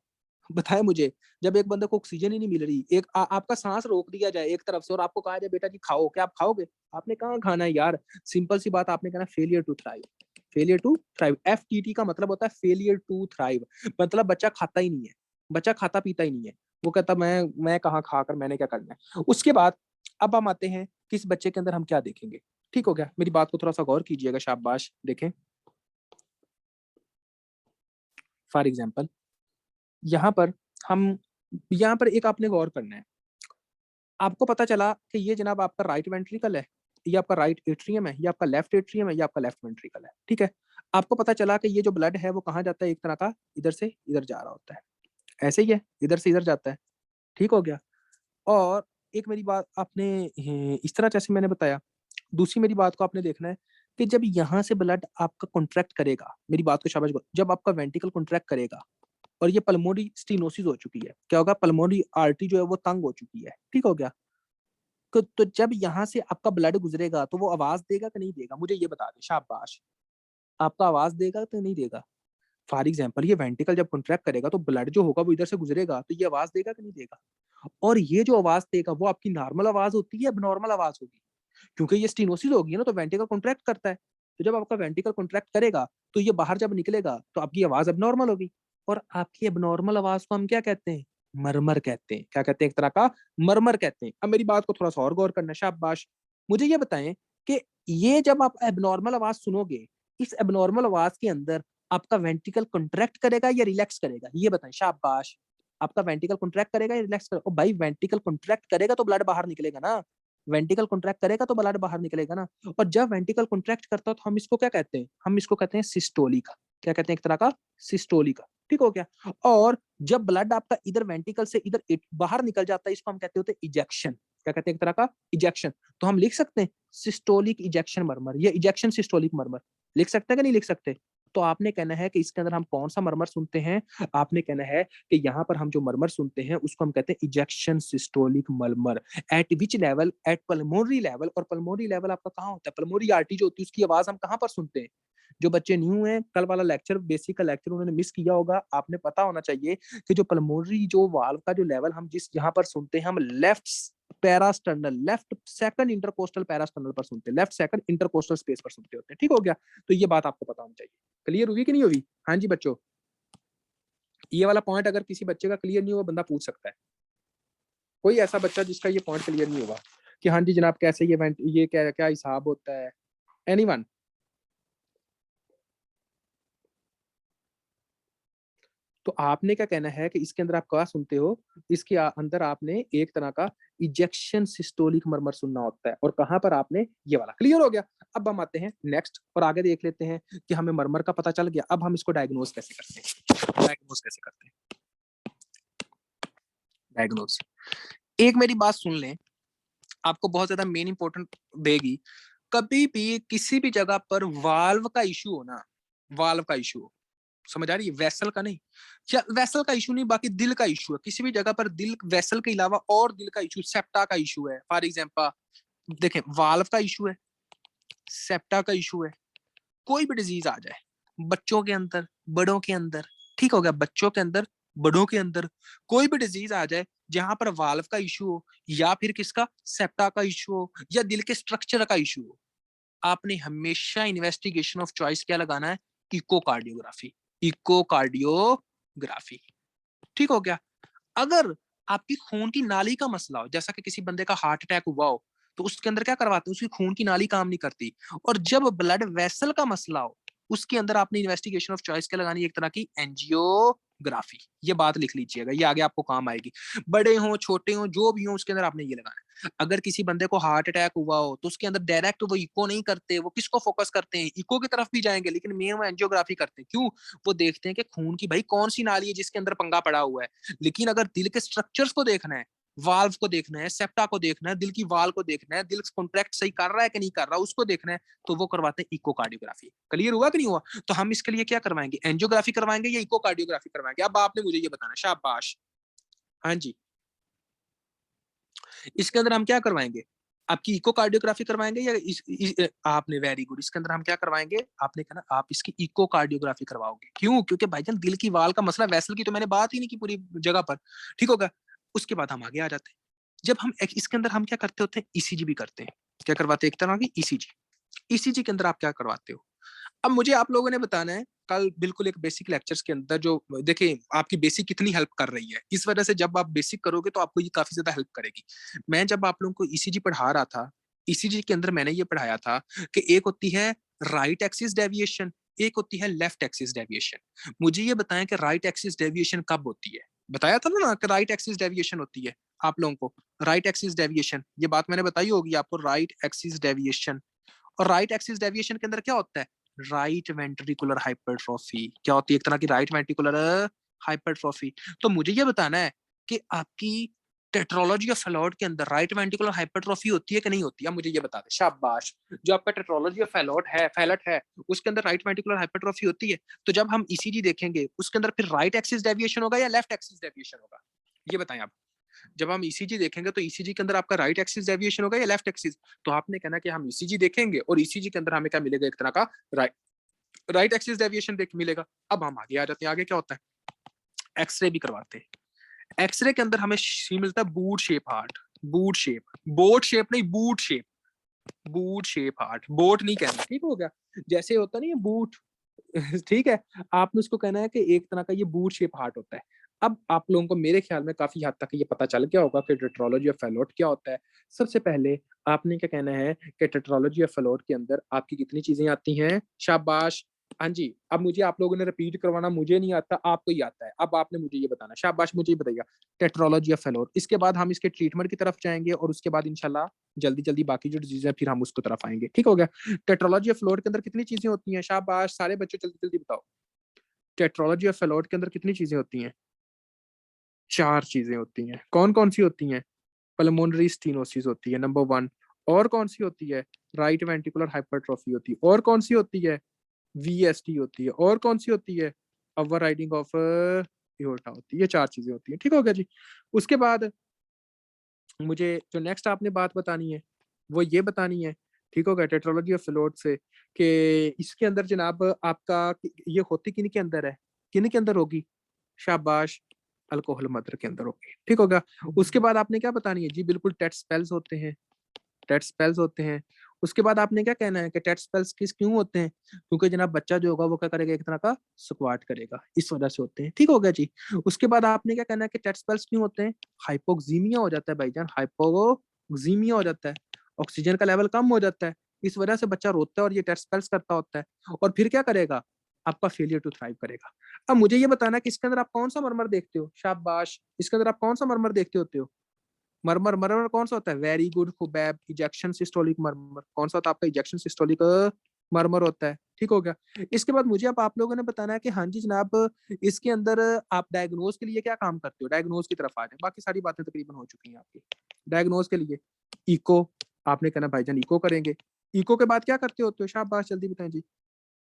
बताएं मुझे, जब एक बंदे को ऑक्सीजन ही नहीं मिल रही, एक आपका सांस रोक दिया जाए एक तरफ से और आपको कहा जाए बेटा जी खाओ, क्या आप खाओगे? आपने कहाँ खाना है यार? सिंपल सी बात, आपने कहना failure to thrive. Failure to thrive, FTT का मतलब होता है फेलियर टू थ्राइव, मतलब बच्चा खाता ही नहीं है, बच्चा खाता पीता ही नहीं है। वो कहता मैं कहाँ खाकर मैंने क्या करना है। उसके बाद अब हम आते हैं किस बच्चे के अंदर हम क्या देखेंगे, ठीक हो गया। मेरी बात को थोड़ा सा गौर कीजिएगा, शाबाश। देखें, फॉर एग्जाम्पल यहाँ पर हम, यहाँ पर एक आपने गौर करना है। आपको पता चला कि ये जनाब आपका राइट वेंट्रिकल है, ये आपका राइट एट्रियम है, ये आपका लेफ्ट एट्रियम है, ये आपका लेफ्ट वेंट्रिकल है, ठीक है। आपको पता चला कि ये जो ब्लड है वो कहाँ जाता है, एक तरह का इधर से इधर जा रहा होता है, ऐसे ही है, इधर से इधर जाता है, ठीक हो गया। और एक मेरी बात आपने इस तरह जैसे मैंने बताया, दूसरी मेरी बात को आपने देखना है कि जब यहाँ से ब्लड आपका कॉन्ट्रैक्ट करेगा, मेरी बात को शाबाश, जब आपका वेंट्रिकल कॉन्ट्रैक्ट करेगा और ये पल्मोनरी स्टीनोसिस हो चुकी है, क्या होगा, पल्मोनरी आर्टरी जो है वो तंग हो चुकी है, ठीक हो गया। तो जब यहाँ से आपका ब्लड गुजरेगा तो वो आवाज देगा कि नहीं देगा, मुझे ये बता दे, शाबाश। आपका आवाज देगा तो नहीं देगा? फॉर एग्जाम्पल ये वेंट्रिकल जब कॉन्ट्रैक्ट करेगा तो ब्लड जो होगा वो इधर से गुजरेगा, तो ये आवाज देगा कि नहीं देगा? और ये जो आवाज देगा वो आपकी नॉर्मल आवाज होती है, एबनॉर्मल आवाज होगी? क्योंकि ये स्टीनोसिस होगी ना, तो वेंट्रिकल कॉन्ट्रैक्ट करता है, तो जब आपका वेंट्रिकल कॉन्ट्रैक्ट करेगा तो ये बाहर जब निकलेगा तो आपकी आवाज एबनॉर्मल होगी। और आपकी एबनॉर्मल आवाज को हम क्या कहते हैं, मरमर कहते हैं। क्या कहते हैं, एक तरह का मरमर कहते हैं। अब मेरी बात को थोड़ा सा और गौर करना, शाबाश। मुझे ये बताएं कि ये जब आप एबनॉर्मल आवाज सुनोगे, इस एबनॉर्मल आवाज के अंदर आपका वेंट्रिकल कॉन्ट्रैक्ट करेगा या रिलैक्स करेगा, ये बताएं, शाबाश। आपका वेंट्रिकल कॉन्ट्रैक्ट करेगा या रिलैक्स करेगा? ओ भाई, वेंट्रिकल कॉन्ट्रैक्ट करेगा तो ब्लड बाहर निकलेगा ना, वेंट्रिकल कॉन्ट्रैक्ट करेगा तो ब्लड बाहर निकलेगा ना। और जब वेंट्रिकल कॉन्ट्रैक्ट करता है तो हम इसको क्या कहते हैं, हम इसको कहते हैं सिस्टोलिक। क्या कहते हैं, एक तरह का सिस्टोलिक, ठीक हो गया। और जब ब्लड आपका इधर वेंट्रिकल से इधर बाहर निकल जाता है इसको हम कहते होते हैं इजेक्शन। क्या कहते हैं, एक तरह का इजेक्शन। तो हम लिख सकते हैं सिस्टोलिक इजेक्शन मरमर, या इजेक्शन सिस्टोलिक मरमर, लिख सकते हैं कि नहीं लिख सकते? तो आपने कहना है कि इसके अंदर हम कौन सा मरमर सुनते हैं, आपने कहना है कि यहाँ पर हम जो मरमर सुनते हैं उसको हम कहते हैं ejection systolic murmur. At which level, at pulmonary level. और पल्मोनरी लेवल आपका कहाँ होता है, पल्मोनरी आर्टरी जो होती है उसकी आवाज हम कहाँ पर सुनते हैं। जो बच्चे न्यू हैं, कल वाला लेक्चर बेसिक का लेक्चर उन्होंने मिस किया होगा, आपने पता होना चाहिए कि जो पल्मोनरी जो वाल्व का जो लेवल हम जिस यहाँ पर सुनते हैं, हम left parasternal, left second intercostal parasternal पर सुनते हैं, लेफ्ट सेकंड इंटरकोस्टल स्पेस पर सुनते होते हैं। ठीक हो गया, तो ये बात आपको पता होनी चाहिए। क्लियर हुई कि नहीं हुई? हाँ जी बच्चों, ये वाला पॉइंट अगर किसी बच्चे का क्लियर नहीं हुआ, बंदा पूछ सकता है। कोई ऐसा बच्चा जिसका ये पॉइंट क्लियर नहीं हुआ कि हाँ जी जनाब कैसे ये क्या क्या हिसाब होता है? एनीवन? तो आपने क्या कहना है कि इसके अंदर आप क्या सुनते हो, इसके अंदर आपने एक तरह का इजेक्शन सिस्टोलिक मरमर सुनना होता है, और कहां पर आपने ये वाला। क्लियर हो गया? अब हम आते हैं नेक्स्ट और आगे देख लेते हैं कि हमें मरमर का पता चल गया, अब हम इसको डायग्नोज कैसे करते हैं। डायग्नोज कैसे करते हैं? डायग्नोज, एक मेरी बात सुन लें, आपको बहुत ज्यादा मेन इंपॉर्टेंट देगी। कभी भी किसी भी जगह पर वाल्व का इशू हो ना, वाल्व का इशू हो, समझ आ रही है? वेसल का नहीं, या वेसल का इशू नहीं, बाकी दिल का इशू है। किसी भी जगह पर दिल, वेसल के अलावा और दिल का इशू, सेप्टा का इशू है फॉर एग्जांपल, देखें वाल्व का इशू है, सेप्टा का इशू है, कोई भी डिजीज आ जाए बच्चों के अंदर, बड़ों के अंदर, ठीक हो गया, बच्चों के अंदर, बड़ों के अंदर, कोई भी डिजीज आ जाए जहां पर वाल्व का इशू हो, या फिर किसका, सेप्टा का इशू हो, या दिल के स्ट्रक्चर का इशू हो, आपने हमेशा इन्वेस्टिगेशन ऑफ चॉइस क्या लगाना है, इकोकार्डियोग्राफी। इकोकार्डियोग्राफी, ठीक हो गया। अगर आपकी खून की नाली का मसला हो, जैसा कि किसी बंदे का हार्ट अटैक हुआ हो, तो उसके अंदर क्या करवाते हैं, उसकी खून की नाली काम नहीं करती। और जब ब्लड वेसल का मसला हो, उसके अंदर आपने इन्वेस्टिगेशन ऑफ चॉइस क्या लगानी है, एक तरह की एंजियोग्राफी। ये बात लिख लीजिएगा, ये आगे आपको काम आएगी। बड़े हो छोटे हो जो भी हो, उसके अंदर आपने ये लगाना है। अगर किसी बंदे को हार्ट अटैक हुआ हो, तो उसके अंदर डायरेक्ट वो इको नहीं करते, वो किसको फोकस करते हैं, इको की तरफ भी जाएंगे, लेकिन मेन वो एंजियोग्राफी करते हैं। क्यों? वो देखते हैं कि खून की भाई कौन सी नाली है जिसके अंदर पंगा पड़ा हुआ है। लेकिन अगर दिल के स्ट्रक्चर्स को देखना है, वाल्व को देखना है, सेप्टा को देखना है, दिल की वाल को देखना है, दिल कॉन्ट्रैक्ट सही कर रहा है कि नहीं कर रहा, उसको देखना है, तो वो करवाते हैं इकोकार्डियोग्राफी। क्लियर हुआ कि नहीं हुआ? तो हम इसके लिए क्या करवाएंगे, एंजियोग्राफी करवाएंगे या इकोकार्डियोग्राफी करवाएंगे? अब आपने मुझे ये बताना। शाबाश, हाँ जी। इसके अंदर हम क्या करवाएंगे, आपकी इकोकार्डियोग्राफी करवाएंगे या आपने, वेरी गुड, इसके अंदर हम क्या करवाएंगे, आपने कहा ना आप इसकी इकोकार्डियोग्राफी करवाओगे। क्यों? क्योंकि भाईजान दिल की वाल का मसला, वेसल की तो मैंने बात ही नहीं की पूरी जगह पर, ठीक होगा। उसके बाद हम आगे आ जाते हैं। जब हम इसके अंदर हम क्या करते होते हैं, ईसीजी भी करते हैं। क्या करवाते हैं? एक तरह की ईसीजी। ईसीजी के अंदर आप क्या करवाते हो? अब मुझे आप लोगों ने बताना है कल बिल्कुल एक बेसिक लेक्चर्स के अंदर, जो देखिए आपकी बेसिक कितनी हेल्प कर रही है, इस वजह से जब आप बेसिक करोगे तो आपको ये काफी ज्यादा हेल्प करेगी। मैं जब आप लोगों को ईसीजी पढ़ा रहा था, ईसीजी के अंदर मैंने ये पढ़ाया था कि एक होती है राइट एक्सिस डेविएशन, एक होती है लेफ्ट एक्सिस डेविएशन। मुझे ये बताएं कि राइट एक्सिस डेविएशन कब होती है? बताया था ना कि राइट एक्सिस डेविएशन होती है आप लोगों को। राइट एक्सिस डेविएशन, ये बात मैंने बताई होगी आपको, राइट एक्सिस डेविएशन। और राइट एक्सिस डेविएशन के अंदर क्या होता है, राइट वेंट्रिकुलर हाइपरट्रॉफी। क्या होती है? एक तरह की राइट वेंट्रिकुलर हाइपरट्रॉफी। तो मुझे ये बताना है कि आपकी टेट्रोलॉजी ऑफ फैलोट के अंदर राइट वेंट्रिकुलर हाइपरट्रॉफी होती है कि नहीं होती है? मुझे ये बता दे। शाबाश, जो आपका टेट्रोलॉजी ऑफ फैलोट है, फैलट है, उसके अंदर राइट वेंट्रिकुलर हाइपरट्रॉफी होती है। तो जब हम ईसीजी देखेंगे उसके अंदर फिर राइट एक्सिस डेविएशन होगा या लेफ्ट एक्सिस डेविएशन होगा? ये बताएं आप। जब हम ईसीजी देखेंगे तो ईसीजी के अंदर आपका राइट एक्सिस डेविएशन होगा या लेफ्ट एक्सिस? तो आपने कहना कि हम ईसीजी देखेंगे और ईसीजी के अंदर हमें क्या मिलेगा, एक तरह का राइट राइट एक्सिस डेविएशन देख मिलेगा। अब हम आगे आ जाते हैं, आगे क्या होता है, एक्सरे भी करवाते हैं। एक्सरे के अंदर हमें मिलता है boot shape heart. Boot shape, boat shape नहीं, boot shape. Boot shape heart, boat नहीं कहना, ठीक हो गया? जैसे होता नहीं है बूट, ठीक है, आपने उसको कहना है कि एक तरह का ये बूट शेप हार्ट होता है। अब आप लोगों को मेरे ख्याल में काफी हद तक ये पता चल गया होगा कि टेट्रोलॉजी ऑफ फैलोट क्या होता है। सबसे पहले आपने क्या कहना है कि टेट्रोलॉजी ऑफ फैलोट के अंदर आपकी कितनी चीजें आती हैं? शाबाश, हाँ जी। अब मुझे आप लोगों ने रिपीट करवाना, मुझे नहीं आता, आपको ही आता है। अब आपने मुझे ये बताना, शाबाश, मुझे ये बताइएगा टेट्रोलॉजी ऑफ फैलोट। इसके बाद हम इसके ट्रीटमेंट की तरफ जाएंगे और उसके बाद इंशाल्लाह जल्दी जल्दी बाकी जो डिजीज है फिर हम उसको तरफ आएंगे, ठीक हो गया? टेट्रोलॉजी ऑफ फैलोट के अंदर कितनी चीजें होती हैं? शाबाश, सारे बच्चों जल्दी जल्दी बताओ। टेट्रोलॉजी ऑफ फैलोट के अंदर कितनी चीजें होती हैं? 4 चीजें होती हैं। कौन कौन सी होती हैं? पल्मोनरी स्टीनोसिस होती है, नंबर 1। और कौन सी होती है? राइट वेंट्रिकुलर हाइपरट्रॉफी होती है। और कौन सी होती है? VST होती है, और कौन सी होती है, ओवर राइडिंग ऑफ एओर्टा होती है। ये 4 चीजें होती है। ठीक हो गया जी। उसके बाद मुझे जो नेक्स्ट आपने बात बतानी है वो ये बतानी है, ठीक हो गया, टेट्रोलॉजी ऑफ फ्लूइड से, कि इसके अंदर जनाब आपका ये होती किन के अंदर है, किन के अंदर होगी, शाबाश, अल्कोहल मदर के अंदर होगी। ठीक हो गया। उसके बाद आपने क्या बतानी है जी, बिल्कुल टेट स्पेल्स होते हैं, टेट स्पेल्स होते हैं। उसके बाद आपने क्या कहना है कि टेट स्पेल्स किस क्यों होते हैं, क्योंकि जनाब बच्चा जो होगा वो क्या करेगा, एक तरह का स्क्वाट करेगा, इस वजह से होते हैं। ठीक हो गया जी। उसके बाद आपने क्या कहना है कि टेट स्पेल्स क्यों होते हैं, हाइपोक्सीमिया हो जाता है भाईजान, हाइपोक्सीमिया हो जाता है, ऑक्सीजन का लेवल कम हो जाता है, इस वजह से बच्चा रोता है और ये टेट स्पेल्स करता होता है, और फिर क्या करेगा, आपका फेलियर टू थ्राइव करेगा। अब मुझे ये बताना है कि इसके अंदर आप कौन सा मरमर देखते हो, शाबाश, इसके अंदर आप कौन सा मरमर देखते होते हो, मरमर, मरमर कौन सा होता है, very good Khubaib, ejection systolic murmur, कौन सा होता है आपका, इजेक्शन सिस्टोलिक मरमर होता है। ठीक हो गया। इसके बाद मुझे अब आप लोगों ने बताना है कि हाँ जी जनाब, इसके अंदर आप डायग्नोज के लिए क्या काम करते हो, डायग्नोज की तरफ आ जाए, बाकी सारी बातें तकरीबन हो चुकी हैं आपकी। डायग्नोज के लिए इको, आपने कहना भाईजान इको करेंगे, इको के बाद क्या करते होते हो, शाबाश जल्दी बताएं जी,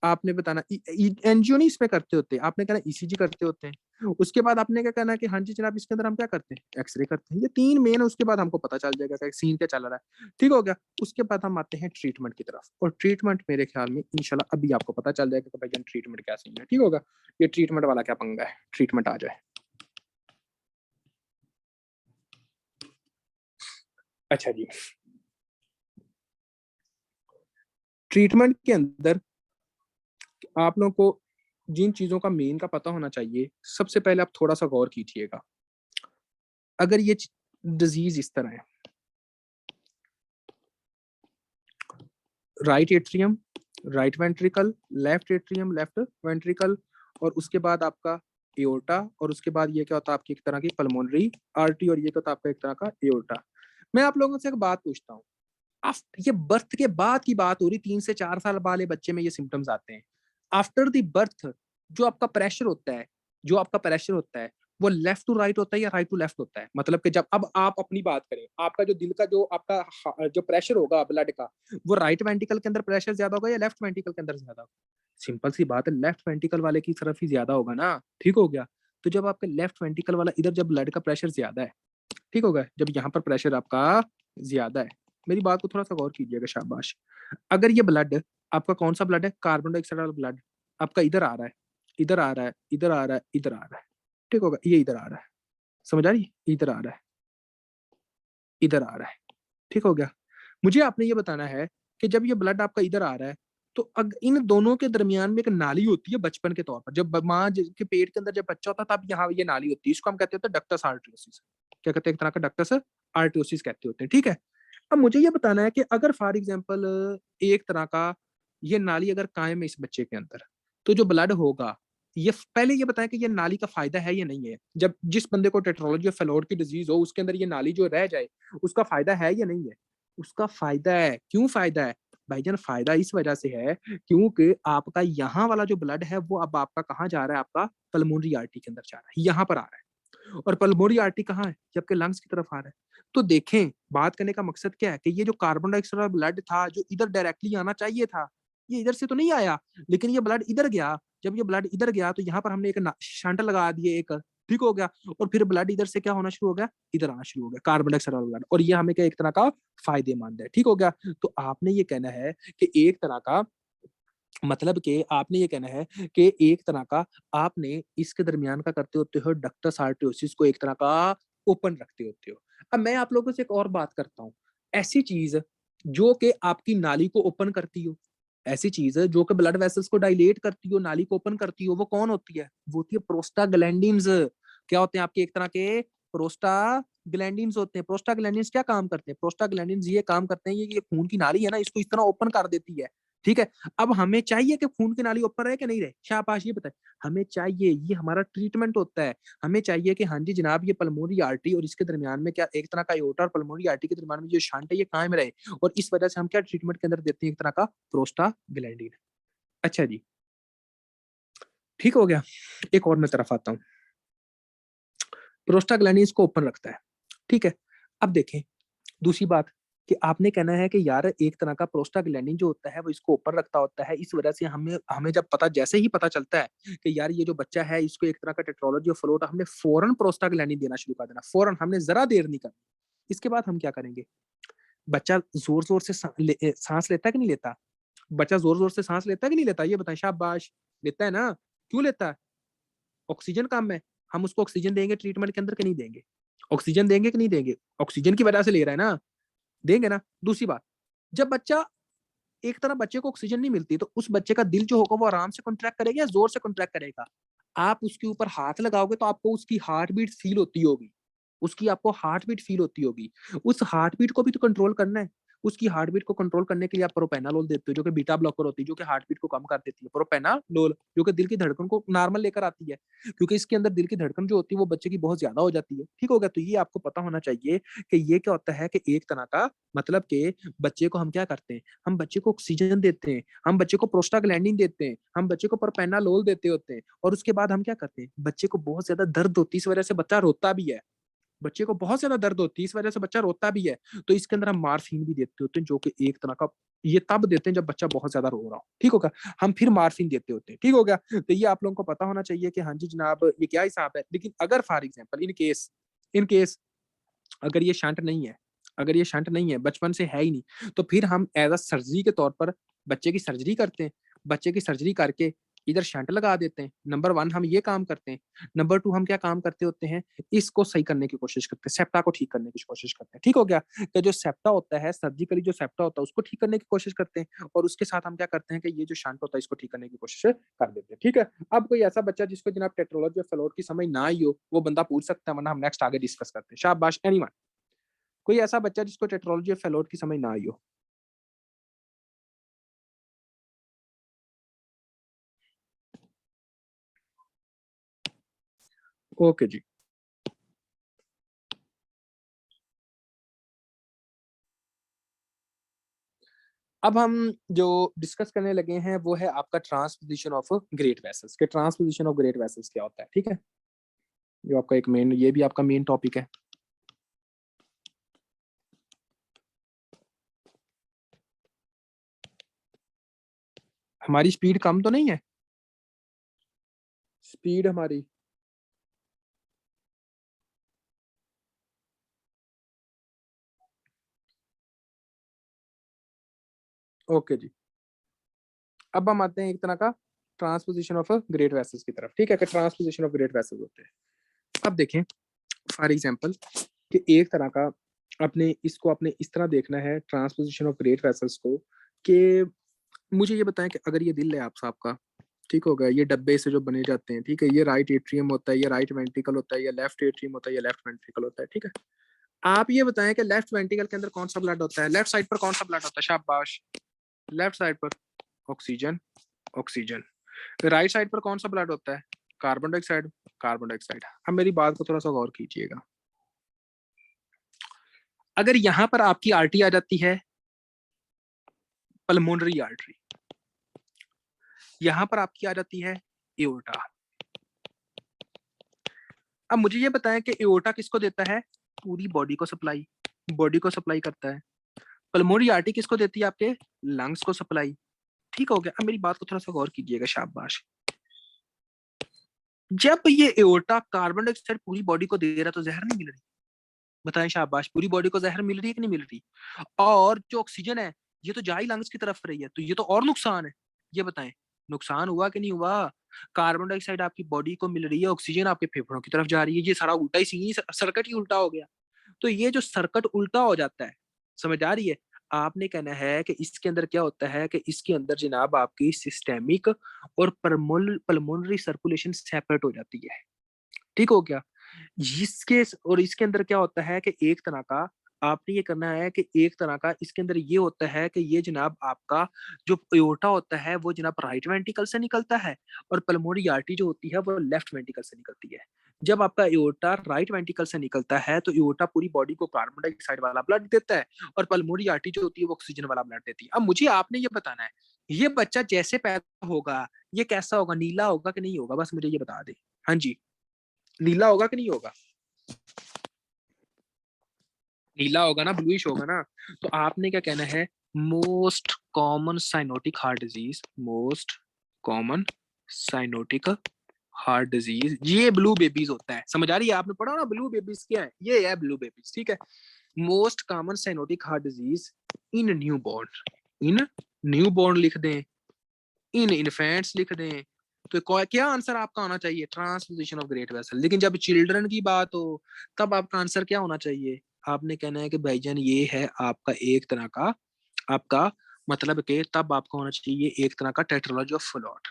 आपने बताना एनजीओ नहीं इसमें करते होते, आपने कहना ईसीजी करते होते हैं। उसके बाद आपने क्या कहना है कि हाँ जी जनाब इसके अंदर हम क्या करते हैं, एक्सरे करते हैं। ये 3 मेन है, उसके बाद हमको पता चल जाएगा कि सीन क्या चल रहा है। ठीक हो गया। उसके बाद हम आते हैं ट्रीटमेंट की तरफ, और ट्रीटमेंट मेरे ख्याल में इंशाल्लाह अभी आपको पता चल जाएगा कि भाई ट्रीटमेंट क्या सीन है। ठीक होगा, ये ट्रीटमेंट वाला क्या पंगा है, ट्रीटमेंट आ जाए। अच्छा जी, ट्रीटमेंट के अंदर आप लोगों को जिन चीजों का मेन का पता होना चाहिए, सबसे पहले आप थोड़ा सा गौर कीजिएगा। अगर ये डिजीज इस तरह है, right atrium, right ventricle, left atrium, left ventricle, और उसके बाद आपका एओर्टा, और उसके बाद ये क्या होता है आपकी एक तरह की पल्मोनरी आर्टरी, और ये क्या होता है आपका एक तरह का एओर्टा। मैं आप लोगों से एक बात पूछता हूँ, ये बर्थ के बाद की बात हो रही, 3 से 4 साल वाले बच्चे में ये सिम्टम्स आते हैं। आफ्टर द बर्थ जो आपका प्रेशर होता है, जो आपका प्रेशर होता है वो लेफ्ट टू राइट होता है या राइट टू लेफ्ट होता है, मतलब कि जब अब आप अपनी बात करें, आपका जो दिल का जो आपका जो प्रेशर होगा ब्लड का, वो राइट वेंट्रिकल के अंदर प्रेशर ज्यादा होगा या लेफ्ट वेंट्रिकल के अंदर ज्यादा होगा, सिंपल सी बात है, लेफ्ट वेंट्रिकल वाले की तरफ ही ज्यादा होगा ना। ठीक हो गया। तो जब आपके लेफ्ट वेंट्रिकल वाला इधर जब ब्लड का प्रेशर ज्यादा है, ठीक होगा, जब यहाँ पर प्रेशर आपका ज्यादा है, मेरी बात को थोड़ा सा गौर कीजिएगा, शाबाश, अगर ये ब्लड आपका कौन सा ब्लड है, कार्बन डाइऑक्साइड वाला ब्लड आपका इधर आ रहा है, इधर आ रहा है, इधर आ रहा है, इधर आ रहा है, ठीक होगा, ये इधर आ रहा है, समझ आ रही, इधर आ रहा है, इधर आ रहा है, ठीक हो गया। मुझे आपने ये बताना है कि जब ये ब्लड आपका इधर आ रहा है, तो इन दोनों के दरमियान में एक नाली होती है बचपन के तौर पर, जब माँ के पेट के अंदर जब बच्चा होता है तब यहाँ ये नाली होती है, इसको हम कहते होते हैं डक्टस आर्टरियोसिस, क्या कहते हैं, एक तरह का डक्टस आर्टरियोसिस कहते होते हैं। ठीक है। अब मुझे ये बताना है कि अगर फॉर एग्जाम्पल एक तरह का ये नाली अगर कायम है इस बच्चे के अंदर, तो जो ब्लड होगा, ये पहले ये बताएं कि ये नाली का फायदा है या नहीं है, जब जिस बंदे को टेट्रोलॉजी ऑफ फैलोड की डिजीज हो उसके अंदर ये नाली जो रह जाए, उसका फायदा है या नहीं है, उसका फायदा है। क्यों फायदा है भाईजान, फायदा इस वजह से है क्योंकि आपका यहाँ वाला जो ब्लड है वो अब आपका कहाँ जा रहा है, आपका पल्मोनरी आर्टरी के अंदर जा रहा है, यहाँ पर आ रहा है, और पल्मोनरी आर्टरी कहाँ है, ये आपके लंग्स की तरफ आ रहा है। तो देखें, बात करने का मकसद क्या है कि ये जो कार्बन डाइऑक्साइड वाला ब्लड था जो इधर डायरेक्टली आना चाहिए था, ये इधर से तो नहीं आया, लेकिन ये ब्लड इधर गया, जब ये ब्लड इधर गया तो यहाँ पर हमने एक शंट लगा दिए एक, ठीक हो गया, और फिर ब्लड इधर से क्या होना शुरू हो गया, इधर आना शुरू हो गया, कार्बन डाइऑक्साइड वाला ब्लड, और ये हमें क्या एक तरह का फायदेमंद है। ठीक हो गया। तो आपने ये कहना है कि एक तरह का मतलब कि आपने ये कहना है कि एक तरह का आपने इसके दरमियान का करते होते हो डक्टस आर्टरियोसिस को एक तरह का ओपन रखते होते हो। अब मैं आप लोगों से एक और बात करता हूँ, ऐसी चीज जो कि आपकी नाली को ओपन करती हो, ऐसी चीज जो कि ब्लड वेसल्स को डायलेट करती हो, नाली को ओपन करती हो, वो कौन होती है, वो होती है प्रोस्टाग्लैंडिन्स। क्या होते हैं आपके एक तरह के प्रोस्टाग्लैंडिन्स होते हैं। प्रोस्टाग्लैंडिन्स क्या काम करते हैं, प्रोस्टाग्लैंडिन्स ये काम करते हैं, ये खून की नाली है ना, इसको इस तरह ओपन कर देती है। ठीक है। अब हमें चाहिए कि खून की नाली ऊपर रहे कि नहीं रहे, शाबाश ये बताए, हमें चाहिए, ये हमारा ट्रीटमेंट होता है। हमें चाहिए कि हाँ जी जनाब ये पल्मोनरी आर्टरी और इसके दरमियान में क्या एक तरह का एओर्टा और पल्मोनरी आर्टरी के दरमियान में जो शंट है ये कायम रहे, और इस वजह से हम क्या ट्रीटमेंट के अंदर देते हैं, एक तरह का प्रोस्टाग्लैंडिन। अच्छा जी, ठीक हो गया। एक और मैं तरफ आता हूँ, प्रोस्टाग्लैंडिन इसको ओपन रखता है। ठीक है। अब देखें दूसरी बात, कि आपने कहना है कि यार एक तरह का प्रोस्टाग्लैंडिन जो होता है वो इसको ऊपर रखता होता है, इस वजह से हमें हमें जब पता जैसे ही पता चलता है कि यार ये जो बच्चा है इसको एक तरह का टेट्रोलॉजी ऑफ फ्लोट, हमने फौरन प्रोस्टाग्लैंडिन देना शुरू कर देना, फौरन, हमने जरा देर नहीं करनी। इसके बाद हम क्या करेंगे, बच्चा जोर जोर से सांस लेता है कि नहीं लेता, बच्चा जोर जोर से सांस लेता है कि नहीं लेता, ये बताएं, शाबाश, लेता है ना, क्यों लेता है, ऑक्सीजन कम है, हम उसको ऑक्सीजन देंगे ट्रीटमेंट के अंदर कि नहीं देंगे, ऑक्सीजन देंगे कि नहीं देंगे, ऑक्सीजन की वजह से ले रहा है ना, देंगे ना। दूसरी बात, जब बच्चा, एक तरह बच्चे को ऑक्सीजन नहीं मिलती तो उस बच्चे का दिल जो होगा वो आराम से कॉन्ट्रैक्ट करेगा या जोर से कॉन्ट्रैक्ट करेगा, आप उसके ऊपर हाथ लगाओगे तो आपको उसकी हार्ट बीट फील होती होगी, उसकी आपको हार्ट बीट फील होती होगी, उस हार्ट बीट को भी तो कंट्रोल करना है, उसकी हार्ट बीट को कंट्रोल करने के लिए आप प्रोपेनालोल देते हो जो कि बीटा ब्लॉकर होती है, जो कि हार्ट बीट को कम कर देती है, प्रोपेनालोल जो कि दिल की धड़कन को नॉर्मल लेकर आती है, क्योंकि इसके अंदर दिल की धड़कन जो होती है वो बच्चे की बहुत ज्यादा हो जाती है, ठीक हो गया। तो ये आपको पता होना चाहिए कि ये क्या होता है कि एक तरह का मतलब कि बच्चे को हम क्या करते हैं, हम बच्चे को ऑक्सीजन देते हैं, हम बच्चे को प्रोस्टाग्लैंडिन देते हैं, हम बच्चे को प्रोपेनालोल देते होते हैं, और उसके बाद हम क्या करते हैं, बच्चे को बहुत ज्यादा दर्द होती है, इस वजह से बच्चा रोता भी है, बच्चे को बहुत ज्यादा दर्द होती है इस वजह से बच्चा रोता भी है, तो इसके अंदर हम मार्फिन भी देते होते हैं जो कि एक तरह का, ये तब देते हैं जब बच्चा बहुत ज्यादा रो रहा हो, ठीक होगा, हम फिर मार्फिन देते होते हैं, ठीक हो गया। तो ये आप लोगों को पता होना चाहिए कि हाँ जी जनाब ये क्या हिसाब है। लेकिन अगर फॉर एग्जाम्पल इन केस अगर ये शंट नहीं है, अगर ये शंट नहीं है, बचपन से है ही नहीं, तो फिर हम एज अ सर्जरी के तौर पर बच्चे की सर्जरी करते हैं, बच्चे की सर्जरी करके इधर शंट लगा देते हैं। नंबर वन हम ये काम करते हैं। नंबर टू हम क्या काम करते होते हैं, इसको सही करने की कोशिश करते हैं, सेप्टा को ठीक करने की कोशिश करते हैं, ठीक हो गया। तो जो सेप्टा होता है, सर्जिकली जो सेप्टा होता है उसको ठीक करने की कोशिश करते हैं, और उसके साथ हम क्या करते हैं कि ये जो शंट होता है इसको ठीक करने की कोशिश कर देते हैं, ठीक है। अब कोई ऐसा बच्चा जिसको जनाब टेट्रोलॉजी और फ्लोट की समझ ना आई हो, वो बंदा पूछ सकता है, वरना हम नेक्स्ट आगे डिस्कस करते हैं। शाबाश, एनीवन, कोई ऐसा बच्चा जिसको टेट्रोलॉजी और फेलोट की समझ ना आई हो। ओके जी। अब हम जो डिस्कस करने लगे हैं वो है आपका ट्रांसपोजिशन ऑफ ग्रेट वेसल्स के, ट्रांसपोजिशन ऑफ ग्रेट वेसल्स क्या होता है, ठीक है, जो आपका एक मेन, ये भी आपका मेन टॉपिक है। हमारी स्पीड कम तो नहीं है, स्पीड हमारी, ओके जी। अब हम आते हैं एक तरह का ट्रांसपोजिशन ऑफ ग्रेट वेसल्स की तरफ, ठीक है, कि ट्रांसपोजिशन ऑफ ग्रेट वेसल्स होते हैं। अब देखें फॉर एग्जांपल कि एक तरह का, अपने इसको अपने इस तरह देखना है ट्रांसपोजिशन ऑफ ग्रेट वेसल्स को, कि मुझे ये बताएं कि अगर ये दिल है आप साहब का, ठीक होगा, ये डब्बे से जो बने जाते हैं, ठीक है, ये राइट एट्रियम होता है, ये राइट वेंट्रिकल होता है, ये लेफ्ट एट्रियम होता है, ये लेफ्ट वेंट्रिकल होता है, ठीक है। आप ये बताएं कि लेफ्ट वेंट्रिकल के अंदर कौन सा ब्लड होता है, लेफ्ट साइड पर कौन सा ब्लड होता है, शाबाश, लेफ्ट साइड पर ऑक्सीजन, ऑक्सीजन। राइट साइड पर कौन सा ब्लड होता है, कार्बन डाइऑक्साइड, कार्बन डाइऑक्साइड। अब मेरी बात को थोड़ा सा गौर कीजिएगा, अगर यहां पर आपकी आर्टरी आ जाती है, पल्मोनरी आर्टरी, यहां पर आपकी आ जाती है एओर्टा। अब मुझे ये बताएं कि एओर्टा किसको देता है, पूरी बॉडी को सप्लाई, बॉडी को सप्लाई करता है। पल्मोनरी आर्टरी किसको देती है, आपके लंग्स को सप्लाई, ठीक हो गया। अब मेरी बात को थोड़ा सा गौर कीजिएगा, शाबाश, जब ये एओर्टा कार्बन डाइऑक्साइड पूरी बॉडी को दे रहा तो जहर नहीं मिल रही, बताएं शाबाश, पूरी बॉडी को जहर मिल रही है कि नहीं मिल रही, और जो ऑक्सीजन है ये तो जा ही लंग्स की तरफ रही है, तो ये तो और नुकसान है, ये बताएं नुकसान हुआ कि नहीं हुआ। कार्बन डाइऑक्साइड आपकी बॉडी को मिल रही है, ऑक्सीजन आपके फेफड़ों की तरफ जा रही है, ये सारा उल्टा ही सीधी सर्किट ही उल्टा हो गया। तो ये जो सर्किट उल्टा हो जाता है, समझ आ रही है, आपने कहना है कि इसके अंदर क्या होता है, कि इसके अंदर जनाब आपकी सिस्टेमिक और पल्मोनरी सर्कुलेशन सेपरेट हो जाती है, ठीक हो गया। इसके और इसके अंदर क्या होता है कि एक तरह का, आपने ये करना है कि एक तरह का इसके अंदर ये होता है कि ये जनाब आपका जो एओर्टा होता है वो जनाब राइट वेंट्रिकल से निकलता है, और पल्मोनरी आर्टरी जो होती है वो लेफ्ट वेंट्रिकल से निकलती है। जब आपका एओर्टा राइट वेंट्रिकल से निकलता है तो एओर्टा पूरी बॉडी को कार्बन डाइऑक्साइड वाला ब्लड देता है, और पल्मोनरी आर्टरी जो होती है वो ऑक्सीजन वाला ब्लड देती है। अब मुझे आपने ये बताना है, ये बच्चा जैसे पैदा होगा ये कैसा होगा, नीला होगा कि नहीं होगा, बस मुझे ये बता दे। हाँ जी, नीला होगा कि नहीं होगा, नीला होगा ना, ब्लूइश होगा ना, तो आपने क्या कहना है, most common cyanotic heart disease, most common cyanotic heart disease, ये ब्लू बेबीज होता है। समझ आ रही है? आपने पढ़ा ना ब्लू बेबीज क्या है, ये है ब्लू बेबीज, ठीक है। Most common cyanotic heart disease in new born, in new born लिख दें, इन इन्फेंट्स लिख दें, तो क्या आंसर आपका होना चाहिए, ट्रांसपोजिशन ऑफ ग्रेट वेसल। लेकिन जब चिल्ड्रन की बात हो तब आपका आंसर क्या होना चाहिए, आपने कहना है कि भाईजान ये है आपका एक तरह का, आपका मतलब के तब आपका होना चाहिए एक तरह का tetralogy of Fallot.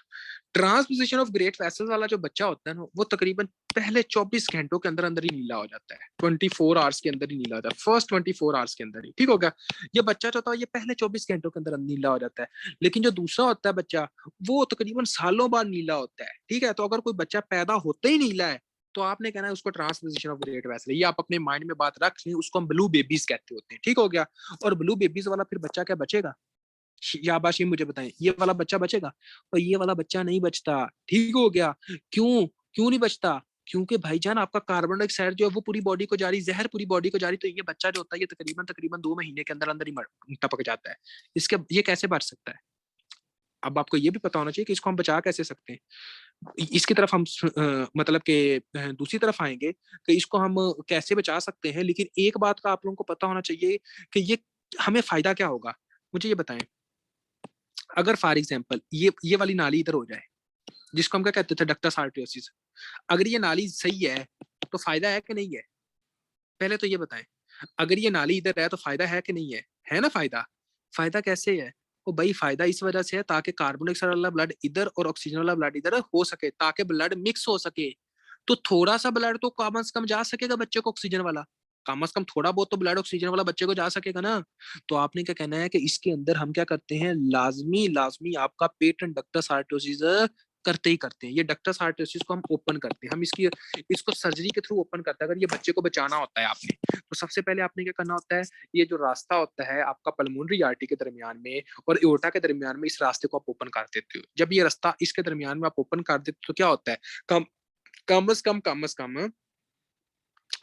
Transposition of great vessels वाला जो बच्चा होता है ना, वो तकरीबन पहले 24 घंटों के अंदर अंदर ही नीला हो जाता है, 24 आवर्स के अंदर ही नीला हो जाता है, फर्स्ट 24 आवर्स के अंदर ही, ठीक हो गया। ये बच्चा जो होता है ये पहले 24 घंटों के अंदर नीला हो जाता है। लेकिन जो दूसरा होता है बच्चा, वो तकरीबन सालों बाद नीला होता है, ठीक है। तो अगर कोई बच्चा पैदा होते ही नीला है तो आपने कहना है उसको ट्रांसपोजिशन ऑफ ग्रेट वेसल, ये आप अपने माइंड में बात रख लें, उसको हम ब्लू बेबीज कहते होते हैं, ठीक हो गया। और ब्लू बेबीज वाला फिर बच्चा क्या बचेगा, शाबाश, ये मुझे बताएं, ये वाला बच्चा बचेगा और ये वाला बच्चा नहीं बचता, ठीक हो गया। क्यों क्यों नहीं बचता, क्योंकि भाईजान आपका कार्बन डाइऑक्साइड जो है वो पूरी बॉडी को जारी, जहर पूरी बॉडी को जारी, तो ये बच्चा जो होता है ये तकरीबन तकरीबन 2 महीने के अंदर अंदर ही टपक जाता है। इसके ये कैसे बच सकता है, अब आपको ये भी पता होना चाहिए कि इसको हम बचा कैसे सकते हैं। इसकी तरफ हम मतलब के दूसरी तरफ आएंगे कि इसको हम कैसे बचा सकते हैं। लेकिन एक बात का आप लोगों को पता होना चाहिए कि ये हमें फायदा क्या होगा, मुझे ये बताएं। अगर फॉर एग्जाम्पल ये वाली नाली इधर हो जाए, जिसको हम क्या कहते थे, डक्टस आर्टरियोसिस, अगर ये नाली सही है तो फायदा है कि नहीं है, पहले तो ये बताएं। अगर ये नाली इधर है तो फायदा है कि नहीं है ना फायदा। फायदा कैसे है, वो भाई फायदा इस वजह से है ताकि कार्बन डाइऑक्साइड वाला ब्लड इधर और ऑक्सीजन वाला ब्लड इधर हो सके, ताकि ब्लड मिक्स हो सके। तो थोड़ा सा ब्लड तो कम से कम जा सकेगा बच्चे को ऑक्सीजन वाला, कम से कम थोड़ा बहुत तो ब्लड ऑक्सीजन वाला बच्चे को जा सकेगा ना। तो आपने क्या कहना है कि इसके अंदर हम क्या करते हैं, लाजमी लाजमी आपका पेटेंट डक्टस आर्टोसिस करते ही करते हैं। ये डक्टस आर्टोसिस को हम ओपन करते हैं, हम इसको सर्जरी के थ्रू ओपन करते हैं। अगर ये बच्चे को बचाना होता है आपने, तो सबसे पहले आपने क्या करना होता है, ये जो रास्ता होता है आपका पल्मोनरी आर्टरी के दरमियान में और एओर्टा के दरमियान में, इस रास्ते को आप ओपन कर देते हो। जब ये रास्ता इसके दरमियान में आप ओपन कर देते हो तो क्या होता है, कम कम से कम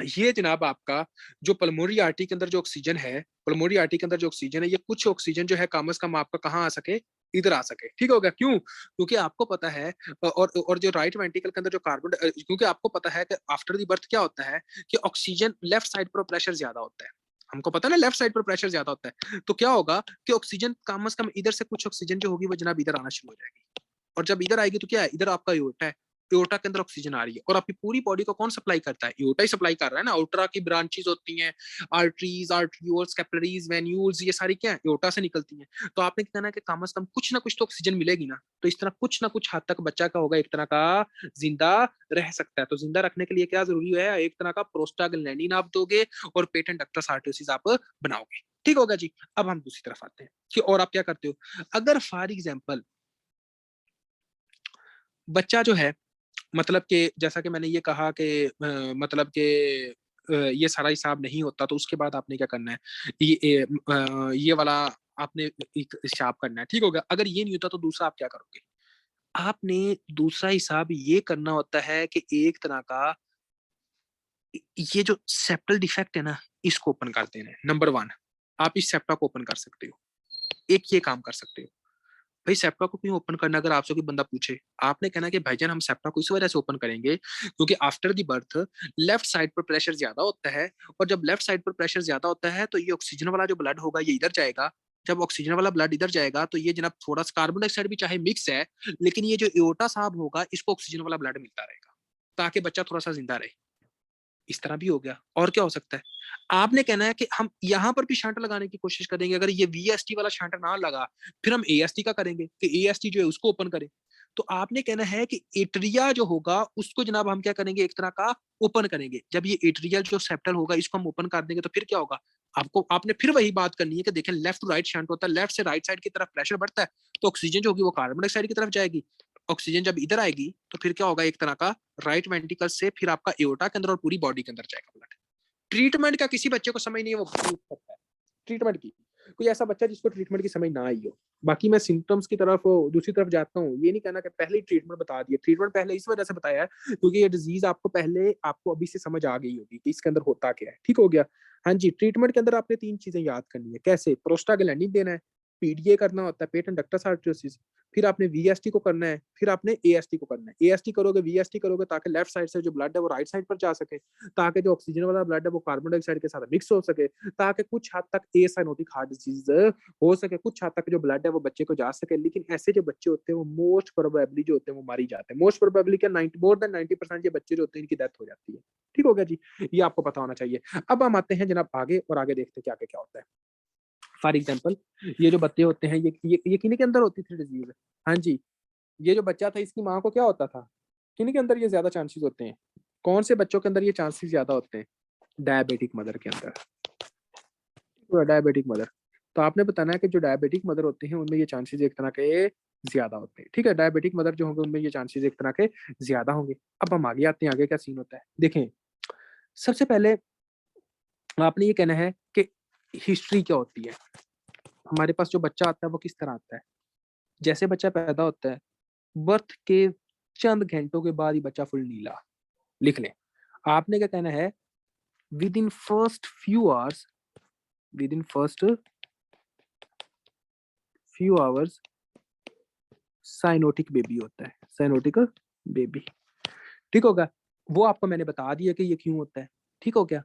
ये जनाब आपका जो पल्मोनरी आर्टरी के अंदर जो ऑक्सीजन है, पल्मोनरी आर्टरी के अंदर जो ऑक्सीजन है, ये कुछ ऑक्सीजन जो है कम से कम आपका कहाँ आ सके, इधर आ सके, ठीक हो गया। क्यों, क्योंकि आपको पता है और जो राइट वेंट्रिकल के अंदर जो कार्बन, क्योंकि आपको पता है कि आफ्टर द बर्थ क्या होता है कि ऑक्सीजन लेफ्ट साइड पर प्रेशर ज्यादा होता है, हमको पता है ना, लेफ्ट साइड पर प्रेशर ज्यादा होता है। तो क्या होगा कि ऑक्सीजन कम से कम इधर से कुछ ऑक्सीजन जो होगी वो जनाब इधर आना शुरू हो जाएगी। और जब इधर आएगी तो क्या है, इधर आपका एओर्टा है, एओर्टा के अंदर ऑक्सीजन आ रही है और आपकी पूरी बॉडी को कौन सप्लाई करता है, एओर्टा ही सप्लाई कर रहा है ना। एओर्टा की ब्रांचेस होती हैं, आर्टरीज, आर्टरियोल्स, कैपिलरीज, वेन्यूल्स, ये सारी क्या है, एओर्टा से निकलती हैं। तो आपने कहना है कि कम से कम कुछ ना कुछ तो ऑक्सीजन मिलेगी ना, तो इस तरह कुछ ना कुछ हद तक बच्चा का होगा एक तरह का जिंदा रह सकता है। तो जिंदा रखने के लिए क्या जरूरी है, एक तरह का प्रोस्टाग्लैंडिन आप दोगे और पेटेंट डक्टस आर्टरियोसिस आप बनाओगे, ठीक होगा जी। अब हम दूसरी तरफ आते हैं कि और आप क्या करते हो। अगर फॉर एग्जाम्पल बच्चा जो है, मतलब कि जैसा कि मैंने ये कहा कि मतलब कि ये सारा हिसाब नहीं होता, तो उसके बाद आपने क्या करना है, ये वाला आपने एक हिसाब करना है, ठीक हो गया। अगर ये नहीं होता तो दूसरा आप क्या करोगे, आपने दूसरा हिसाब ये करना होता है कि एक तरह का ये जो सेप्टल डिफेक्ट है ना, इसको ओपन कर देना है। नंबर 1, आप इस सेप्टा को ओपन कर सकते हो, एक ये काम कर सकते हो। भाई सेप्टा को क्यों ओपन करना, अगर आपसे कोई बंदा पूछे, आपने कहना कि भाईजान हम सेप्टा को इस वजह से ओपन करेंगे क्योंकि after the birth left side पर प्रेशर ज्यादा होता है, और जब लेफ्ट साइड पर प्रेशर ज्यादा होता है तो ये ऑक्सीजन वाला जो ब्लड होगा ये इधर जाएगा। जब ऑक्सीजन वाला ब्लड इधर जाएगा तो ये जनाब थोड़ा सा कार्बन डाइऑक्साइड भी चाहे मिक्स है, लेकिन ये जो एओर्टा साहब होगा इसको ऑक्सीजन वाला ब्लड मिलता रहेगा ताकि बच्चा थोड़ा सा जिंदा रहे। इस तरह भी हो गया। और क्या हो सकता है, आपने कहना है कि हम यहाँ पर भी शंट लगाने की कोशिश करेंगे, अगर ये वीएसटी वाला शंट ना लगा फिर हम एएसटी का करेंगे कि एएसटी जो है उसको ओपन करें। तो आपने कहना है कि एट्रिया जो होगा उसको जनाब हम क्या करेंगे, एक तरह का ओपन करेंगे। जब ये एट्रियल जो सेप्टल होगा इसको हम ओपन कर देंगे तो फिर क्या होगा, आपको आपने फिर वही बात करनी है कि देखें लेफ्ट टू राइट शंट होता है, लेफ्ट से राइट साइड की तरफ प्रेशर बढ़ता है तो ऑक्सीजन जो होगी वो कार्बन डाइऑक्साइड की तरफ जाएगी। ऑक्सीजन जब इधर आएगी तो फिर क्या होगा, एक तरह का राइट वेंट्रिकल से फिर आपका एओर्टा के अंदर और पूरी बॉडी के अंदर जाएगा ब्लड। ट्रीटमेंट का किसी बच्चे को समझ नहीं है, वो करता है ट्रीटमेंट की। कोई ऐसा बच्चा जिसको ट्रीटमेंट की समझ ना आई हो। बाकी मैं सिम्टम्स की तरफ दूसरी तरफ जाता हूँ, ये नहीं कहना कि पहले ही ट्रीटमेंट बता दिया। ट्रीटमेंट पहले इस वजह से बताया है क्योंकि ये डिजीज आपको पहले आपको अभी से समझ आ गई होगी कि इसके अंदर होता क्या है। ठीक हो गया। हाँ जी, ट्रीटमेंट के अंदर आपने 3 चीजें याद करनी है। कैसे? प्रोस्टाग्लैंडिन देना है, पीडीए करना होता है, पेटेंट डक्टस आर्टरियोसिस, फिर आपने वीएसटी को करना है, फिर आपने एएसटी को करना है। एएसटी करोगे, वीएसटी करोगे ताकि लेफ्ट साइड से जो ब्लड है वो राइट साइड पर जा सके, ताकि जो ऑक्सीजन वाला ब्लड है वो कार्बन डाइऑक्साइड के साथ मिक्स हो सके, ताकि कुछ हद तक एसाइनोटिक हार्ट डिजीज हो सके, कुछ हद तक जो ब्लड है वो बच्चे को जा सके। लेकिन ऐसे जो बच्चे होते हैं वो मोस्ट प्रोबेबली जो होते हैं वो मारी जाते हैं। मोस्ट प्रोबेबली क्या, 90 मोर देन 90% ये बच्चे जो होते हैं इनकी डेथ हो जाती है। ठीक हो गया जी, ये आपको पता होना चाहिए। अब हम आते हैं जनाब आगे, और आगे देखते हैं क्या क्या होता है। फॉर एग्जाम्पल, ये जो बच्चे होते हैं ये किन्हीं के अंदर होती थी डिजीज? हाँ जी, ये जो बच्चा था इसकी माँ को क्या होता था? किन्हीं के अंदर ये ज्यादा चांसेस होते हैं? कौन से बच्चों के अंदर ये चांसेस ज्यादा होते हैं? डायबिटिक मदर के अंदर। डायबिटिक मदर, तो आपने बताना है कि जो डायबिटिक मदर होते हैं उनमें ये चांसेस एक तरह के ज्यादा होते हैं। ठीक है, डायबिटिक मदर जो होंगे उनमें ये चांसेस एक तरह के ज्यादा होंगे। अब हम आगे आते हैं, आगे क्या सीन होता है देखें। सबसे पहले आपने ये कहना है कि हिस्ट्री क्या होती है। हमारे पास जो बच्चा आता है वो किस तरह आता है? जैसे बच्चा पैदा होता है, बर्थ के चंद घंटों के बाद ही बच्चा फुल नीला। लिख लें। आपने क्या कहना है, with in first few hours, with in first few hours cyanotic baby होता है, साइनोटिक बेबी। ठीक होगा। वो आपको मैंने बता दिया कि ये क्यों होता है। ठीक हो गया।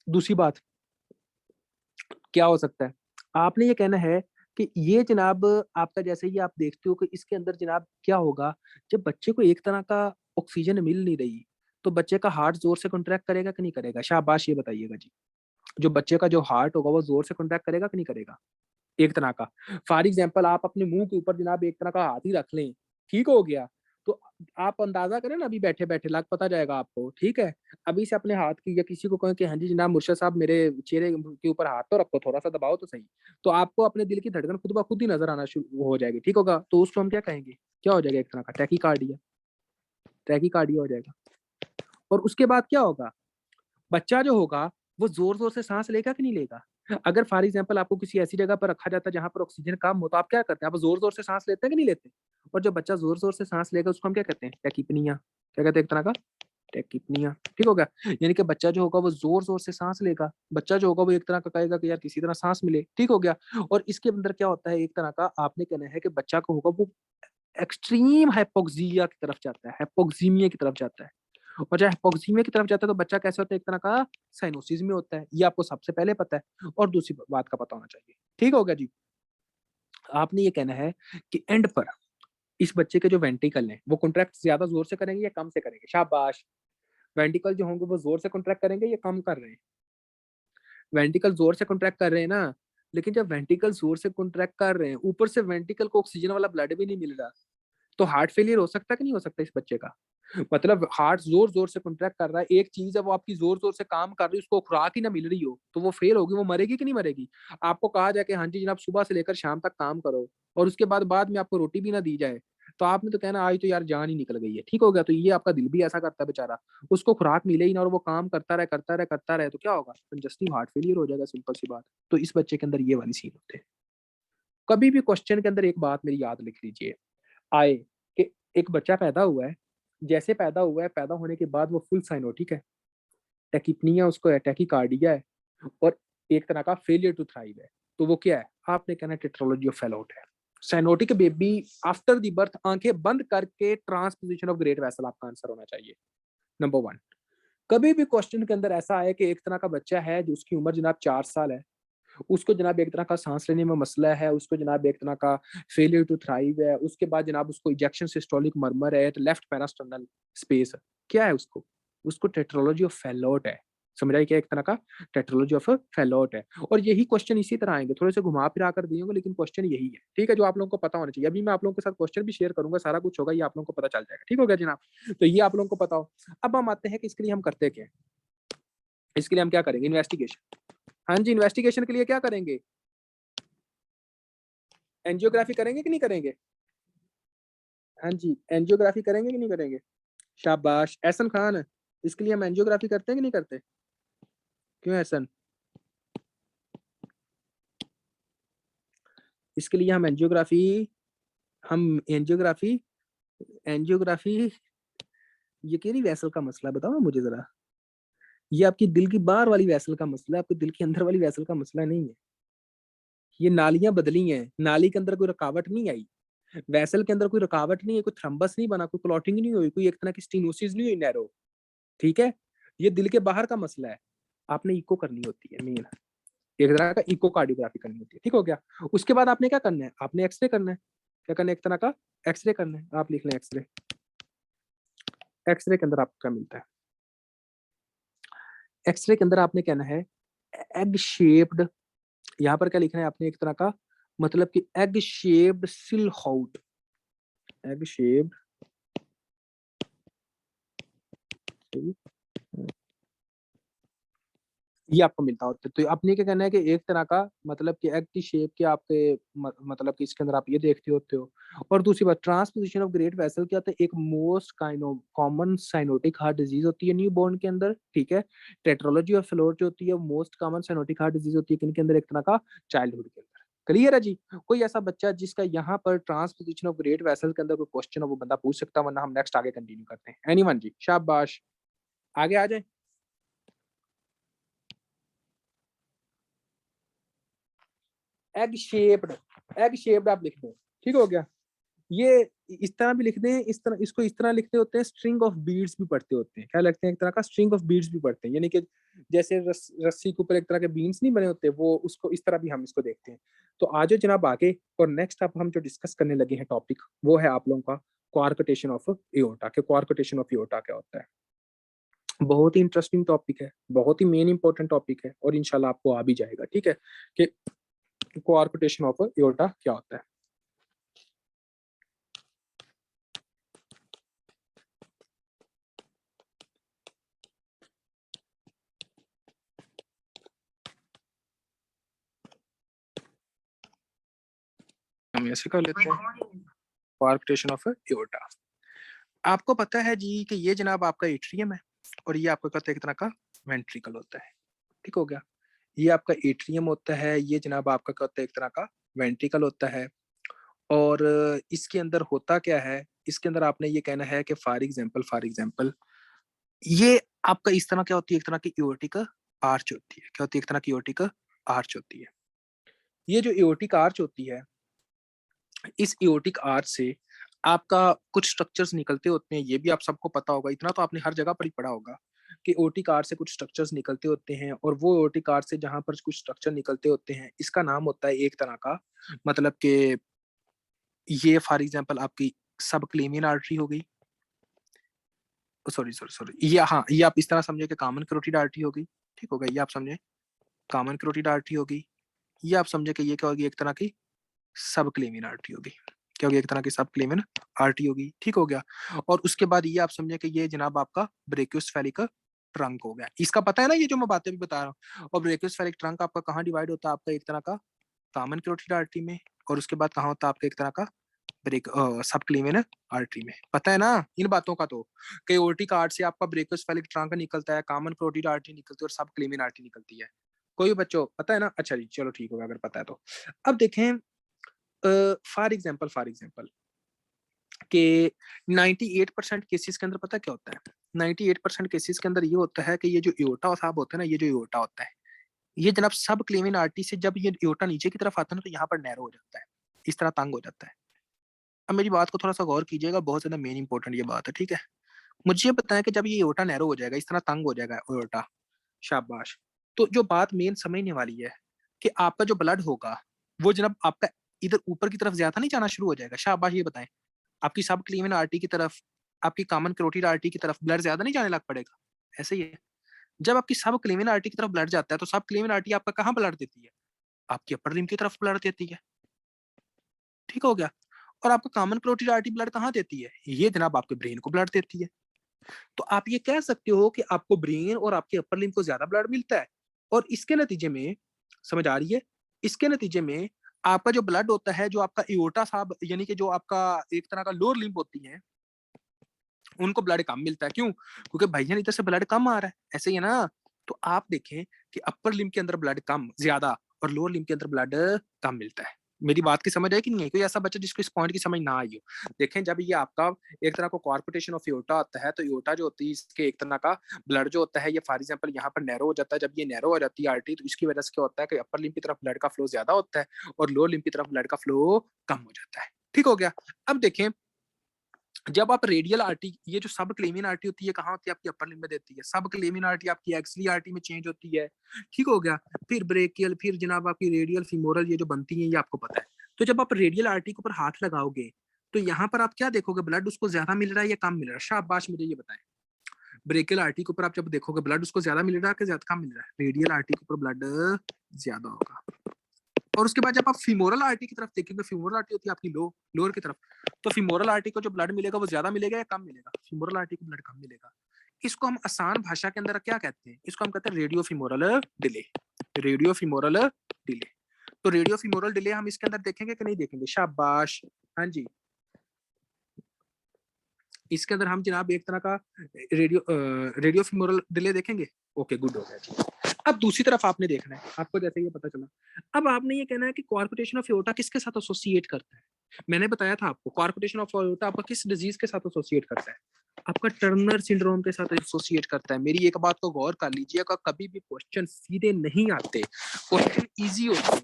दूसरी बात क्या हो सकता है, आपने ये कहना है कि ये जनाब आपका, जैसे ही आप देखते हो कि इसके अंदर जनाब क्या होगा, जब बच्चे को एक तरह का ऑक्सीजन मिल नहीं रही तो बच्चे का हार्ट जोर से कॉन्ट्रैक्ट करेगा कि नहीं करेगा? शाबाश, ये बताइएगा जी। जो बच्चे का जो हार्ट होगा वो जोर से कॉन्ट्रैक्ट करेगा कि नहीं करेगा? एक तरह का, फॉर एग्जाम्पल आप अपने मुंह के ऊपर जनाब एक तरह का हाथ ही रख लें, ठीक हो गया, तो आप अंदाजा करें ना, अभी बैठे बैठे लग पता जाएगा आपको। ठीक है, अभी से अपने हाथ की, या किसी को कहें कि हाँ जी जनाब मुर्शद साहब मेरे चेहरे के ऊपर हाथ तो रखो, थोड़ा सा दबाओ तो सही, तो आपको अपने दिल की धड़कन खुद ब खुद ही नजर आना शुरू हो जाएगी। ठीक होगा, तो उसको हम क्या कहेंगे, क्या हो जाएगा, एक तरह का टैकीकार्डिया, टैकीकार्डिया हो जाएगा। और उसके बाद क्या होगा, बच्चा जो होगा वो जोर जोर से सांस लेगा कि नहीं लेगा? अगर फॉर एग्जाम्पल आपको किसी ऐसी जगह पर रखा जाता है जहां पर ऑक्सीजन कम हो, तो आप क्या करते हैं, आप जोर जोर से सांस लेते हैं कि नहीं लेते? और जब बच्चा जोर जोर से सांस लेगा उसको हम क्या कहते हैं, टैकिपनिया। क्या कहते हैं, एक तरह का टैकिपनिया। ठीक होगा। यानी कि बच्चा जो होगा वो जोर जोर से सांस लेगा, बच्चा जो होगा वो एक तरह का कहेगा कि यार किसी तरह सांस मिले। ठीक हो गया। और इसके अंदर क्या होता है, एक तरह का आपने कहना है कि बच्चा को होगा वो एक्सट्रीम हाइपोक्सिया की तरफ जाता है, हाइपोक्सीमिया की तरफ जाता है। और जब हाइपोक्सीमिया की तरफ जाता है तो बच्चा कैसे होता है, एक तरह का साइनोसिस में होता है। ये आपको सबसे पहले पता है, और दूसरी बात का पता होना चाहिए। ठीक हो गया जी। आपने ये कहना है कि एंड पर इस बच्चे के जो वेंट्रिकल हैं वो कॉन्ट्रैक्ट ज्यादा जोर से करेंगे या कम से करेंगे? शाबाश। वेंट्रिकल जो होंगे वो जोर से कॉन्ट्रैक्ट करेंगे या कम कर रहे हैं? वेंट्रिकल जोर से कॉन्ट्रैक्ट कर रहे हैं ना। लेकिन जब वेंट्रिकल जोर से कॉन्ट्रैक्ट कर रहे हैं, ऊपर से वेंट्रिकल को ऑक्सीजन वाला ब्लड भी नहीं मिल रहा, तो हार्ट फेलियर हो सकता है कि नहीं हो सकता इस बच्चे का? मतलब हार्ट जोर जोर से कॉन्ट्रैक्ट कर रहा है, एक चीज है वो आपकी जोर जोर से काम कर रही है, उसको खुराक ही ना मिल रही हो, तो वो फेल होगी, वो मरेगी कि नहीं मरेगी? आपको कहा जाए कि हाँ जी जनाब सुबह से लेकर शाम तक काम करो, और उसके बाद में आपको रोटी भी ना दी जाए, तो आपने तो कहना आज तो यार जान ही निकल गई है। ठीक हो गया। तो ये आपका दिल भी ऐसा करता है बेचारा, उसको खुराक मिले ही ना और वो काम करता रहे करता रहे करता रहे, तो क्या होगा, कंजस्टिव हार्ट फेलियर हो जाएगा, सिंपल सी बात। तो इस बच्चे के अंदर ये वाली सीन होते हैं। कभी भी क्वेश्चन के अंदर एक बात मेरी याद लिख लीजिए आए, कि एक बच्चा पैदा हुआ है, जैसे पैदा हुआ है, पैदा होने के बाद वो फुल साइनोटिक है, टैकिपनिया उसको है, टैकिकार्डिया है, और एक तरह का फेलियर टू थ्राइव है, तो वो क्या है, आपने कहना टेट्रोलॉजी ऑफ फैलोट है। Cyanotic baby after the birth आंखें बंद करके ट्रांसपोजिशन ऑफ ग्रेट वेसल आपका आंसर होना चाहिए, नंबर वन। कभी भी क्वेश्चन के अंदर ऐसा है कि एक तरह का बच्चा है जो उसकी उम्र जनाब 4 साल है, उसको जनाब एक तरह का सांस लेने में मसला है, उसको जनाब एक तरह का फेलियर टू थ्राइव है, उसके बाद जनाब उसको इजेक्शन सिस्टोलिक मर्मर है, तो लेफ्ट पैरास्टर्नल स्पेस क्या है, उसको उसको टेट्रोलॉजी ऑफ फैलोट है। समझ आई क्या, एक तरह का टेट्रोलॉजी ऑफ फैलोट है। और यही क्वेश्चन इसी तरह आएंगे, थोड़े से घुमा फिरा कर दिए होंगे, लेकिन क्वेश्चन यही है। ठीक है, जो आप लोगों को पता होना चाहिए। अभी मैं आप लोगों के साथ क्वेश्चन भी शेयर करूंगा, सारा कुछ होगा, ये आप लोगों को पता चल जाएगा। ठीक हो गया जनाब, तो ये आप लोगों को पता हो। अब हम आते हैं कि इसके लिए हम करते क्या है। इसके लिए हम क्या करेंगे, इन्वेस्टिगेशन। हाँ जी, इन्वेस्टिगेशन के लिए क्या करेंगे, एंजियोग्राफी करेंगे कि नहीं करेंगे? हाँ जी, एंजियोग्राफी करेंगे कि नहीं करेंगे? शाबाश एहसन खान, इसके लिए हम एंजियोग्राफी करते हैं कि नहीं करते? क्यों एहसन? इसके लिए हम एंजियोग्राफी ये कह रही वैसल का मसला बताओ ना मुझे जरा। ये आपकी दिल की बाहर वाली वैसल का मसला है, आपके दिल के अंदर वाली वैसल का मसला नहीं है। ये नालियां बदली हैं, नाली के अंदर कोई रुकावट नहीं आई, वैसल के अंदर कोई रुकावट नहीं है, कोई थ्रम्बस नहीं बना, कोई क्लॉटिंग नहीं हुई, कोई एक तरह की स्टेनोसिस नहीं हुई नैरो। ठीक है, ये दिल के बाहर का मसला है। आपने इको करनी होती है मेन, एक तरह का इकोकार्डियोग्राफी करनी होती है। ठीक हो गया। उसके बाद आपने क्या करना है, आपने एक्सरे करना है। क्या करना है, एक तरह का एक्सरे करना है। आप लिख लें एक्सरे। एक्सरे के अंदर आपको क्या मिलता है, एक्सरे के अंदर आपने कहना है एग शेप्ड, यहाँ पर क्या लिखना है आपने, एक तरह का मतलब कि एग शेप्ड सिलहाउट, एग शेप्ड, ये आपको मिलता होता है। तो आपने क्या कहना है कि एक तरह का मतलब कि एग की शेप के आपके मतलब कि इसके अंदर आप ये देखते होते हो। और दूसरी बात, ट्रांसपोजिशन ऑफ ग्रेट वेसल क्या होता है, एक most kind of common cyanotic heart disease होती है न्यू बॉर्न के अंदर। ठीक है, टेट्रोलॉजी ऑफ फ्लोर जो होती है most common cyanotic heart disease होती है किनके अंदर, एक तरह का चाइल्डहुड के अंदर। क्लियर है जी। कोई ऐसा बच्चा जिसका यहाँ पर ट्रांसपोजिशन ऑफ ग्रेट वेसल के अंदर कोई क्वेश्चन हो वो बंदा पूछ सकता है, वरना हम नेक्स्ट आगे कंटिन्यू करते हैं। एनीवन जी, शाबाश, आगे आ जाए। एग शेप्ड, एग शेप्ड आप लिख दो। ठीक हो गया। ये इस तरह भी लिख दें, इस तरह इसको इस तरह लिखते होते हैं, स्ट्रिंग ऑफ बीड्स भी पढ़ते होते हैं। क्या लगते हैं, एक तरह का स्ट्रिंग ऑफ बीड्स भी पढ़ते हैं, यानी कि जैसे रस्सी के ऊपर एक तरह के बीन्स नहीं बने होते, वो उसको इस तरह भी हम इसको देखते हैं। तो आज जनाब आगे, और नेक्स्ट अब हम जो डिस्कस करने लगे हैं टॉपिक, वो है आप लोगों का क्वारकोटेशन ऑफ एओर्टा। के क्वारकोटेशन ऑफ एओर्टा क्या होता है। बहुत ही इंटरेस्टिंग टॉपिक है, बहुत ही मेन इंपॉर्टेंट टॉपिक है, और इंशाल्लाह आपको आ भी जाएगा। ठीक है, कि क्वारकोटेशन ऑफ एओर्टा क्या होता है। हम ऐसे कर लेते हैं, क्वारकोटेशन ऑफ एओर्टा। आपको पता है जी कि ये जनाब आपका एट्रियम है, और ये आपको कहते हैं एक तरह का वेंट्रिकल होता है। ठीक हो गया। ये आपका एट्रियम होता है, ये जनाब आपका कहते हैं एक तरह का वेंट्रिकल होता है। और इसके अंदर होता क्या है, इसके अंदर आपने ये कहना है कि फॉर एग्जाम्पल ये आपका इस तरह क्या होती है, एक तरह की एओर्टिक आर्च होती है। क्या होती है, एक तरह की एओर्टिक आर्च होती है। ये जो एओर्टिक आर्च होती है, इस एओर्टिक आर्च से आपका कुछ स्ट्रक्चर्स निकलते होते हैं। ये भी आप सबको पता होगा, इतना तो आपने हर जगह पर ही पढ़ा होगा कि एओर्टिक आर्च से कुछ स्ट्रक्चर्स निकलते होते हैं। और वो एओर्टिक आर्च से जहां पर कुछ स्ट्रक्चर निकलते होते हैं, इसका नाम होता है एक तरह का मतलब कि ये फॉर एग्जांपल आपकी सब क्लेमियन आर्टरी हो गई, सॉरी सॉरी सॉरी, ये हाँ, ये आप इस तरह समझे कि कॉमन कैरोटिड आर्टरी हो गई। ठीक हो गया, ये आप समझे कॉमन कैरोटिड आर्टरी होगी। ये आप समझे कि ये क्या होगी, एक तरह की सब क्लेमियन आर्टरी होगी। क्या होगी, एक तरह की सब क्लेमियन आर्टरी होगी। ठीक हो गया। और उसके बाद ये आप समझे कि ये जनाब आपका ब्रेकियोस्फेरिक ट्रंक हो गया। इसका पता है ना, ये जो मैं बातें भी बता रहा हूँ। और ब्रेकियोस्फेरिक ट्रंक आपका कहाँ डिवाइड होता है, आपका एक तरह का कॉमन कैरोटिड आर्टरी में, और उसके बाद कहाँ होता है आपका एक तरह का ब्रेक सब क्लेमियन आर्टरी में। पता है ना इन बातों का। तो एओर्टिक आर्ट से आपका ब्रेकियोस्फेरिक ट्रंक निकलता है, कॉमन कैरोटिड आर्टरी निकलती है, और सब क्लेमियन आर्टरी निकलती है। कोई बच्चों पता है ना, अच्छा जी चलो ठीक होगा अगर पता है तो। अब देखें फॉर एग्जाम्पल कि 98% केसेस के अंदर पता क्या होता है, 98% केसेस के अंदर ये होता है कि ये जो एओर्टा साहब होता है ना, ये जो एओर्टा होता है, ये जनाब सब क्लेविन आर्टरी से जब ये एओर्टा नीचे की तरफ आता है ना, तो यहाँ पर नैरो हो जाता है, इस तरह तंग हो जाता है। अब मेरी बात को थोड़ा सा गौर कीजिएगा, बहुत ज्यादा मेन इंपॉर्टेंट ये बात है। ठीक है, मुझे ये बताया कि जब ये एओर्टा नैरो हो जाएगा, इस तरह तंग हो जाएगा एओर्टा, शाबाश, तो जो बात मेन समझने वाली है कि आपका जो ब्लड होगा वो जनाब आपका इधर ऊपर की तरफ ज्यादा नहीं जाना शुरू हो जाएगा। शाबाश, ये बताएं, आपकी सब क्लीवन आर्टरी की तरफ, आपकी कॉमन कैरोटिड आर्टरी की तरफ ब्लड ज्यादा नहीं जाने लग पड़ेगा। ऐसे ही है, जब आपकी सब क्लीवन आर्टरी की तरफ ब्लड जाता है, तो सब क्लीवन आर्टरी आपका कहाँ ब्लड देती है, आपकी अपर लिम्ब की तरफ ब्लड देती है। ठीक हो गया। और आपका कॉमन कैरोटिड आर्टरी ब्लड कहाँ देती है, ये जनाब आपके ब्रेन को ब्लड देती है। तो आप ये कह सकते हो कि आपको ब्रेन और आपके अपर लिम्ब को ज्यादा ब्लड मिलता है, और इसके नतीजे में, समझ आ रही है, इसके नतीजे में आपका जो ब्लड होता है, जो आपका एओर्टा साहब, यानी कि जो आपका एक तरह का लोअर लिम्ब होती है, उनको ब्लड कम मिलता है। क्यों, क्योंकि भैया इधर से ब्लड कम आ रहा है। ऐसे ही है ना। तो आप देखें कि अपर लिम्ब के अंदर ब्लड कम ज्यादा, और लोअर लिम्ब के अंदर ब्लड कम मिलता है। मेरी बात की समझ है कि नहीं है? कोई ऐसा बच्चा जिसको इस पॉइंट की समझ ना आई हो? देखें, जब ये आपका एक तरह का कॉर्पोरेशन ऑफ एओर्टा होता है, तो एओर्टा जो होती है इसके एक तरह का ब्लड जो होता है, ये फॉर एग्जांपल यहाँ पर नैरो हो जाता है। जब ये नैरो हो जाती है आर्टरी, तो इसकी वजह से क्या होता है कि अपर लिम्ब की तरफ ब्लड का फ्लो ज्यादा होता है और लोअर लिम्ब की तरफ ब्लड का फ्लो कम हो जाता है। ठीक हो गया? अब देखें, जब आप रेडियल आर्टरी, ये जो सब क्लेविन आर्टरी होती है कहाँ होती है? आपकी अपर लिम्ब में देती है। सब क्लेविन आर्टरी आपकी एक्सली आर्टरी में चेंज होती है। ठीक हो गया? फिर ब्रेकियल, फिर जनाब आपकी रेडियल, फीमोरल, ये जो बनती है ये आपको पता है। तो जब आप रेडियल आर्टरी के ऊपर हाथ लगाओगे तो यहाँ पर आप क्या देखोगे? ब्लड उसको ज्यादा मिल रहा है या कम मिल रहा है? शाबाश, मुझे ये बताएं। ब्रेकियल आर्टरी के ऊपर आप जब देखोगे ब्लड उसको ज्यादा मिल रहा है कि ज्यादा कम मिल रहा है? रेडियल आर्टरी के ऊपर ब्लड ज्यादा होगा। और उसके बाद जब आप फीमोरल आर्टरी की तरफ देखेंगे, फीमोरल आर्टरी होती है आपकी लोअर की तरफ, तो फीमोरल आर्टरी को जो ब्लड मिलेगा वो ज्यादा मिलेगा या कम मिलेगा? फीमोरल आर्टरी को ब्लड कम मिलेगा। इसको हम आसान भाषा के अंदर क्या कहते हैं? इसको हम कहते हैं radio femoral delay. Radio femoral delay. तो रेडियो फीमोरल डिले हम इसके अंदर देखेंगे कि नहीं देखेंगे? शाबाश, हाँ जी। इसके अंदर हम जनाब एक तरह का रेडियो फीमोरल डिले देखेंगे। ओके, गुड हो गया जी। अब दूसरी तरफ आपने देखना है, आपको जैसे ये पता चला, अब आपने ये कहना है कि कॉर्पोरेशन ऑफ एओर्टा किसके साथ एसोसिएट करता है? मैंने बताया था आपको, कॉर्पोरेशन ऑफ एओर्टा आपका किस डिजीज के साथ एसोसिएट करता है? आपका टर्नर सिंड्रोम के साथ एसोसिएट करता है। मेरी एक बात को गौर कर लीजिएगा, कभी भी क्वेश्चन सीधे नहीं आते, क्वेश्चन इजी होते हैं,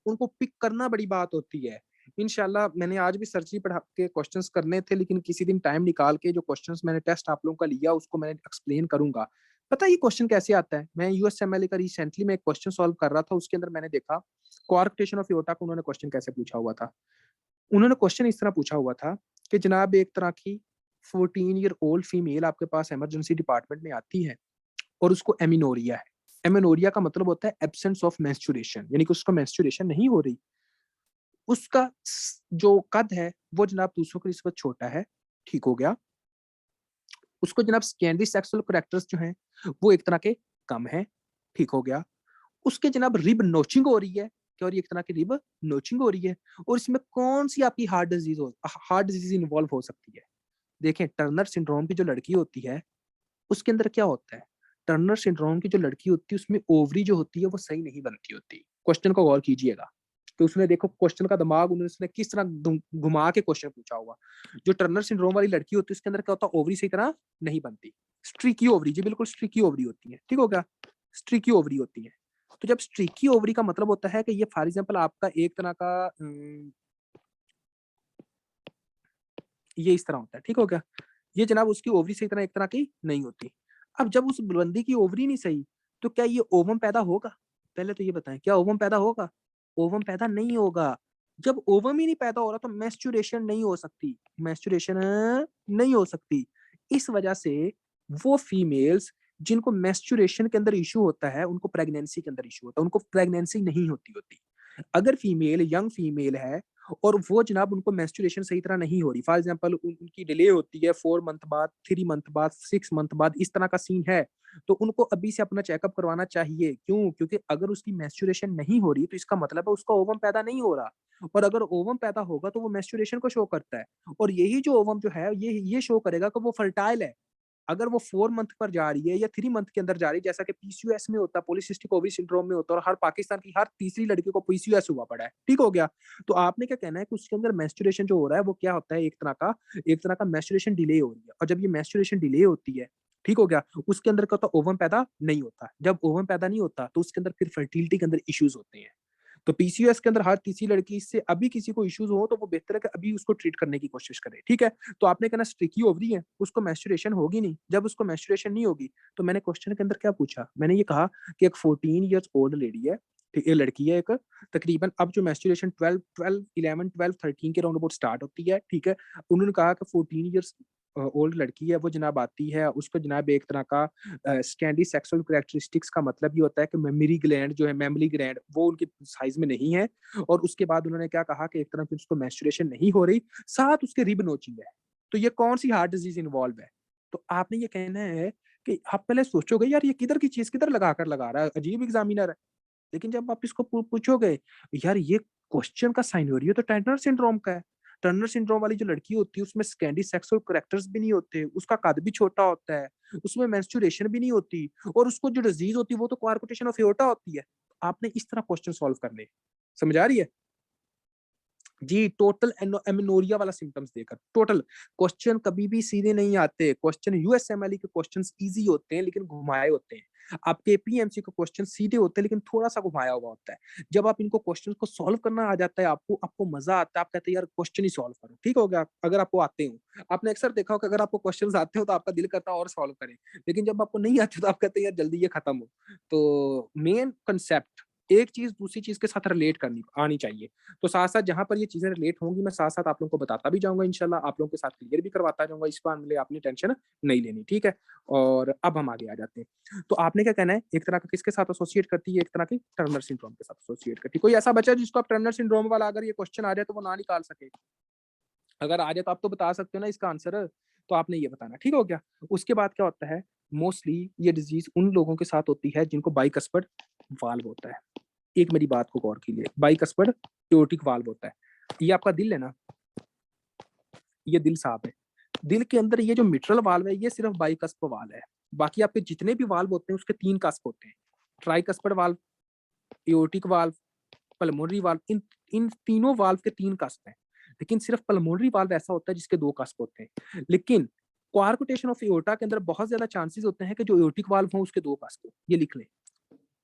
उनको पिक करना बड़ी बात होती है। इंशाल्लाह मैंने आज भी सर्जरी पढ़ा के क्वेश्चंस करने थे, लेकिन किसी दिन टाइम निकाल के जो क्वेश्चंस मैंने टेस्ट आप लोगों का लिया उसको मैंने एक्सप्लेन करूंगा। पता है ये क्वेश्चन कैसे आता है? मैं यूएसएमएल का रिसेंटली में एक क्वेश्चन सॉल्व कर रहा था, उसके अंदर मैंने देखा कोआर्क्टेशन ऑफ एओर्टा को उन्होंने क्वेश्चन कैसे पूछा हुआ था। उन्होंने क्वेश्चन इस तरह पूछा हुआ था कि जनाब एक तरह की 14 ईयर ओल्ड फीमेल आपके पास इमरजेंसी डिपार्टमेंट में आती है और उसको एमिनोरिया है। एमिनोरिया का मतलब होता है एब्सेंस ऑफ मेंस्ट्रुएशन, यानी कि उसको मेंस्ट्रुएशन नहीं हो रही। उसका जो कद है वो जनाब दूसरों की निस्बत छोटा है। ठीक हो गया? उसको जनाब सेकेंडरी सेक्सुअल करैक्टर्स जो हैं वो एक तरह के कम है। ठीक हो गया? उसके जनाब रिब नोचिंग हो रही है। क्या हो रही है? एक तरह की रिब नोचिंग हो रही है। और इसमें कौन सी आपकी हार्ट डिजीज इन्वॉल्व हो सकती है? देखें, टर्नर सिंड्रोम की जो लड़की होती है उसके अंदर क्या होता है? टर्नर सिंड्रोम की जो लड़की होती है उसमें ओवरी जो होती है वो सही नहीं बनती होती। क्वेश्चन को गौर कीजिएगा कि उसने, देखो क्वेश्चन का दिमाग उसने किस तरह घुमा के क्वेश्चन पूछा हुआ। जो टर्नर सिंड्रोम वाली लड़की होती है उसके अंदर क्या होता है? ओवरी सही तरह नहीं बनती। स्ट्रीकी ओवरी, जी बिल्कुल स्ट्रीकी ओवरी होती है। ठीक हो गया? स्ट्रीकी ओवरी होती है। तो जब स्ट्रीकी ओवरी का मतलब होता है कि ये फॉर एग्जाम्पल आपका एक तरह का ये इस तरह होता है। ठीक हो गया? ये जनाब उसकी ओवरी सही तरह एक तरह की नहीं होती। अब जब उस बंदी की ओवरी नहीं सही, तो क्या ये ओवम पैदा होगा? पहले तो ये बताएं, क्या ओवम पैदा होगा? ओवम पैदा नहीं होगा। जब ओवम ही नहीं पैदा हो रहा तो मेंस्ट्रुएशन नहीं हो सकती। मेंस्ट्रुएशन नहीं हो सकती। इस वजह से वो फीमेल्स जिनको मेंस्ट्रुएशन के अंदर इशू होता है उनको प्रेगनेंसी के अंदर इशू होता है, उनको प्रेगनेंसी नहीं होती। अगर फीमेल यंग फीमेल है और वो जनाब उनको मेंस्ट्रुएशन सही तरह नहीं हो रही, फॉर एग्जांपल उनकी डिले होती है 4 मंथ बाद, 3 मंथ बाद, 6 मंथ बाद, इस तरह का सीन है, तो उनको अभी से अपना चेकअप करवाना चाहिए। क्यों? क्योंकि अगर उसकी मेंस्ट्रुएशन नहीं हो रही तो इसका मतलब है उसका ओवम पैदा नहीं हो रहा, और अगर ओवम पैदा होगा तो वो मेंस्ट्रुएशन को शो करता है, और यही जो ओवम जो है ये शो करेगा कि वो फर्टाइल है। अगर वो 4 मंथ पर जा रही है या 3 मंथ के अंदर जा रही है, जैसा कि पीसीओएस में होता है, पॉलीसिस्टिक ओवरी सिंड्रोम में होता है, और हर पाकिस्तान की हर तीसरी लड़की को पीसीओएस हुआ पड़ा है। ठीक हो गया? तो आपने क्या कहना है कि उसके अंदर मेंस्ट्रुएशन जो हो रहा है वो क्या होता है? एक तरह का मेंस्ट्रुएशन डिले हो रही है, और जब ये मेंस्ट्रुएशन डिले होती है, ठीक हो गया, उसके अंदर क्या होता है? ओवम पैदा नहीं होता। जब ओवम पैदा नहीं होता तो उसके अंदर फिर फर्टिलिटी के अंदर इश्यूज होते हैं। तो पीसीओएस के अंदर हर तीसरी लड़की से अभी किसी को इश्यूज हो तो वो बेहतर है कि अभी उसको ट्रीट करने की कोशिश करे। ठीक है? तो आपने कहना स्ट्रिकी ओवरी है, उसको मेंस्ट्रुएशन होगी नहीं। जब उसको मेंस्ट्रुएशन नहीं होगी तो मैंने क्वेश्चन के अंदर क्या पूछा? मैंने ये कहा कि एक 14 ईयर्स ओल्ड लेडी है, ठीक है, लड़की है एक, तकरीबन अब जो मेंस्ट्रुएशन 12 11 12 13 के राउंड अबाउट स्टार्ट होती है। ठीक है? उन्होंने कहा कि 14 ईयर्स ओल्ड लड़की है, वो जनाब आती है, उसको जनाब एक तरह का स्कैंडी सेक्सुअल कैरेक्टरिस्टिक्स का मतलब ये होता है कि मेमोरी ग्लैंड जो है, मेमोरी ग्लैंड वो उनके साइज में नहीं है, और उसके बाद उन्होंने क्या कहा कि एक तरह की उसको मेंस्ट्रुएशन नहीं हो रही, साथ उसके रिब नोचिंग है। तो ये कौन सी हार्ट डिजीज इन्वॉल्व है? तो आपने ये कहना है कि आप पहले सोचोगे यार ये किधर की चीज किधर लगा रहा है, अजीब एग्जामिनर है। लेकिन जब आप इसको पूछोगे, यार ये क्वेश्चन का साइनोरियो तो टर्नर सिंड्रोम का है। टर्नर सिंड्रोम वाली जो लड़की होती है उसमें स्कैंडी सेक्सुअल करैक्टर्स भी नहीं होते, उसका कद भी छोटा होता है, उसमें मेंस्ट्रुएशन भी नहीं होती, और उसको जो डिजीज होती है वो तो कोआर्कुटेशन ऑफ एओर्टा होती है। आपने इस तरह क्वेश्चन सॉल्व करने, समझ आ रही है? जी, टोटल एमेनोरिया वाला सिम्टम्स देकर। टोटल क्वेश्चन कभी भी सीधे नहीं आते। क्वेश्चन यूएसएमएल के क्वेश्चंस इजी होते हैं लेकिन घुमाए होते हैं। आपके पीएमसी के क्वेश्चन सीधे होते हैं लेकिन थोड़ा-सा घुमाया हुआ होता है। जब आप इनको क्वेश्चन को सॉल्व करना आ जाता है आपको, आपको मजा आता है, आप कहते हैं यार क्वेश्चन ही सॉल्व करो। ठीक हो गया? अगर आपको आते हो। आपने अक्सर देखा होगा अगर आपको क्वेश्चंस आते हो तो आपका दिल करता है और सॉल्व करें। लेकिन जब आपको नहीं आते तो आप कहते हैं यार जल्दी ये खत्म हो। तो मेन कांसेप्ट एक चीज दूसरी चीज के साथ रिलेट करनी आनी चाहिए। तो साथ-साथ जहाँ पर ये चीज़ें रिलेट होंगी, मैं साथ-साथ आप लोगों को बताता भी जाऊँगा इंशाल्लाह, आप लोगों के साथ क्लियर भी करवाता जाऊँगा, इस मामले आपने टेंशन नहीं लेनी, ठीक है? और अब हम आगे आ जाते हैं। तो आपने क्या कहना है, एक तरह का किसके साथ एसोसिएट करती है, एक तरह की टर्नर सिंड्रोम के साथ एसोसिएट करती है। कोई ऐसा बच्चा जिसको अब टर्नर सिंड्रोम वाला अगर ये क्वेश्चन आ जाए तो वो ना निकाल सके? अगर आ जाए तो आप तो बता सकते हो ना इसका आंसर, तो आपने ये बताना, ठीक हो गया? उसके बाद क्या होता है, मोस्टली ये डिज़ीज़ उन लोगों के साथ होती है जिनको बाइकस्पिड वाल्व होता है। एक मेरी बात को गौर कीजिए, बाइकस्पिड एओर्टिक वाल्व होता है। ये आपका दिल है ना, ये दिल साहब है। दिल के अंदर ये जो मिट्रल वाल्व है, ये सिर्फ बाइकस्प वाल्व है। बाकी आपके जितने भी वाल्व होते हैं, उसके 3 कस्प होते हैं। Tricuspid valve, aortic valve, pulmonary valve, इन इन तीनों वाल्व के 3 कस्प हैं। लेकिन सिर्फ पल्मोनरी वाल्व ऐसा होता है जिसके 2 कस्प होते हैं। लेकिन क्वारकुटेशन ऑफ एओर्टा के अंदर बहुत ज़्यादा चांसेस होते हैं कि जो एओर्टिक वाल्व हो उसके 2 कस्प हो। ये लिख लें।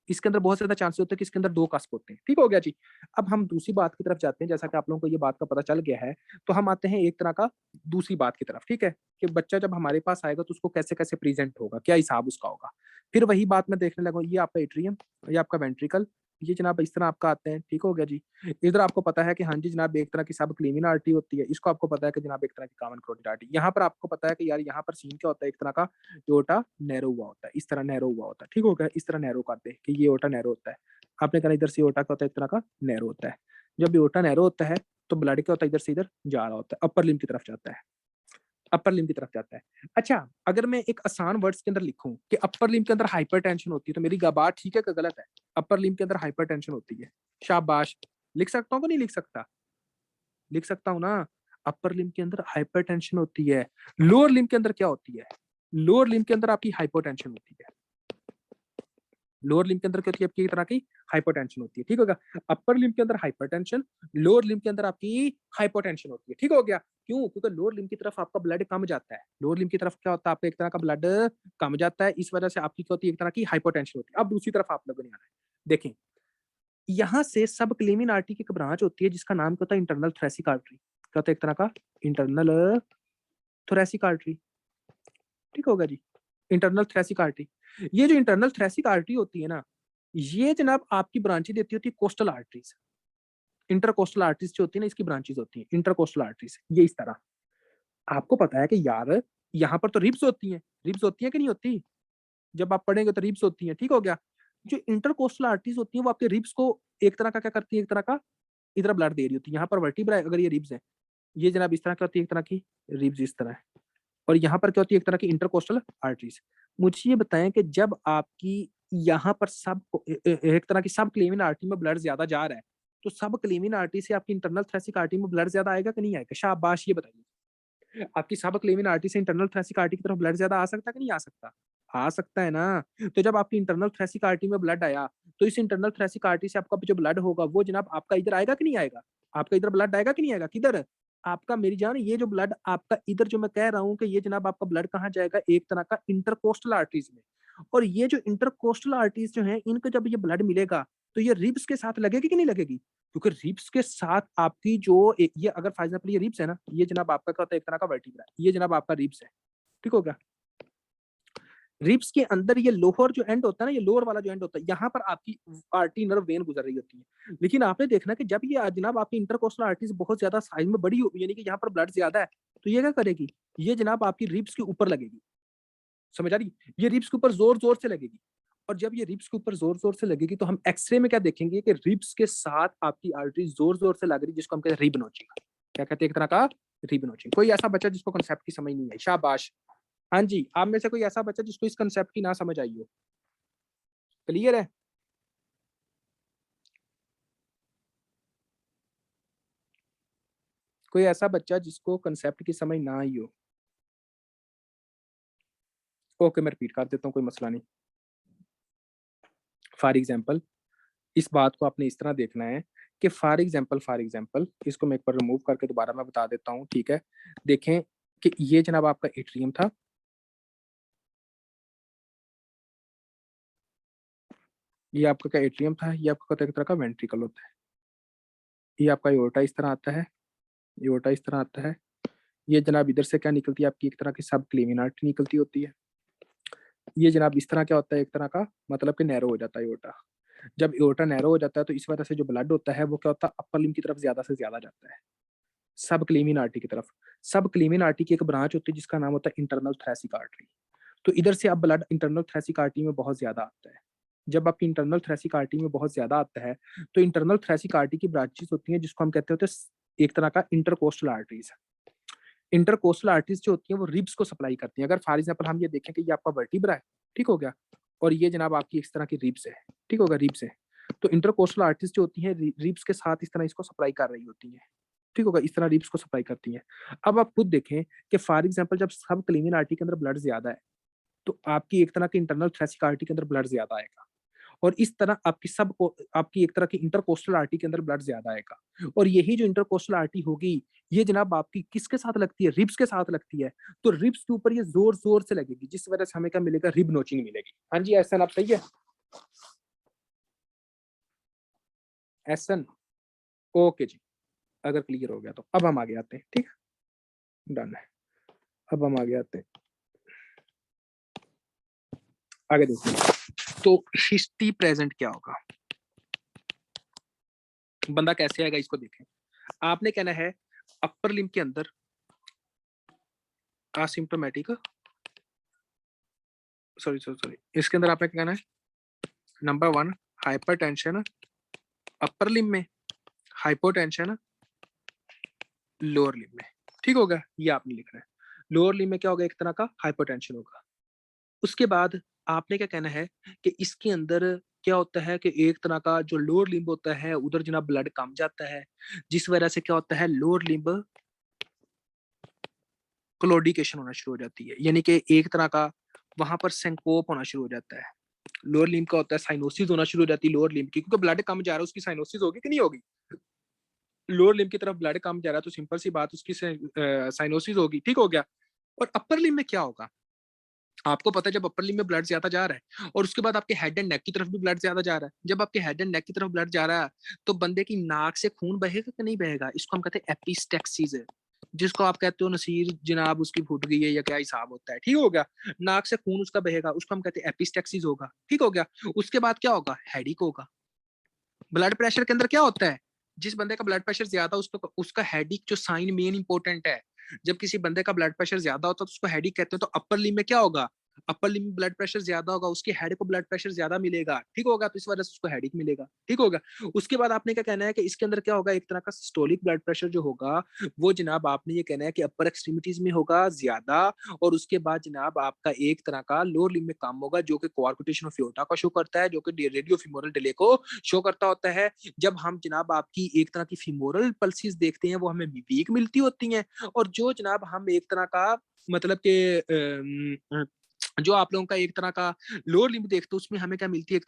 इसके अंदर बहुत ज़्यादा चांसेस होते हैं कि इसके अंदर 2 कास्प होते हैं। ठीक हो गया जी। अब हम दूसरी बात की तरफ जाते हैं, जैसा कि आप लोगों को ये बात का पता चल गया है, तो हम आते हैं एक तरह का दूसरी बात की तरफ, ठीक है? कि बच्चा जब हमारे पास आएगा तो उसको कैसे-कैसे प्रेज़ेंट होगा, क्या हिसाब उसका होगा। फिर वही बात मैं देखने लगा, ये आपका एट्रियम, ये आपका वेंट्रिकल, ये जनाब इस तरह आपका आते हैं, ठीक हो गया जी। इधर आपको पता है कि हाँ जी जनाब एक तरह की सबक्लीविन आर्टरी होती है, इसको आपको पता है कि जनाब एक तरह की कॉमन कैरोटिड आर्टरी। यहाँ पर आपको पता है कि यार यहाँ पर सीन क्या होता है, एक तरह का एओर्टा नैरो हुआ होता है, इस तरह नैरो हुआ होता है, ठीक हो गया? इस तरह नैरो करते हैं कि ये एओर्टा नैरो होता है। आपने कहा इधर से एओर्टा क्या होता है, एक तरह का नैरो होता है। जब एओर्टा नैरो होता है, तो ब्लड क्या होता है, इधर से इधर जा रहा होता है, अपर लिम्ब की तरफ जाता है। अपर लिम्ब की तरफ जाता है। अच्छा, अगर मैं एक आसान वर्ड्स के अंदर लिखूँ कि अपर लिम्ब के अंदर हाइपरटेंशन होती है, तो मेरी बात ठीक है कि गलत है? अपर लिम्ब के अंदर हाइपरटेंशन होती है। शाबाश! लिख सकता हूँ कि नहीं लिख सकता? लिख सकता हूँ ना? अपर लिम्ब के अंदर हाइपरटेंशन होती है। लोअर लिम्ब के अंदर क्या होती है? लोअर लिम्ब के अंदर आपकी हाइपोटेंशन होती है। लोअर लिम्ब के अंदर क्या होती है आपकी एक तरह की हाइपरटेंशन होती है, ठीक हो गया? अपर लिम्ब के अंदर हाइपरटेंशन, लोअर लिम्ब के अंदर आपकी हाइपोटेंशन होती है, ठीक हो गया? क्यों? क्योंकि लोअर लिम्ब की तरफ आपका ब्लड कम जाता है। लोअर लिम्ब की तरफ क्या होता है आपका एक तरह का ब्लड कम जाता है, इस वजह से आपकी क्या होती है एक तरह की हाइपोटेंशन होती है। अब दूसरी तरफ आप लोगों ने आना है। देखें, यहाँ से सबक्लेविन आर्टरी की एक ब्रांच होती है जिसका नाम क्या होता है इंटरनल थोरैसिक आर्टरी। क्या होता है एक तरह का इंटरनल थोरैसिक आर्टरी, ठीक होगा जी? Internal thoracic artery. ये जो इंटरनल थोरैसिक आर्टरी होती है ना, ये जनाब आपकी ब्रांचेज़ देती होती है कोस्टल आर्टरीज़। इंटरकोस्टल आर्टरीज़ जो होती है ना, इसकी ब्रांचेज़ होती हैं, इंटरकोस्टल आर्टरीज़, ये इस तरह। आपको पता है कि यार, यहाँ पर तो रिब्स होती हैं कि नहीं होती? जब आप पढ़ेंगे तो रिब्स होती हैं, ठीक हो गया? जो इंटरकोस्टल आर्टरीज़ होती हैं, वो आपके रिब्स को एक तरह का क्या करती है, एक तरह का इधर ब्लड दे रही होती है। यहाँ पर वर्टिब्रा है, अगर ये रिब्स है, ये जनाब इस तरह की होती है, एक तरह की रिब्स इस तरह है। और यहाँ पर क्या होती है एक तरह की इंटरकोस्टल आर्टरीज। मुझे ये बताएं कि जब आपकी यहाँ पर सब एक तरह की सब क्लेविन आर्टरी में ब्लड ज्यादा जा रहा है, तो सब क्लेविन आर्टरी से आपकी इंटरनल थ्रेसिक आर्टरी में ब्लड ज्यादा आएगा कि नहीं आएगा? शाबाश, ये बताइए। आपकी सब क्लेविन आर्टरी से इंटरनल थ्रेसिक आर्टरी की तरफ ब्लड ज्यादा आ सकता है कि नहीं आ सकता? आ सकता है ना। तो जब आपकी इंटरनल थ्रेसिक आर्टरी में ब्लड आया, तो इस इंटरनल थ्रेसिक आर्टरी से आपका जो ब्लड होगा वो जनाब आपका इधर आएगा कि नहीं आएगा? आपका इधर ब्लड आएगा कि नहीं आएगा? किधर? आपका मेरी जान, ये जो ब्लड आपका इधर जो मैं कह रहा हूँ कि ये जनाब आपका ब्लड कहाँ जाएगा, एक तरह का इंटरकोस्टल आर्टरीज में। और ये जो इंटरकोस्टल आर्टरीज जो है, इनको जब ये ब्लड मिलेगा तो ये रिब्स के साथ लगेगी कि नहीं लगेगी? क्योंकि रिब्स के साथ आपकी जो ये अगर फॉर एग्जाम्पल ये रिब्स है ना, ये जनाब आपका क्या होता है एक तरह का वर्टिब्रा, ये जनाब आपका रिब्स है, ठीक हो गया? रिब्स के अंदर ये लोअर जो एंड होता है ना, ये लोअर वाला जो एंड होता है, यहाँ पर आपकी आर्टरी नर्व वेन गुजर रही होती है। लेकिन आपने देखना कि जब ये जनाब आपकी इंटरकोस्टल आर्टरीज बहुत ज्यादा साइज में बड़ी होगी, यानी कि यहाँ पर ब्लड ज्यादा है, तो ये क्या करेगी? ये जनाब आपकी रिब्स के ऊपर लगेगी। समझ आ रही? ये रिब्स के ऊपर जोर जोर से लगेगी। और जब ये रिब्स के ऊपर जोर जोर से लगेगी तो हम एक्सरे में क्या देखेंगे कि रिब्स के साथ आपकी आर्टरी जोर जोर से लग रही है, जिसको हम कहते हैं रिब नोचिंग। क्या कहते हैं एक तरह का रिब नोचिंग। कोई ऐसा बच्चा जिसको कंसेप्ट की समझ नहीं आई? शाबाश। हाँ जी, आप में से कोई ऐसा बच्चा जिसको इस कंसेप्ट की ना समझ आई हो? क्लियर है? कोई ऐसा बच्चा जिसको कंसेप्ट की समझ ना आई हो? ओके, मैं रिपीट कर देता हूँ, कोई मसला नहीं। फॉर एग्जाम्पल, इस बात को आपने इस तरह देखना है कि फॉर एग्जांपल इसको मैं एक बार रिमूव करके दोबारा मैं बता देता हूँ, ठीक है। देखें कि ये जनाब आपका एट्रियम था, ये आपका क्या एट्रियम था, ये आपका एक तरह का वेंट्रिकल होता है। ये आपका एओर्टा इस तरह आता है, एओर्टा इस तरह आता है। ये जनाब इधर से क्या निकलती है आपकी एक तरह की सब क्लेविन आर्टरी निकलती होती है। ये जनाब इस तरह क्या होता है एक तरह का, मतलब कि नैरो हो जाता है एओर्टा। जब एओर्टा नैरो हो जाता है तो इस वजह से जो ब्लड होता है वो क्या होता है अपर लिम्ब की तरफ ज्यादा से ज्यादा जाता है, सब क्लीमिन आर्टरी की तरफ। सब क्लीमिन आर्टरी की एक ब्रांच होती है जिसका नाम होता है इंटरनल थ्रेसिक आर्टरी। तो इधर से अब ब्लड इंटरनल थ्रेसिक आर्टरी में बहुत ज्यादा आता है। जब आपकी इंटरनल थ्रेसिक आर्टरी में बहुत ज्यादा आता है तो इंटरनल थ्रेसिक आर्टरी की ब्रांचेस होती हैं जिसको हम कहते होते हैं एक तरह का इंटरकोस्टल आर्टरीज। इंटरकोस्टल आर्टरीज जो होती हैं वो रिब्स को सप्लाई करती हैं। अगर फॉर एग्जांपल हम ये देखें कि ये आपका वर्टिब्रा है, ठीक हो गया, और ये जनाब आपकी इस तरह की रिब्स है, ठीक होगा, रिब्स है। तो इंटरकोस्टल आर्टरीज जो होती हैं रिब्स के साथ इस तरह इसको सप्लाई कर रही होती हैं, ठीक होगा, इस तरह रिब्स को सप्लाई करती हैं। अब आप खुद देखें कि फॉर एग्जांपल जब सब क्लीविन आर्टरी के अंदर ब्लड ज्यादा है तो आपकी एक तरह की इंटरनल थ्रेसिक आर्टरी के अंदर ब्लड ज्यादा आएगा, और इस तरह आपकी सब को आपकी एक तरह की इंटरकोस्टल आर्टरी के अंदर ब्लड ज्यादा आएगा। और यही जो इंटरकोस्टल आर्टरी होगी ये जनाब आपकी किसके साथ लगती है, रिब्स के साथ लगती है। तो रिब्स के ऊपर ये जोर जोर से लगेगी जिस वजह से हमें क्या मिलेगा, रिब नोचिंग मिलेगी। हाँ जी एहसन, आप सही है एहसन, ओके जी। अगर क्लियर हो गया तो अब हम आगे आते हैं, ठीक है, डन है। अब हम आगे आते हैं, आगे देखिए। तो हिस्ट्री प्रेजेंट क्या होगा, बंदा कैसे आएगा इसको देखें। आपने कहना है अपर लिम्ब के अंदर असिम्प्टोमेटिक, सॉरी इसके अंदर आपने क्या कहना है, नंबर 1 हाइपरटेंशन अपर लिम्ब में, हाइपोटेंशन लोअर लिम्ब में, ठीक होगा, ये आपने लिखना है। लोअर लिम्ब में क्या होगा, एक तरह का हाइपोटेंशन होगा। उसके बाद आपने क्या कहना है कि इसके अंदर क्या होता है कि एक तरह का जो लोअर लिम्ब होता है उधर जनाब ब्लड कम जाता है, जिस वजह से क्या होता है लोअर लिम्ब क्लोडिकेशन होना शुरू हो जाती है, यानी कि एक तरह का वहां पर सेंकोप होना शुरू हो जाता है। लोअर लिम्ब का होता है साइनोसिस होना शुरू हो जाती है लोअर लिम्ब की, क्योंकि ब्लड कम जा रहा है, उसकी साइनोसिस होगी कि नहीं होगी। लोअर लिम्ब की तरफ ब्लड कम जा रहा है तो सिंपल सी बात उसकी साइनोसिस होगी, ठीक हो गया। और अपर लिम्ब में क्या होगा, आपको पता है जब अपर लिम्ब में ब्लड ज्यादा जा रहा है और उसके बाद आपके हेड एंड नेक की तरफ भी ब्लड ज्यादा जा रहा है, जब आपके हेड एंड नेक की तरफ ब्लड जा रहा है तो बंदे की नाक से खून बहेगा कि नहीं बहेगा, इसको हम कहते हैं एपिस्टेक्सिस है। जिसको आप कहते हो नसीर जनाब उसकी फूट गई है या क्या हिसाब होता है, ठीक हो गया, नाक से खून उसका बहेगा, उसको हम कहते हैं एपिस्टेक्सिस होगा, ठीक हो गया। उसके बाद क्या होगा, हेडिक होगा। ब्लड प्रेशर के अंदर क्या होता है, जिस बंदे का ब्लड प्रेशर ज्यादा उसको उसका हेडिक जो साइन मेन इंपॉर्टेंट है। जब किसी बंदे का ब्लड प्रेशर ज्यादा होता है तो उसको हेडिक कहते हैं। तो अपर लिम्ब में क्या होगा, अपर लिम्ब में ब्लड प्रेशर ज्यादा होगा, उसके हेड को ब्लड प्रेशर ज्यादा मिलेगा, ठीक होगा, तो इस वजह से उसको हेडिक मिलेगा, ठीक होगा। उसके बाद आपने क्या कहना है कि इसके अंदर क्या होगा, एक तरह का सिस्टोलिक ब्लड प्रेशर जो होगा वो जनाब आपने ये कहना है कि अपर एक्सट्रीमिटीज में होगा ज्यादा, और उसके बाद जनाब आपका एक तरह का लोअर लिम्ब में कम होगा जो कि कोआर्कुटेशन ऑफ एओर्टा को शो करता है, जो कि रेडियो फीमोरल डिले को शो करता होता है। जब हम जनाब आपकी एक तरह की फीमोरल पल्सेस देखते हैं वो हमें वीक मिलती होती हैं, और जो जनाब हम एक तरह का मतलब के जो आप लोगों का एक तरह का लोअर लिम्ब देखते हो उसमें हमें क्या मिलती है, एक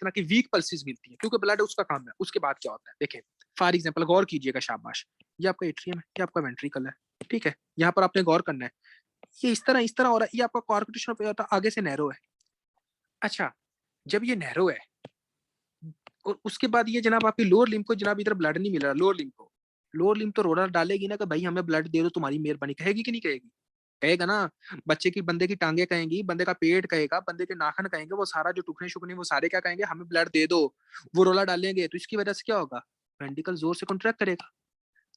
तरह की वीक पल्सेस मिलती है क्योंकि ब्लड उसका काम है। उसके बाद क्या होता है देखें, फॉर एग्जांपल गौर कीजिएगा, शाबाश, ये आपका एट्रियम है, ये आपका वेंट्रिकल है, ठीक है, यहाँ पर आपने गौर करना है, ये इस तरह हो रहा है, ये आपका कॉर्कुटेशन ऑफ एओर्टा आगे से नैरो है। अच्छा, जब ये नैरो है और उसके बाद ये जनाब आपकी लोअर लिम्ब को जनाब इधर ब्लड नहीं मिल रहा, लोअर लिम्ब को, लोअर लिम्ब तो रोना डालेगी ना कि भाई हमें ब्लड दे दो, तुम्हारी मेहरबानी, कहेगी कि नहीं कहेगी, कहेगा ना। बच्चे की बंदे की टांगे कहेंगी, बंदे का पेट कहेगा, बंदे के नाखन कहेंगे, वो सारा जो टुकड़े शुकने वो सारे क्या कहेंगे, हमें ब्लड दे दो, वो रोला डालेंगे। तो इसकी वजह से क्या होगा, वेंटिकल जोर से कॉन्ट्रैक्ट करेगा।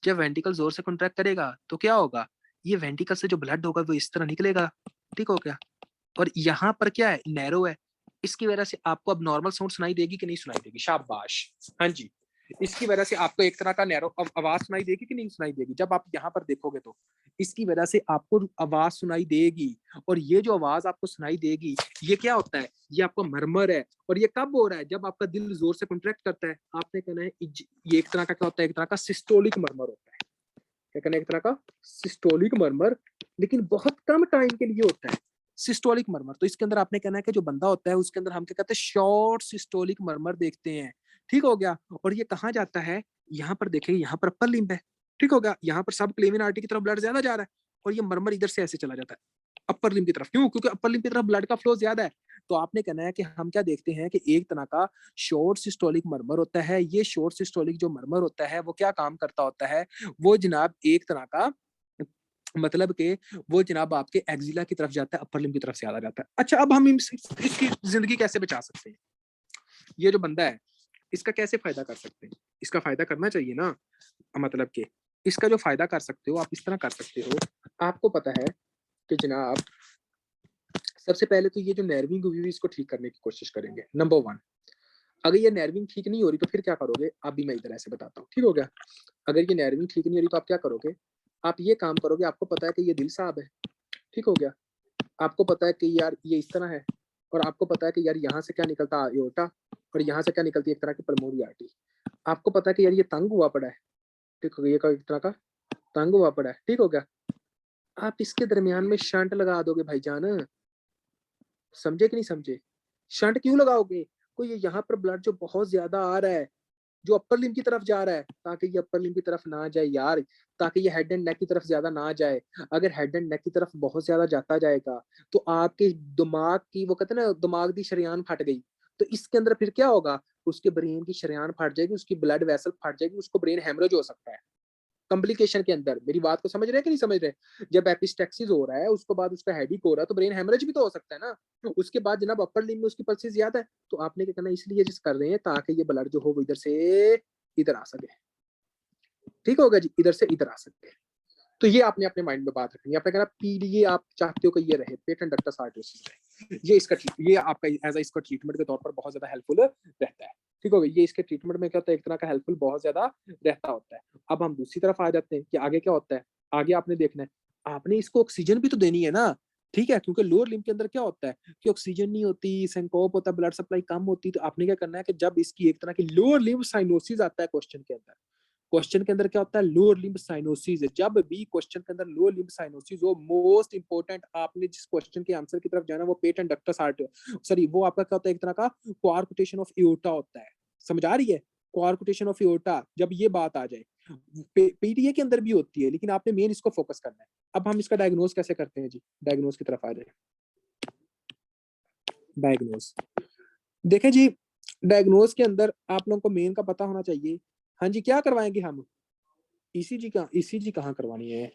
जब वेंटिकल जोर से कॉन्ट्रैक्ट करेगा तो क्या होगा, ये वेंटिकल से जो ब्लड होगा वो इस तरह निकलेगा, ठीक हो गया। और यहाँ पर क्या है, नैरो है, इसकी वजह से आपको अब नॉर्मल साउंड सुनाई देगी कि नहीं सुनाई देगी, शाबाश, हाँ जी। इसकी वजह से आपको एक तरह का नैरो आवाज सुनाई देगी कि नहीं सुनाई देगी, जब आप यहाँ पर देखोगे तो इसकी वजह से आपको आवाज सुनाई देगी। और ये जो आवाज आपको सुनाई देगी ये क्या होता है, ये आपका मरमर है। और ये कब हो रहा है, जब आपका दिल जोर से कॉन्ट्रैक्ट करता है। आपने कहना है ये एक तरह का क्या होता है, एक तरह का सिस्टोलिक मरमर होता है। क्या कहना है, एक तरह का सिस्टोलिक मरमर, लेकिन बहुत कम टाइम के लिए होता है सिस्टोलिक मरमर। तो इसके अंदर आपने कहना है कि जो बंदा होता है उसके अंदर हम क्या कहते हैं, शॉर्ट सिस्टोलिक मरमर देखते हैं, ठीक हो गया। और ये कहाँ जाता है, यहाँ पर देखेंगे, यहाँ पर अपर लिम्ब है, ठीक हो गया, यहाँ पर सब क्लेविन आर्टरी की तरफ ब्लड ज्यादा जा रहा है, और ये मरमर इधर से ऐसे चला जाता है अपर लिम्ब की तरफ। क्यों? क्योंकि अपर लिम्ब की तरफ ब्लड का फ्लो ज्यादा है। तो आपने कहना है कि हम क्या देखते हैं कि एक तरह का शॉर्ट सिस्टोलिक मरमर होता है। ये शॉर्ट सिस्टोलिक जो मरमर होता है वो क्या काम करता होता है, वो जनाब एक तरह का मतलब के वो जनाब आपके एक्सिला की तरफ जाता है, अपर लिम्ब की तरफ से ज्यादा जाता है। अच्छा, अब हम इसकी जिंदगी कैसे बचा सकते हैं? ये जो बंदा है इसका कैसे फायदा कर सकते हैं? इसका फायदा करना चाहिए ना, मतलब के इसका जो फायदा कर सकते हो आप इस तरह कर सकते हो। आपको पता है कि जनाब सबसे पहले तो ये जो नर्विंग हुई हुई इसको ठीक करने की कोशिश करेंगे, नंबर 1। अगर ये नर्विंग ठीक नहीं हो रही तो फिर क्या करोगे? अभी मैं इधर ऐसे बताता हूँ, ठीक हो गया। अगर ये नर्विंग ठीक नहीं हो रही तो आप क्या करोगे? आप ये काम करोगे, आपको पता है कि ये दिल साहब है, ठीक हो गया। आपको पता है कि यार ये इस तरह है, और आपको पता है कि यार यहाँ से क्या निकलता है एओर्टा, और यहाँ से क्या निकलती है एक तरह की पल्मोनरी आर्टरी। आपको पता है कि यार ये तंग हुआ पड़ा है, ठीक हो गया, ये एक तरह का तंग हुआ पड़ा है, ठीक हो गया। आप इसके दरमियान में शंट लगा दोगे भाईजान, समझे कि नहीं समझे? शंट क्यों लगाओगे? कोई यहाँ पर ब्लड जो बहुत ज्यादा आ रहा है, जो अपर लिम्ब की तरफ जा रहा है, ताकि ये अपर लिम्ब की तरफ ना जाए यार, ताकि ये हेड एंड नेक की तरफ ज्यादा ना जाए। अगर हेड एंड नेक की तरफ बहुत ज्यादा जाता जाएगा तो आपके दिमाग की, वो कहते हैं ना, दिमाग की शरेयान फट गई, तो इसके अंदर फिर क्या होगा? उसके ब्रेन की शरेयान फट जाएगी, उसकी ब्लड वेसल फट जाएगी, उसको ब्रेन हेमरेज हो सकता है कॉम्प्लिकेशन के अंदर। मेरी बात को समझ रहे हैं कि नहीं समझ रहे? जब एपिस्टेक्सिस हो रहा है उसके बाद उसका हेडिक हो रहा है तो ब्रेन हेमरेज भी तो हो सकता है ना। उसके बाद जनाब अपर लिम्ब में उसकी पल्सेस ज्यादा है, तो आपने क्या करना, इसलिए जिस कर रहे हैं ताकि ये ब्लड जो हो वो इधर से इधर आ सके, ठीक होगा जी, इधर से इधर आ सके। तो ये आपने अपने माइंड में बात रखनी है। आपने कहना पीडीए आप चाहते हो कि ये रहे, पेटेंट डक्टस आर्टरियोसिस रहे, ये इसका ये आपका एज इसका ट्रीटमेंट के तौर पर बहुत ज्यादा हेल्पफुल रहता है, ठीक हो गया। ये इसके ट्रीटमेंट में क्या होता है, एक तरह का हेल्पफुल बहुत ज्यादा रहता होता है। अब हम दूसरी तरफ आ जाते हैं कि आगे क्या होता है। आगे आपने देखना है, आपने इसको ऑक्सीजन भी तो देनी है ना, ठीक है, क्योंकि लोअर लिम्ब के अंदर क्या होता है कि ऑक्सीजन नहीं होती, सिंकोप होता है, ब्लड सप्लाई कम होती, तो आपने क्या करना है कि जब इसकी एक तरह की लोअर लिम्ब साइनोसिस आता है क्वेश्चन के अंदर, क्वेश्चन के अंदर क्या होता है, लोअर लिम्ब साइनोसिस। जब भी क्वेश्चन के अंदर लोअर लिम्ब साइनोसिस हो, मोस्ट इंपोर्टेंट आपने जिस क्वेश्चन के आंसर की तरफ जाना वो पेटेंट डक्टस आर्टरी, सॉरी वो आपका क्या होता है, एक तरह का क्वारकुटेशन ऑफ एओर्टा होता है। समझ आ रही है? क्वारकुटेशन ऑफ एओर्टा, जब ये बात आ जाए, पीटीए के अंदर भी होती है, लेकिन आपने मेन इसको फोकस करना है। अब हम इसका डायग्नोज कैसे करते हैं जी, डायग्नोज की तरफ आ जाए। डायग्नोज देखें जी, डायग्नोज के अंदर आप लोगों को मेन का पता होना चाहिए। हाँ जी, क्या करवाएंगे हम? ईसीजी का, ईसीजी कहाँ करवानी है?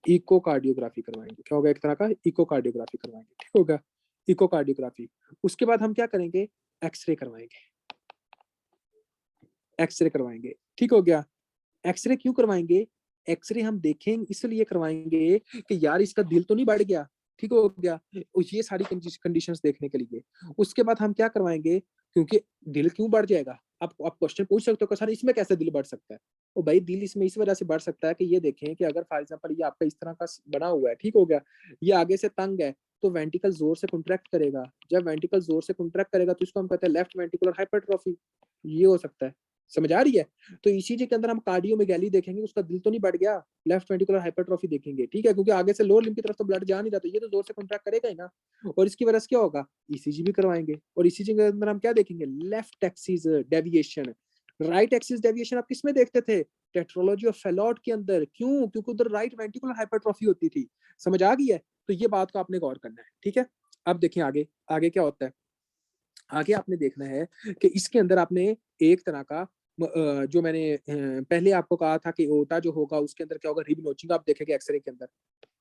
इकोकार्डियोग्राफी करवाएंगे। क्या होगा, एक तरह का इकोकार्डियोग्राफी करवाएंगे, ठीक होगा, इकोकार्डियोग्राफी। उसके बाद हम क्या करेंगे, एक्सरे करवाएंगे, एक्सरे करवाएंगे, ठीक हो गया। एक्सरे क्यों करवाएंगे? एक्सरे हम देखेंगे इसलिए करवाएंगे कि यार इसका दिल तो नहीं बढ़ गया, ठीक हो गया, ये सारी कंडीशंस देखने के लिए। उसके बाद हम क्या करवाएंगे, क्योंकि दिल क्यों बढ़ जाएगा, आप क्वेश्चन पूछ सकते हो कि सर इसमें कैसे दिल बढ़ सकता है। ओ भाई, दिल इसमें इस वजह से बढ़ सकता है कि ये देखें कि अगर फॉर एग्जांपल ये आपका इस तरह का बना हुआ है, ठीक हो गया, ये आगे से तंग है, तो वेंटिकल जोर से कॉन्ट्रैक्ट करेगा। जब वेंटिकल जोर से कॉन्ट्रैक्ट करेगा तो इसको हम कहते हैं लेफ्ट वेंटिकुलर हाइपरट्रॉफी, ये हो सकता है। समझ आ रही है? तो ईसीजी के अंदर हम कार्डियोमेगाली देखेंगे, उसका दिल तो नहीं बढ़ गया, लेफ्ट वेंट्रिकुलर हाइपरट्रॉफी देखेंगे, ठीक है, क्योंकि आगे से लोअर लिम्ब की तरफ तो ब्लड जा नहीं रहा, तो ये तो जोर से कॉन्ट्रैक्ट करेगा ही ना। और इसकी वजह से क्या होगा, ईसीजी भी करवाएंगे। और ईसीजी के अंदर हम क्या देखेंगे, left axis deviation, right axis deviation आप किसमें देखते थे, टेट्रोलॉजी ऑफ फेलॉट के अंदर। क्यों? क्योंकि उधर राइट वेंट्रिकुलर हाइपरट्रॉफी होती थी। समझ आ गई है? तो ये बात को आपने गौर करना है, ठीक है। अब देखिए आगे, आगे क्या होता है। आगे आपने देखना है कि इसके अंदर आपने एक तरह का जो मैंने पहले आपको कहा था कि ओटा जो होगा उसके अंदर क्या होगा, रिब नोचिंग आप देखेंगे एक्सरे के अंदर।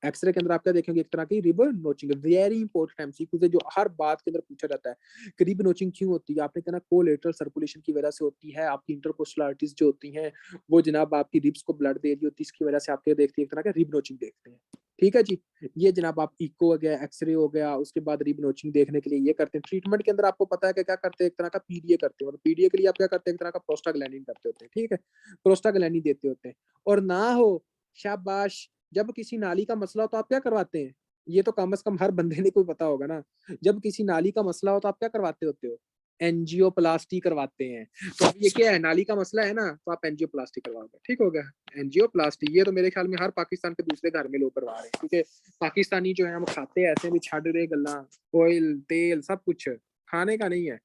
एक्सरे के अंदर आप क्या देखेंगे, एक तरह की rib notching, very important MCQ से जो हर बात के अंदर पूछा जाता है कि रिब नोचिंग क्यों होती है। आपने कहना कोलेटरल सर्कुलेशन की वजह से होती है, आपकी इंटरकोस्टल आर्टरीज जो होती हैं वो जनाब आपकी रिब्स को ब्लड दे रही होती है, इसकी वजह से आपके देखते हैं एक तरह का रिब नोचिंग देखते हैं, ठीक है जी। ये जनाब आप इको हो गया, एक्सरे हो गया, उसके बाद रिब नोचिंग देखने के लिए ये करते हैं। ट्रीटमेंट के अंदर आपको पता है कि क्या करते हैं, एक तरह का पीडीए करते हैं, और पीडीए के लिए आप क्या करते हैं, एक तरह का प्रोस्टाग्लैंडिन करते होते हैं, ठीक है, प्रोस्टाग्लैंडिन देते होते हैं। और ना हो, शाबाश, जब किसी नाली का मसला हो तो आप क्या करवाते हैं, ये तो कम से कम हर बंदे ने कोई पता होगा ना। जब किसी नाली का मसला हो तो आप क्या करवाते होते हो, एंजियोप्लास्टी करवाते हैं। तो अब ये क्या है, नाली का मसला है ना, तो आप एंजियोप्लास्टी करवाओगे, ठीक हो गया, एंजियोप्लास्टी। ये तो मेरे ख्याल में हर पाकिस्तान के दूसरे घर में लोग करवा रहे हैं, क्योंकि पाकिस्तानी जो है हम खाते हैं ऐसे भी छाड़ रहे गल्ला, ऑयल तेल सब कुछ खाने का नहीं है।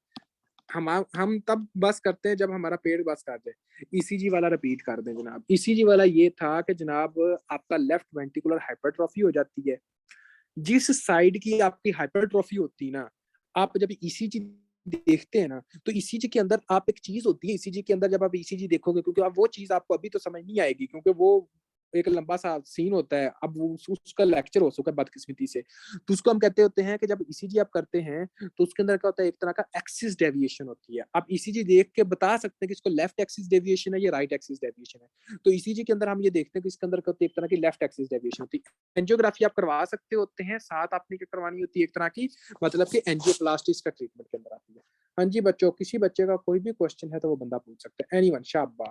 हम तब बस करते हैं जब हमारा पेट बस कर दे। ईसीजी वाला रिपीट कर दें जनाब। ईसीजी वाला ये था कि जनाब आपका लेफ्ट वेंट्रिकुलर हाइपरट्रॉफी हो जाती है। जिस साइड की आपकी हाइपरट्रॉफी होती है ना, आप जब ईसीजी देखते हैं ना, तो ईसीजी के अंदर आप एक चीज होती है, ईसीजी के अंदर जब आप ईसीजी देखोगे, क्योंकि आप वो चीज आपको अभी तो समझ नहीं आएगी, क्योंकि वो एक लंबा सा सीन होता है, अब वो उसका लेक्चर हो चुका है बदकिस्मती से। तो उसको हम कहते होते हैं कि जब ईसीजी आप करते हैं तो उसके अंदर क्या होता है, एक तरह का एक्सिस डेविएशन होती है। आप ईसीजी देख के बता सकते हैं कि इसको लेफ्ट एक्सिस डेविएशन है या राइट एक्सिस डेविएशन है। तो ईसीजी के अंदर हम ये देखते हैं कि इसके अंदर क्या होती है, एक तरह की लेफ्ट एक्सिस डेविएशन होती है। एंजियोग्राफी आप करवा सकते होते हैं, साथ आपने क्या करवानी होती है, एक तरह की मतलब कि एंजियोप्लास्टी इसका ट्रीटमेंट के अंदर आती है। हाँ जी बच्चों, किसी बच्चे का कोई भी क्वेश्चन है तो वो बंदा पूछ सकता है। एनीवन, शाबाश।